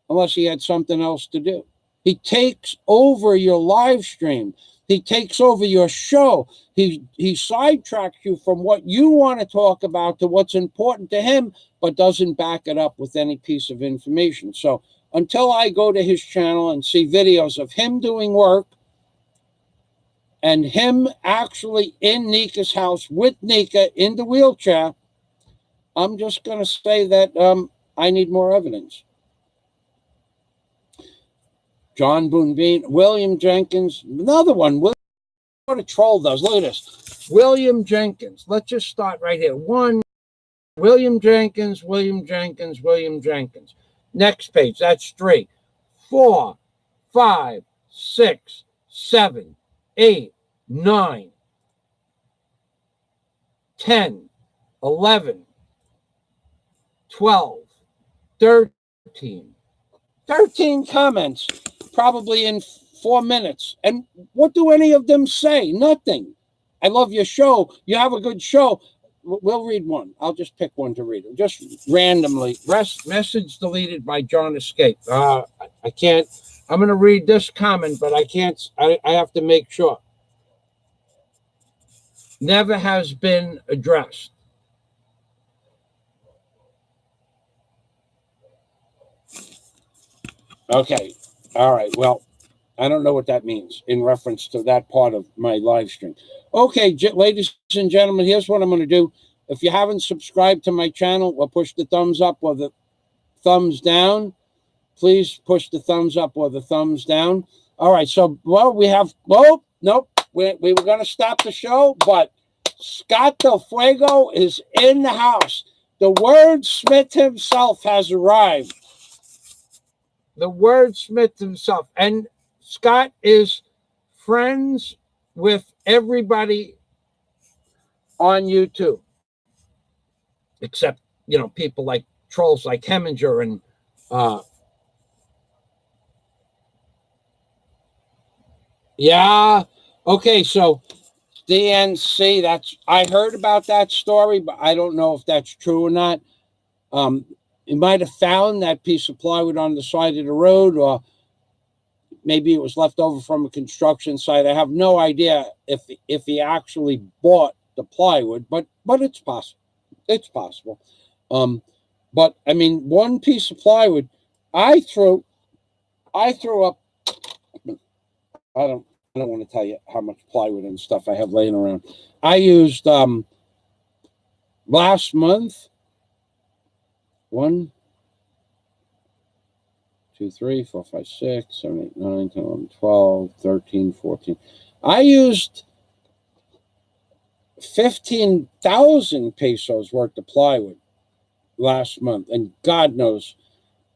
unless he had something else to do. He takes over your live stream. He takes over your show. He sidetracks you from what you want to talk about to what's important to him, but doesn't back it up with any piece of information. So until I go to his channel and see videos of him doing work and him actually in Nika's house with Nika in the wheelchair, I'm just going to say that I need more evidence. John Boonbean, William Jenkins, another one. What a troll does. Look at this. William Jenkins. Let's just start right here. 1, William Jenkins, William Jenkins, William Jenkins. Next page, that's 3. 4, 5, 6, 7, 8, 9, 10, 11, 12, 13. 13 comments, probably in 4 minutes. And what do any of them say? Nothing. I love your show. You have a good show. We'll read one. I'll just pick one to read. Just randomly. Message deleted by John Escape. I can't. I'm going to read this comment, but I can't. I have to make sure. Never has been addressed. Okay. All right. Well, I don't know what that means in reference to that part of my live stream. Okay, ladies and gentlemen, here's what I'm going to do. If you haven't subscribed to my channel, or push the thumbs up or the thumbs down. Please push the thumbs up or the thumbs down. All right. So, well, we have, well, nope. We were going to stop the show, but Scott Del Fuego is in the house. The wordsmith himself has arrived. The wordsmith himself. And Scott is friends with everybody on YouTube. Except, you know, people like trolls like Heminger and yeah. Okay, so DNC, that's, I heard about that story, but I don't know if that's true or not. You might have found that piece of plywood on the side of the road, or maybe it was left over from a construction site. I have no idea if he actually bought the plywood, but it's possible. It's possible. But I mean, one piece of plywood, I threw up. I don't want to tell you how much plywood and stuff I have laying around. I used last month 1, 2, 3, 4, 5, 6, 7, 8, 9, 10, 11, 12, 13, 14. I used 15,000 pesos worth of plywood last month, and God knows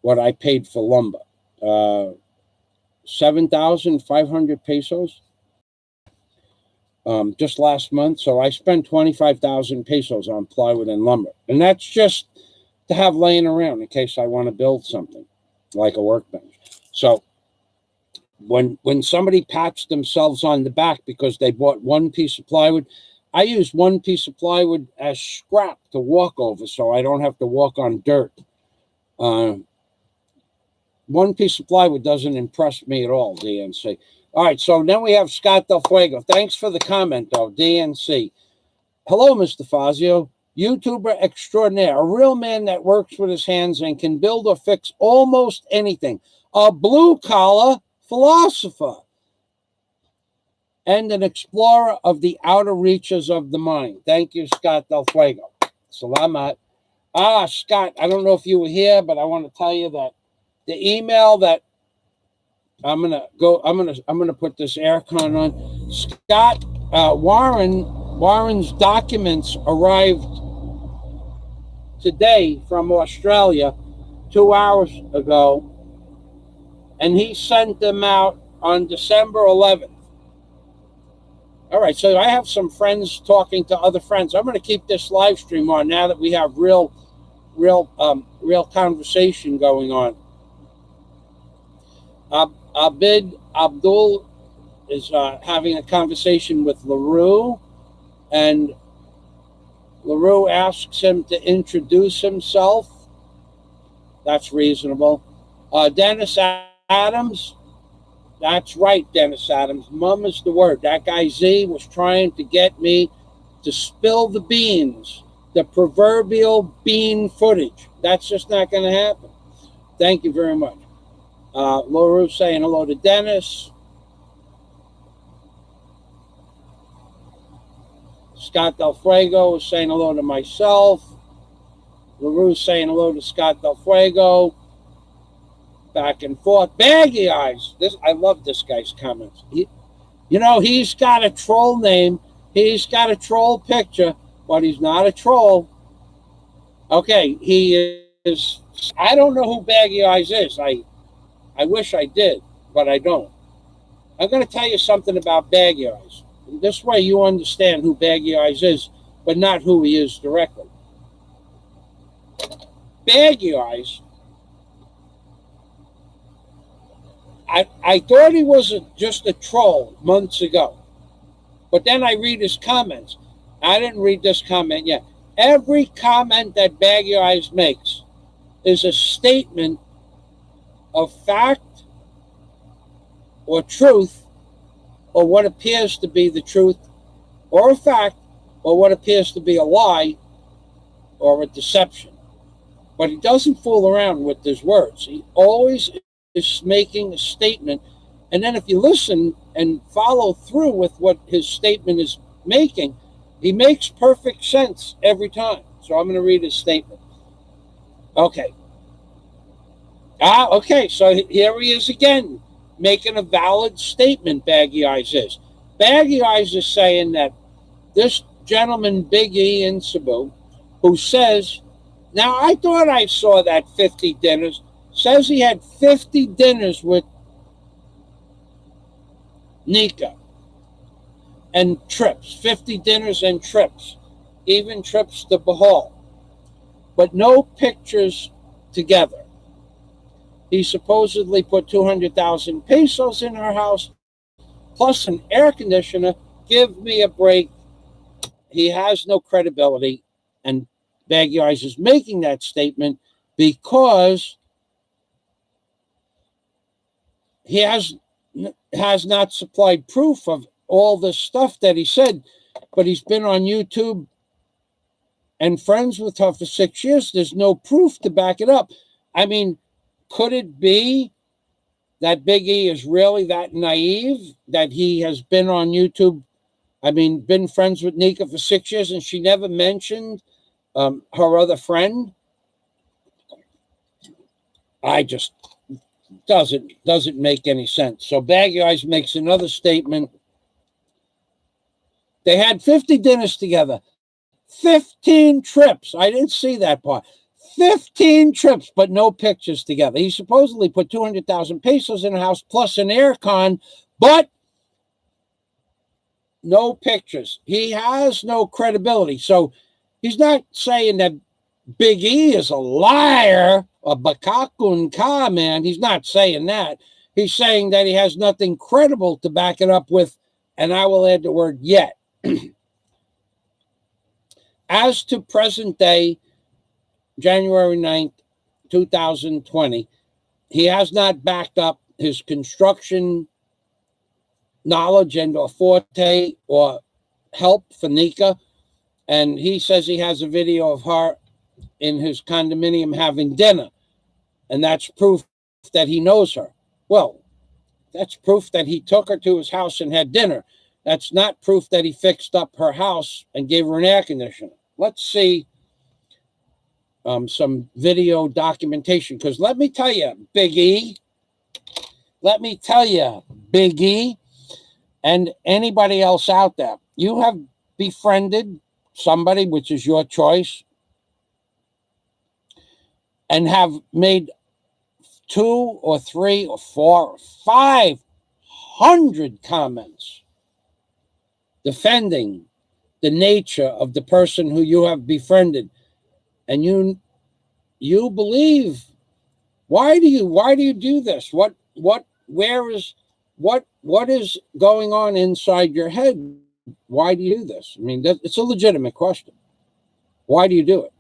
what I paid for lumber. 7,500 pesos just last month. So I spent 25,000 pesos on plywood and lumber, and that's just to have laying around in case I want to build something like a workbench. So when somebody pats themselves on the back because they bought one piece of plywood, I use one piece of plywood as scrap to walk over, so I don't have to walk on dirt. One piece of plywood doesn't impress me at all, DNC. All right, so then we have Scott Del Fuego. Thanks for the comment, though, DNC. Hello, Mr. Fazio, YouTuber extraordinaire, a real man that works with his hands and can build or fix almost anything. A blue-collar philosopher and an explorer of the outer reaches of the mind. Thank you, Scott Del Fuego. Salamat. Scott, I don't know if you were here, but I want to tell you that the email that I'm gonna put this aircon on. Scott, Warren's documents arrived today from Australia 2 hours ago, and he sent them out on December 11th. All right, so I have some friends talking to other friends. I'm going to keep this live stream on now that we have real conversation going on. Abid Abdul is having a conversation with LaRue, and LaRue asks him to introduce himself. That's reasonable. Dennis Adams. That's right, Dennis Adams. Mum is the word. That guy Z was trying to get me to spill the beans, the proverbial bean footage. That's just not going to happen. Thank you very much. LaRue saying hello to Dennis. Scott Del Fuego is saying hello to myself. LaRue saying hello to Scott Del Fuego. Back and forth. Baggy Eyes. I love this guy's comments. He's got a troll name. He's got a troll picture, but he's not a troll. Okay, he is. I don't know who Baggy Eyes is. I wish I did, but I don't. I'm going to tell you something about Baggy Eyes. This way you understand who Baggy Eyes is, but not who he is directly. Baggy Eyes, I thought he was just a troll months ago, but then I read his comments. I didn't read this comment yet. Every comment that Baggy Eyes makes is a statement of fact or truth, or what appears to be the truth or a fact, or what appears to be a lie or a deception. But he doesn't fool around with his words. He always is making a statement, and then if you listen and follow through with what his statement is making, he makes perfect sense every time. So I'm going to read his statement. Okay. Okay, so here he is again, making a valid statement, Baggy Eyes is. Baggy Eyes is saying that this gentleman, Big E in Cebu, who says Now, I thought I saw that 50 dinners. Says he had 50 dinners with Nika and trips, 50 dinners and trips, even trips to Bohol, but no pictures together. He supposedly put 200,000 pesos in her house, plus an air conditioner. Give me a break. He has no credibility, and Baggy Eyes is making that statement because he has not supplied proof of all the stuff that he said, but he's been on YouTube and friends with her for 6 years. There's no proof to back it up. I mean, could it be that Big E is really that naive that he has been on YouTube? I mean, been friends with Nika for 6 years and she never mentioned her other friend? I just doesn't make any sense. So Baggy Eyes makes another statement. They had 50 dinners together, 15 trips. I didn't see that part. 15 trips, but no pictures together. He supposedly put 200,000 pesos in a house plus an air con, but no pictures. He has no credibility. So he's not saying that Big E is a liar, a bakakun ka man. He's not saying that. He's saying that he has nothing credible to back it up with, and I will add the word yet. As to present day, January 9th, 2020, he has not backed up his construction knowledge and or forte or help for Nika. And he says he has a video of her in his condominium having dinner. And that's proof that he knows her. Well, that's proof that he took her to his house and had dinner. That's not proof that he fixed up her house and gave her an air conditioner. Let's see some video documentation. Because let me tell you, Big E, and anybody else out there, you have befriended somebody, which is your choice, and have made 2 or 3 or 4 or 500 comments defending the nature of the person who you have befriended, and you believe. Why do you do this? What is going on inside your head? Why do you do this? I mean, it's a legitimate question. Why do you do it?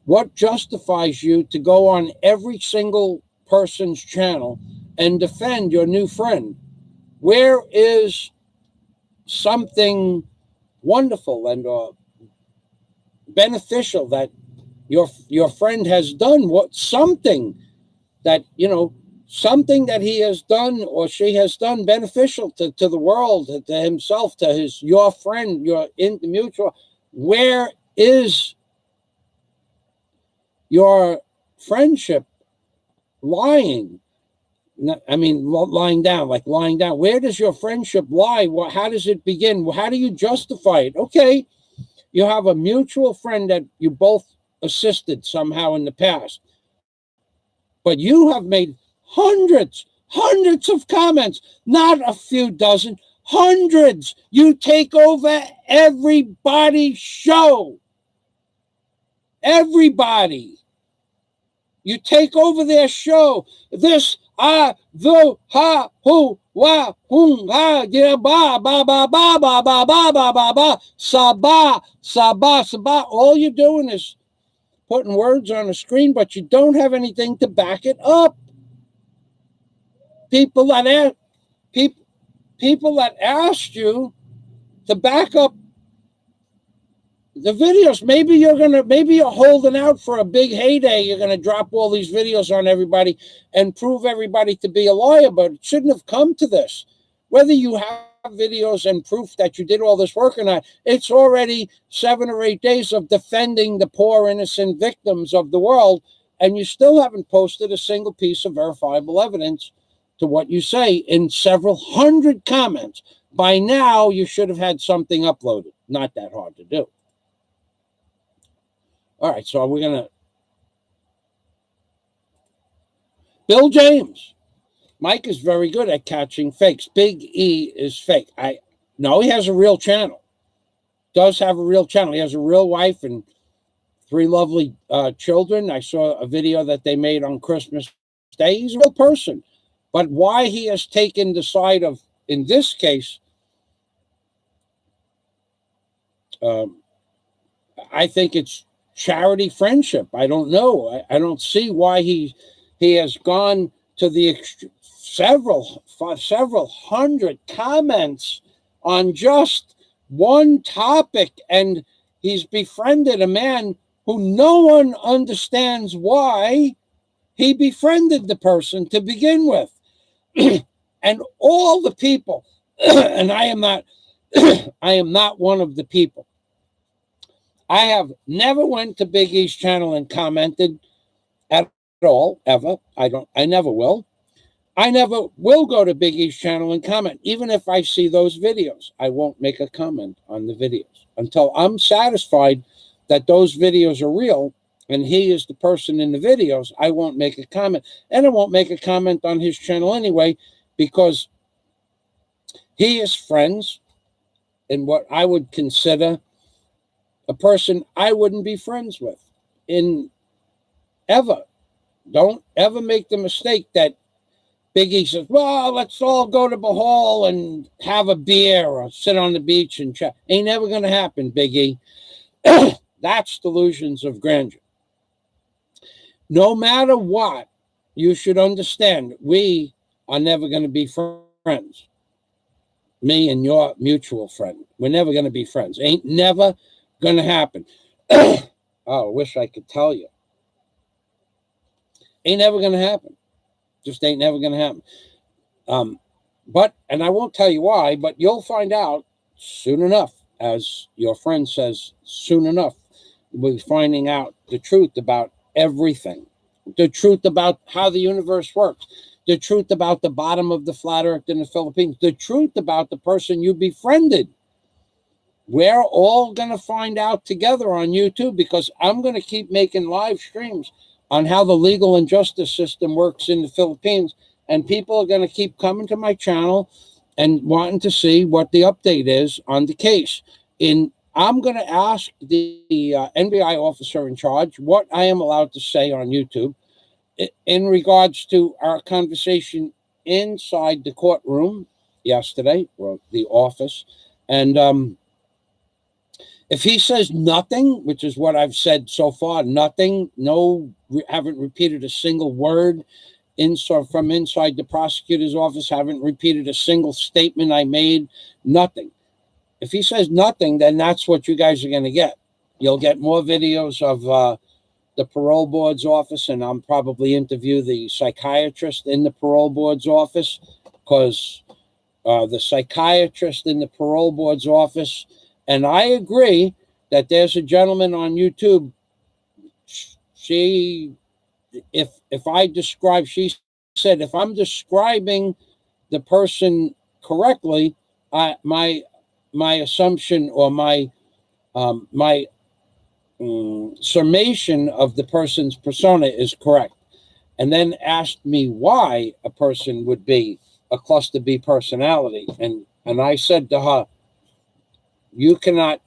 What justifies you to go on every single person's channel and defend your new friend? Where is something wonderful and beneficial that your friend has done? What something that something that he has done or she has done beneficial to the world, to himself, to your friend, your mutual? Where is your friendship lying? I mean, lying down. Where does your friendship lie? How does it begin? How do you justify it? Okay, you have a mutual friend that you both assisted somehow in the past, but you have made hundreds of comments, not a few dozen, hundreds. You take over everybody's show. Everybody. You take over their show. This, the, ha, who, wa, hum, ha, yeah, ba, ba, ba, ba, ba, ba, ba, ba, ba, ba, sabah, sabah, sabah. All you're doing is putting words on a screen, but you don't have anything to back it up. People that asked you to back up the videos. Maybe you're holding out for a big heyday. You're gonna drop all these videos on everybody and prove everybody to be a liar, but it shouldn't have come to this. Whether you have videos and proof that you did all this work or not, it's already 7 or 8 days of defending the poor innocent victims of the world, and you still haven't posted a single piece of verifiable evidence to what you say in several hundred comments. By now, you should have had something uploaded. Not that hard to do. All right, so we're going to Bill James. Mike is very good at catching fakes. Big E is fake. No, he has a real channel. Does have a real channel. He has a real wife and 3 lovely children. I saw a video that they made on Christmas Day. He's a real person. But why he has taken the side of, in this case, I think it's charity friendship. I don't know. I don't see why he has gone to the several hundred comments on just one topic, and he's befriended a man who no one understands why he befriended the person to begin with. And all the people, and I am not one of the people. I have never went to Big E's channel and commented at all, ever. I never will. I never will go to Big E's channel and comment. Even if I see those videos, I won't make a comment on the videos until I'm satisfied that those videos are real and he is the person in the videos. I won't make a comment. And I won't make a comment on his channel anyway, because he is friends in what I would consider a person I wouldn't be friends with in ever. Don't ever make the mistake that Big E says, well, let's all go to Bahal and have a beer or sit on the beach and chat. Ain't never going to happen, Big E. That's delusions of grandeur. No matter what, you should understand, we are never going to be friends. Me and your mutual friend. We're never going to be friends. Ain't never going to happen. Oh, I wish I could tell you. Ain't never going to happen. Just ain't never going to happen. And I won't tell you why, but you'll find out soon enough. As your friend says, soon enough, we'll be finding out the truth about everything. The truth about how the universe works. The truth about the bottom of the flat earth in the Philippines. The truth about the person you befriended. We're all going to find out together on YouTube, because I'm going to keep making live streams on how the legal and justice system works in the Philippines. And people are going to keep coming to my channel and wanting to see what the update is on the case. I'm going to ask the NBI officer in charge what I am allowed to say on YouTube in regards to our conversation inside the courtroom yesterday, or the office. And if he says nothing, which is what I've said so far, nothing, haven't repeated a single word from inside the prosecutor's office, haven't repeated a single statement I made, nothing. If he says nothing, then that's what you guys are going to get. You'll get more videos of the parole board's office, and I'll probably interview the psychiatrist in the parole board's office, because the psychiatrist in the parole board's office, and I agree that there's a gentleman on YouTube. She said, if I'm describing the person correctly, my assumption or my summation of the person's persona is correct. And then asked me why a person would be a cluster B personality. And I said to her, you cannot,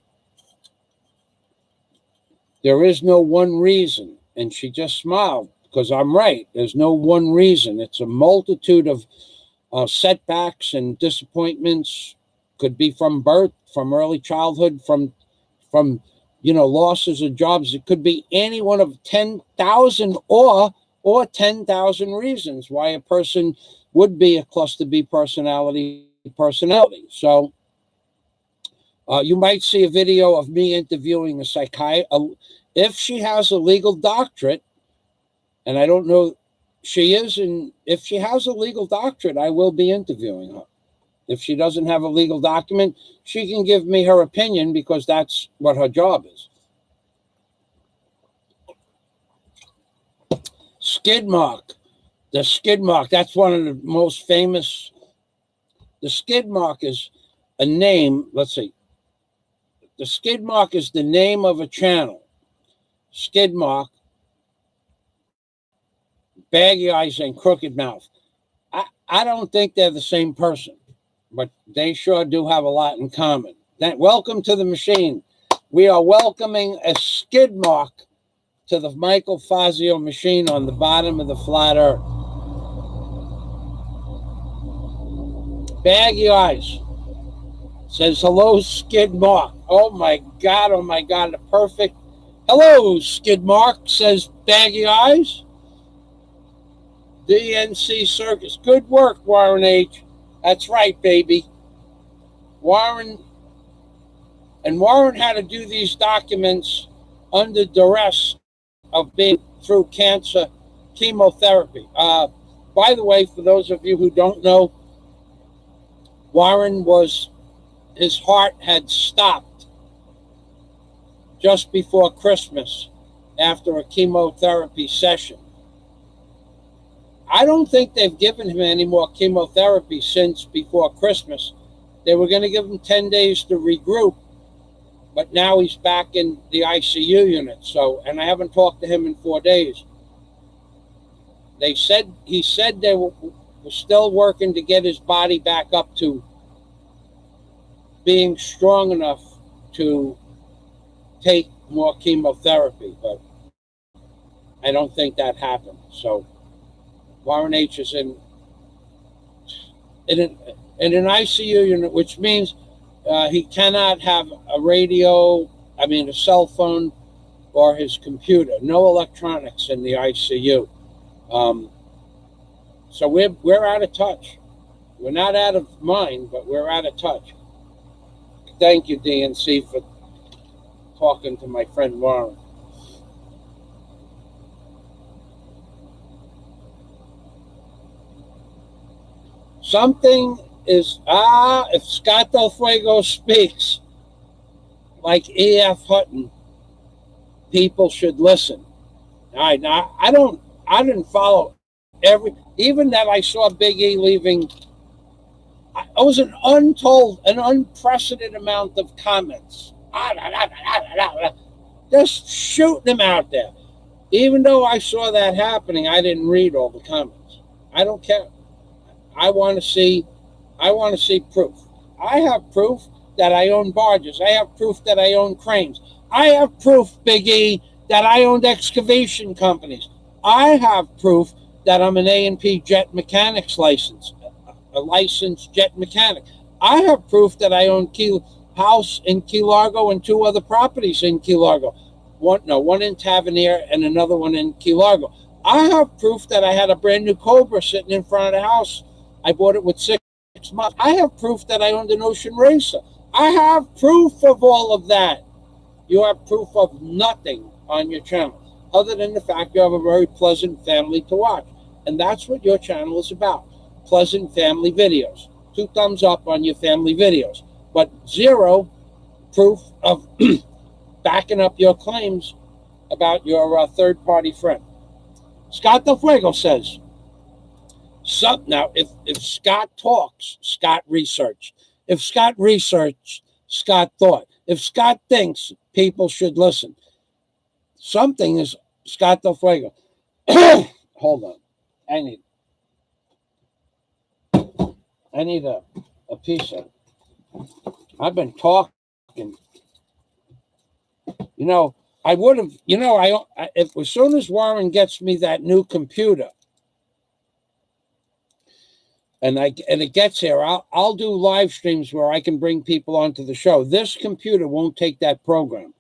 there is no one reason. And she just smiled, because I'm right. There's no one reason. It's a multitude of setbacks and disappointments. Could be from birth, from early childhood, from losses of jobs. It could be any one of 10,000 or 10,000 reasons why a person would be a cluster B personality. So you might see a video of me interviewing a psychiatrist. If she has a legal doctorate, and I don't know if she has a legal doctorate, I will be interviewing her. If she doesn't have a legal document, she can give me her opinion, because that's what her job is. Skid mark. The skid mark, that's one of the most famous. The skid mark is a name. Let's see. The skid mark is the name of a channel. Skid mark. baggy eyes and crooked mouth. I don't think they're the same person, but they sure do have a lot in common. Welcome to the machine. We are welcoming a skid mark to the Michael Fazio machine on the bottom of the flat earth. Baggy eyes says, hello, skid mark. Oh my God, the perfect. Hello, skid mark, says baggy eyes. DNC Circus. Good work, Warren H. That's right, baby. Warren had to do these documents under duress of being through cancer chemotherapy. By the way, for those of you who don't know, Warren his heart had stopped just before Christmas after a chemotherapy session. I don't think they've given him any more chemotherapy since before Christmas. They were going to give him 10 days to regroup, but now he's back in the ICU unit. And I haven't talked to him in 4 days. He said they were still working to get his body back up to being strong enough to take more chemotherapy, but I don't think that happened. So Warren H is in an ICU unit, which means he cannot have a cell phone or his computer. No electronics in the ICU. So we're out of touch. We're not out of mind, but we're out of touch. Thank you, DNC, for talking to my friend Warren. Something is, if Scott Del Fuego speaks like E.F. Hutton, people should listen. All right, now I didn't follow even that I saw Big E leaving. It was an unprecedented amount of comments. Just shooting him out there. Even though I saw that happening, I didn't read all the comments. I don't care. I want to see proof. I have proof that I own barges. I have proof that I own cranes. I have proof, Big E, that I owned excavation companies. I have proof that I'm an A&P jet mechanics license, a licensed jet mechanic. I have proof that I own house in Key Largo and 2 other properties in Key Largo. One in Tavernier and another one in Key Largo. I have proof that I had a brand new Cobra sitting in front of the house. I bought it with 6 months. I have proof that I owned an Ocean Racer. I have proof of all of that. You have proof of nothing on your channel, other than the fact you have a very pleasant family to watch. And that's what your channel is about, pleasant family videos. 2 thumbs up on your family videos, but 0 proof of backing up your claims about your third-party friend. Scott Del Fuego says, now, if Scott talks, Scott researched. If Scott researched, Scott thought. If Scott thinks, people should listen. Something is Scott Del Fuego. Hold on. I need a piece of it. I've been talking. I would have, if as soon as Warren gets me that new computer, and it gets here, I'll do live streams where I can bring people onto the show. This computer won't take that program.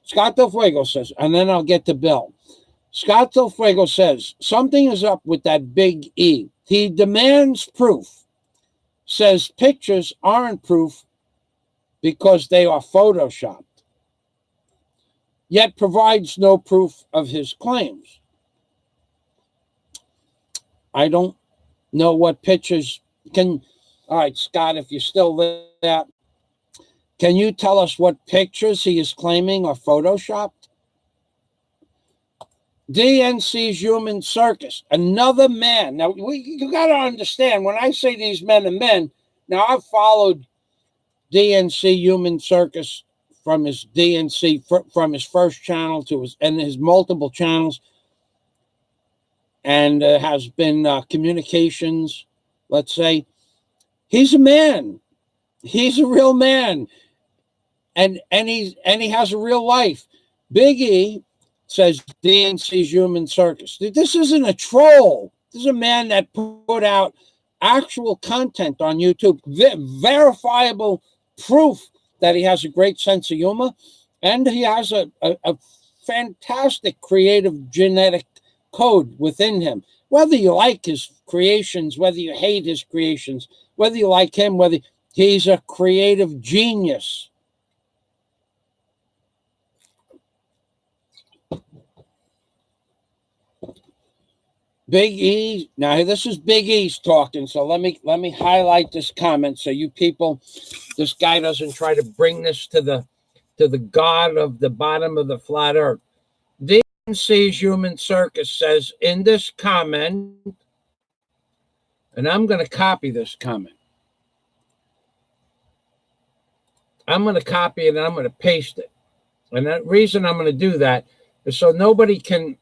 Scott Del Fuego says, and then I'll get to Bill. Scott Del Fuego says, something is up with that Big E. He demands proof. Says pictures aren't proof because they are photoshopped. Yet provides no proof of his claims. I don't know what pictures all right, Scott, if you're still there, can you tell us what pictures he is claiming are photoshopped? DNC's Human Circus, another man. Now, you got to understand, when I say these men are men, now I've followed DNC Human Circus from his from his first channel to his multiple channels. and has been communications, let's say. He's a man. He's a real man. And he has a real life. Big E says DNC's human circus. This isn't a troll. This is a man that put out actual content on YouTube, verifiable proof that he has a great sense of humor, and he has a fantastic creative genetic code within him. Whether you like his creations, whether you hate his creations, whether you like him, whether he's a creative genius. Big E, now this is Big E's talking, so let me highlight this comment so you people, this guy doesn't try to bring this to the god of the bottom of the flat earth. DNC's Human Circus says in this comment, and I'm going to copy this comment. I'm going to copy it and I'm going to paste it. And the reason I'm going to do that is so nobody can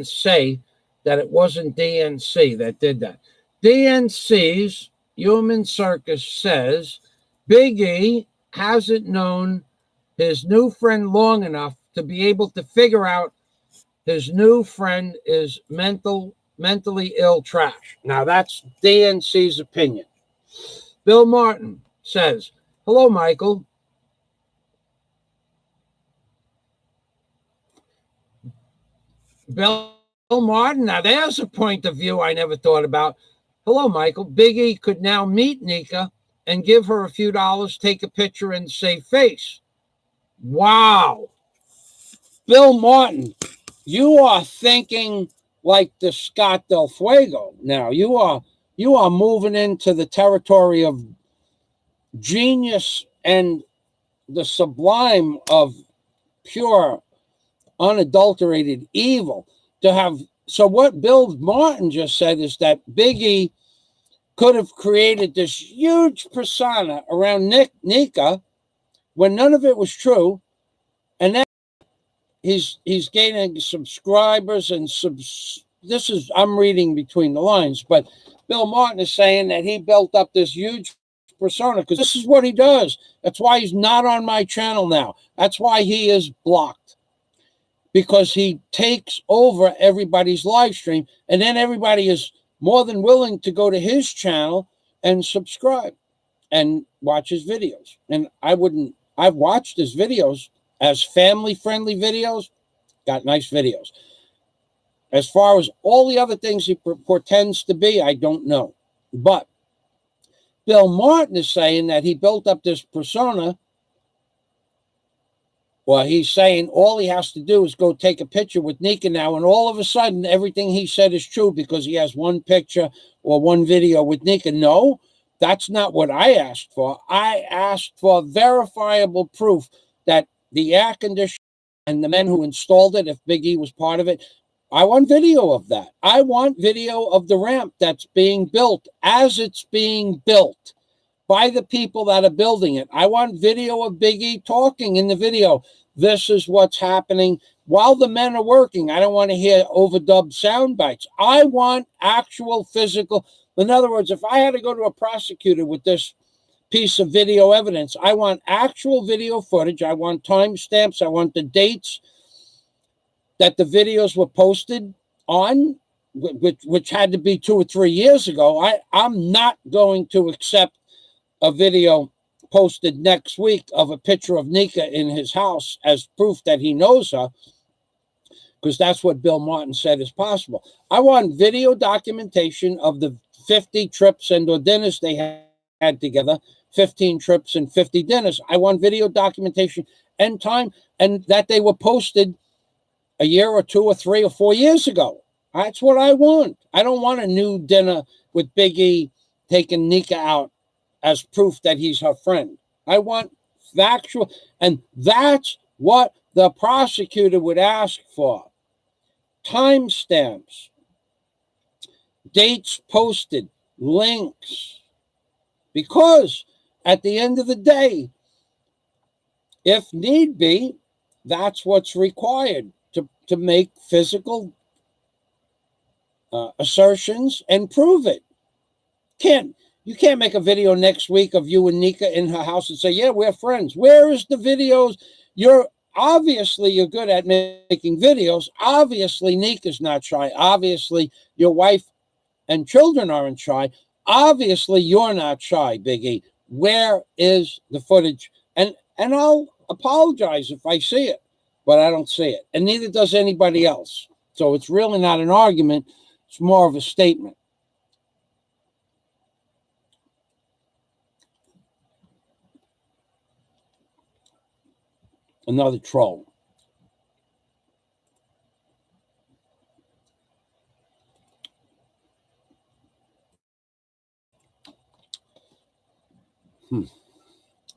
say that it wasn't DNC that did that. DNC's Human Circus says Big E hasn't known his new friend long enough to be able to figure out his new friend is mentally ill trash. Now that's DNC's opinion. Bill Martin says, hello, Michael. Bill Martin, now there's a point of view I never thought about. Hello, Michael. Big E could now meet Nika and give her a few dollars, take a picture, and save face. Wow. Bill Martin, you are thinking like the Scott Del Fuego. Now, you are moving into the territory of genius and the sublime of pure, unadulterated evil. So what Bill Martin just said is that Big E could have created this huge persona around Nika when none of it was true, and then he's gaining subscribers and this is, I'm reading between the lines, but Bill Martin is saying that he built up this huge persona because this is what he does. That's why he's not on my channel now. That's why he is blocked, because he takes over everybody's live stream, and then everybody is more than willing to go to his channel and subscribe and watch his videos. And I've watched his videos as family-friendly videos, got nice videos. As far as all the other things he pretends to be, I don't know. But Bill Martin is saying that he built up this persona. Well, he's saying all he has to do is go take a picture with Nika now, and all of a sudden, everything he said is true because he has one picture or one video with Nika. No, that's not what I asked for. I asked for verifiable proof that the air conditioner and the men who installed it, if Big E was part of it, I want video of that. I want video of the ramp that's being built as it's being built by the people that are building it. I want video of Big E talking in the video. This is what's happening while the men are working. I don't want to hear overdubbed sound bites. I want actual physical. In other words, if I had to go to a prosecutor with this piece of video evidence, I want actual video footage. I want timestamps. I want the dates that the videos were posted on, which had to be 2 or 3 years ago. I'm not going to accept a video posted next week of a picture of Nika in his house as proof that he knows her, because that's what Bill Martin said is possible. I want video documentation of the 50 trips and or dinners they had together, 15 trips and 50 dinners. I want video documentation and time, and that they were posted a year or 2 or 3 or 4 years ago. That's what I want. I don't want a new dinner with Big E taking Nika out as proof that he's her friend. I want factual, and that's what the prosecutor would ask for. Timestamps, dates posted, links. Because at the end of the day, if need be, that's what's required to make physical assertions and prove it. You can't make a video next week of you and Nika in her house and say, yeah, we're friends. Where is the videos? Obviously you're good at making videos. Obviously Nika's not shy. Obviously your wife and children aren't shy. Obviously you're not shy, Biggie. Where is the footage? And I'll apologize if I see it, but I don't see it. And neither does anybody else. So it's really not an argument. It's more of a statement. Another troll.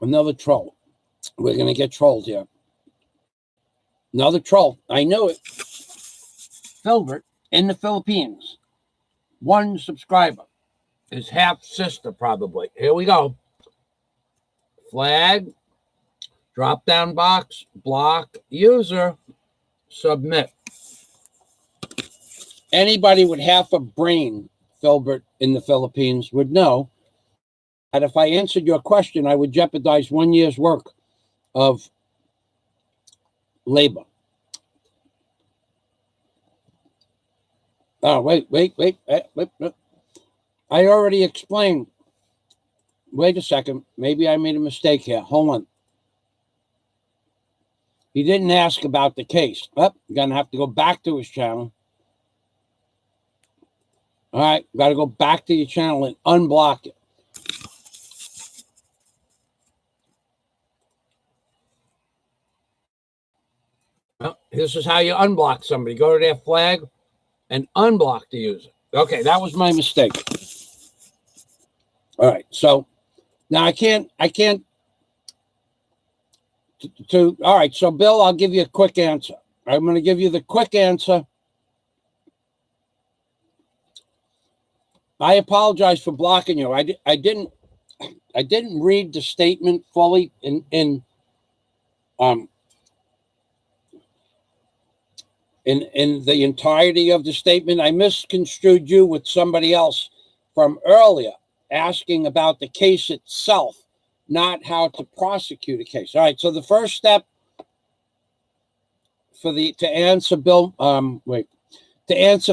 Another troll. We're going to get trolled here. Another troll. I knew it. Filbert in the Philippines. 1 subscriber. His half sister, probably. Here we go. Flag. Drop down box. Block user. Submit. Anybody with half a brain, Filbert in the Philippines, would know that if I answered your question, I would jeopardize 1 year's work of labor. Oh, wait. I already explained. Wait a second. Maybe I made a mistake here. Hold on. He didn't ask about the case. Oh, you're going to have to go back to his channel. All right. Got to go back to your channel and unblock it. Well, this is how you unblock somebody. Go to their flag and unblock the user. Okay, that was my mistake. All right, so now I can't all right, so Bill, I'll give you a quick answer. I'm going to give you the quick answer. I apologize for blocking you. I didn't read the statement fully in the entirety of the statement. I misconstrued you with somebody else from earlier asking about the case itself, not how to prosecute a case. All right, so the first step to answer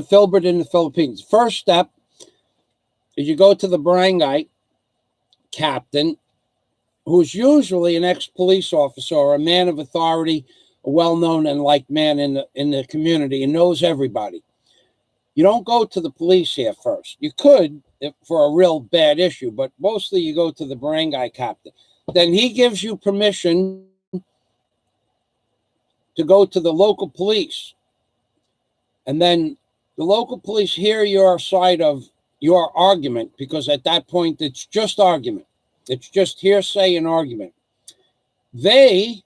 Filbert in the Philippines. First step is you go to the barangay captain, who's usually an ex-police officer or a man of authority, a well-known and liked man in the community and knows everybody. You don't go to the police here first. You could for a real bad issue, but mostly you go to the barangay captain. Then he gives you permission to go to the local police. And then the local police hear your side of your argument, because at that point it's just argument. It's just hearsay and argument. They,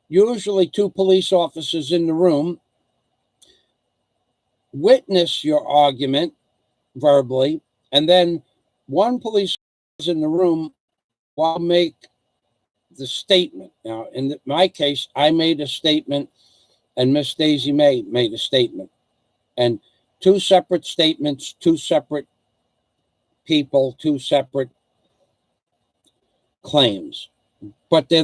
usually 2 police officers in the room, witness your argument verbally, and then 1 police officer in the room will make the statement. Now, in my case, I made a statement, and Miss Daisy May made a statement. And 2 separate statements, 2 separate people, 2 separate claims. But they're